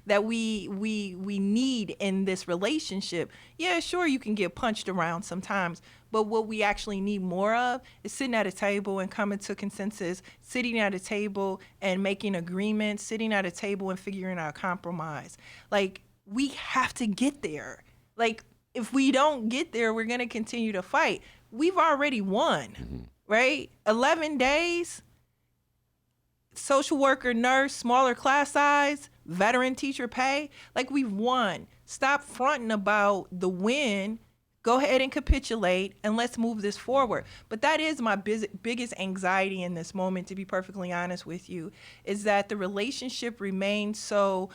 that we need in this relationship. Yeah, sure, you can get punched around sometimes, but what we actually need more of is sitting at a table and coming to consensus, sitting at a table and making agreements, sitting at a table and figuring out compromise. Like, we have to get there. Like, if we don't get there, we're going to continue to fight. We've already won, right? 11 days, social worker, nurse, smaller class size, veteran teacher pay. Like, we've won. Stop fronting about the win. Go ahead and capitulate, and let's move this forward. But that is my biggest anxiety in this moment, to be perfectly honest with you, is that the relationship remains so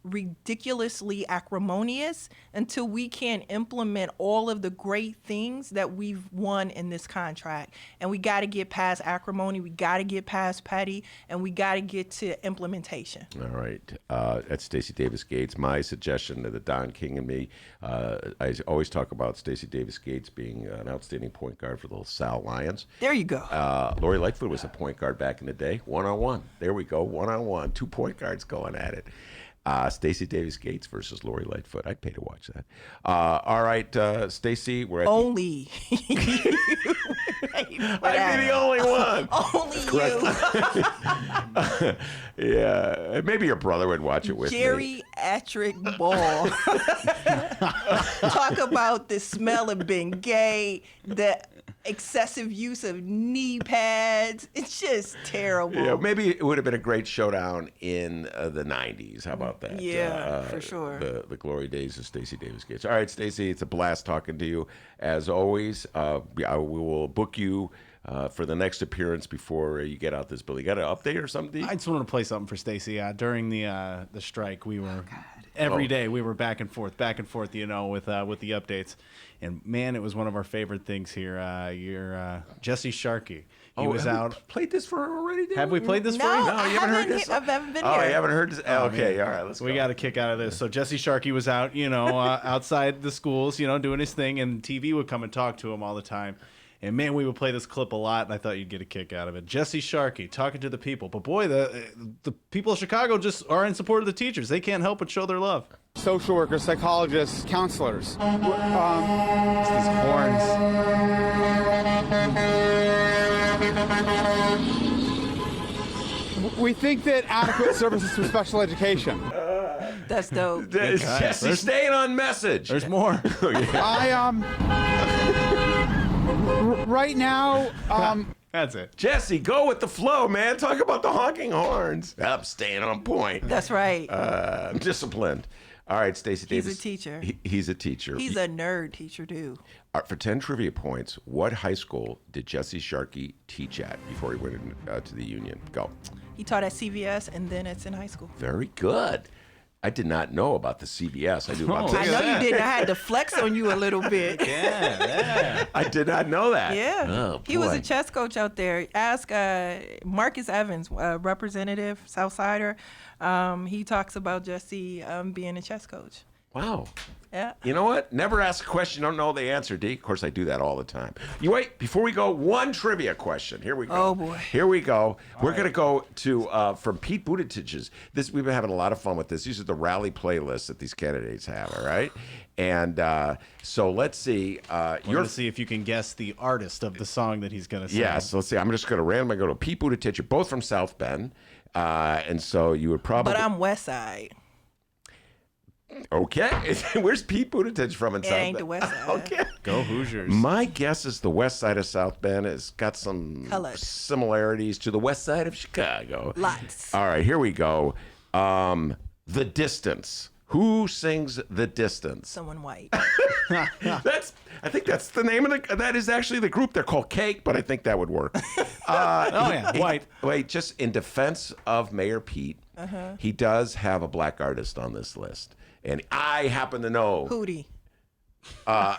ridiculously acrimonious until we can implement all of the great things that we've won in this contract. And we got to get past acrimony, we got to get past petty, and we got to get to implementation. All right. That's Stacy Davis Cates. My suggestion to the Don King and me, I always talk about Stacy Davis Cates being an outstanding point guard for the LaSalle Lions. There you go. Lori Lightfoot was a point guard back in the day. One-on-one. There we go. One-on-one. 2 point guards going at it. Stacy Davis Cates versus Lori Lightfoot. I'd pay to watch that. All right, Stacy, we're at only. I'd be the only one. Only you. Yeah, maybe your brother would watch it with me. Geriatric ball. Talk about the smell of Bengay, the excessive use of knee pads. It's just terrible. Yeah, maybe it would have been a great showdown in the 90s. How about that? Yeah, for sure. The glory days of Stacy Davis Cates. All right, Stacy, it's a blast talking to you. As always, we will book you for the next appearance before you get out this bill? You got an update or something? I just wanted to play something for Stacy. During the strike, we were every day we were back and forth, with the updates. And man, it was one of our favorite things here. Jesse Sharkey. He was out. Played this for her already? Have we played this for you? No, you haven't heard this? I haven't been Oh, here. you haven't heard this? Okay, all right, let's go. We got a kick out of this. So Jesse Sharkey was out, outside the schools, doing his thing, and TV would come and talk to him all the time. And man, we would play this clip a lot, and I thought you'd get a kick out of it. Jesse Sharkey talking to the people. But boy, the people of Chicago just are in support of the teachers. They can't help but show their love. Social workers, psychologists, counselors. It's these horns. We think that adequate services for special education. That's dope. Jesse, staying on message. There's more. Right now, That's it. Jesse, go with the flow, man. Talk about the honking horns. I'm staying on point. That's right. I'm disciplined. All right, Stacy Davis. He's a teacher. He's a teacher. He's a nerd teacher, too. For 10 trivia points, what high school did Jesse Sharkey teach at before he went to the Union? Go. He taught at CVS and then it's in high school. Very good. I did not know about the CVS. I knew about I know you didn't. I had to flex on you a little bit. Yeah. I did not know that. Yeah. Oh, he was boy. a chess coach out there. Ask Marcus Evans, representative, Southsider. He talks about Jesse being a chess coach. Wow. Yeah. You know what? Never ask a question you don't know the answer, D. Of course, I do that all the time. You wait, before we go, one trivia question. Here we go. Oh, boy. Here we go. We're going to go to, from Pete Buttigieg's. We've been having a lot of fun with this. These are the rally playlists that these candidates have, all right? And so let's see. We're going to see if you can guess the artist of the song that he's going to sing. Yes, let's see. I'm just going to randomly go to Pete Buttigieg. You're both from South Bend. And so you would probably... But I'm West Side. Okay. Where's Pete Buttigieg from in It South ain't Bend? the West Side. Okay. Go Hoosiers. My guess is the west side of South Bend has got some Colored. similarities to the west side of Chicago. Lots. All right, here we go. The Distance. Who sings The Distance? Someone white. I think that's the name of that is actually the group. They're called Cake, but I think that would work. White. Wait, just in defense of Mayor Pete, he does have a black artist on this list. And I happen to know. Hootie. The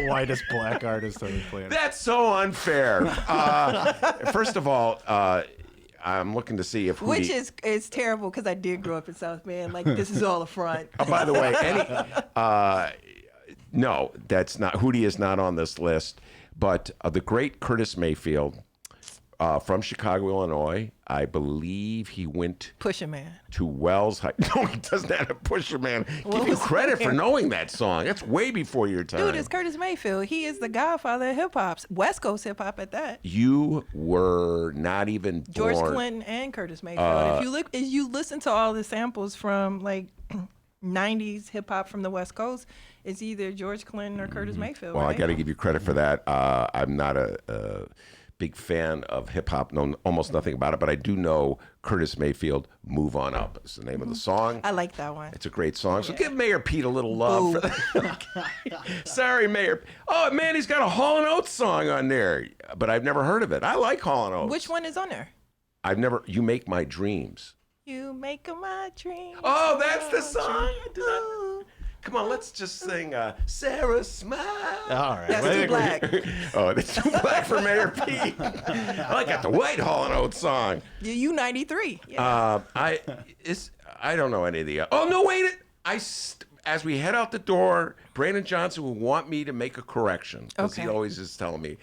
whitest black artist on the planet. That's so unfair. First of all, I'm looking to see if Hootie... Which is terrible because I did grow up in South Bend. Like, this is all a front. By the way, no, that's not. Hootie is not on this list. But the great Curtis Mayfield from Chicago, Illinois, I believe he went Pusha Man. to Wells High. No, he doesn't have a Pusha Man. Give you credit for knowing that song. That's way before your time. Dude, it's Curtis Mayfield. He is the godfather of hip hop. West Coast hip hop at that. You were not even George born. Clinton and Curtis Mayfield. If you listen to all the samples from like 90s hip hop from the West Coast, it's either George Clinton or Curtis Mayfield. Well, right? I got to give you credit for that. I'm not a big fan of hip hop, know almost nothing about it, but I do know Curtis Mayfield, Move On Up. It's the name of the song. I like that one. It's a great song. So give Mayor Pete a little love. For that. Sorry, Mayor. Oh, man, he's got a Hall & Oates song on there, but I've never heard of it. I like Hall & Oates. Which one is on there? You Make My Dreams. You make my dreams. Oh, that's the song. Come on, let's just sing Sarah Smile. All right. That's too black. Oh, that's too black for Mayor Pete. I got the white Hall & Oates song. You 93. Yeah. I don't know any of the. Oh no, wait! As we head out the door, Brandon Johnson will want me to make a correction because he always is telling me.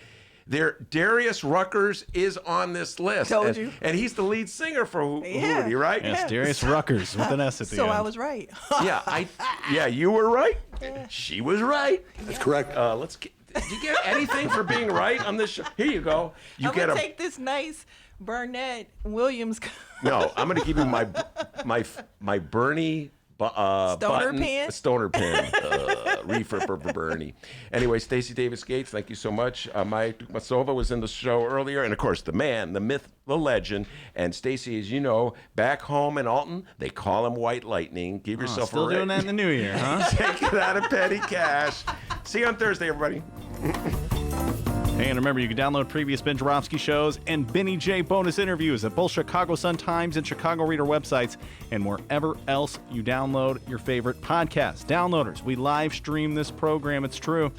Darius Ruckers is on this list. Told you. And he's the lead singer for Hootie, right? Yes, Darius Ruckers with an S at the end. So I was right. Yeah, you were right. Yeah. She was right. That's correct. Did you get anything for being right on this show? Here you go. I'm gonna take this nice Burnett Williams. No, I'm gonna give you my Bernie stoner pin. Reefer for Bernie. Anyway, Stacy Davis Cates, thank you so much. My Dukmasova was in the show earlier, and of course the man, the myth, the legend, and Stacy, as you know, back home in Alton, they call him White Lightning. Give yourself still a doing that in the new year, huh? Take it out of petty cash. See you on Thursday, everybody. Hey, and remember, you can download previous Ben Joravsky shows and Benny J bonus interviews at both Chicago Sun-Times and Chicago Reader websites and wherever else you download your favorite podcasts. Downloaders, we live stream this program. It's true.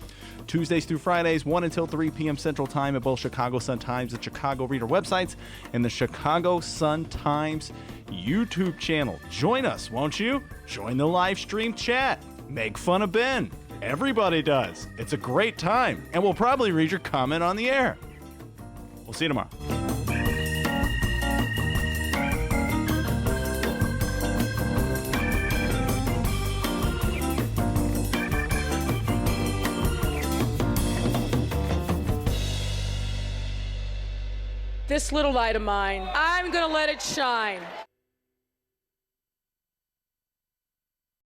Tuesdays through Fridays, 1 until 3 p.m. Central Time at both Chicago Sun-Times and Chicago Reader websites and the Chicago Sun-Times YouTube channel. Join us, won't you? Join the live stream chat. Make fun of Ben. Everybody does. It's a great time, and we'll probably read your comment on the air. We'll see you tomorrow. This little light of mine, I'm going to let it shine.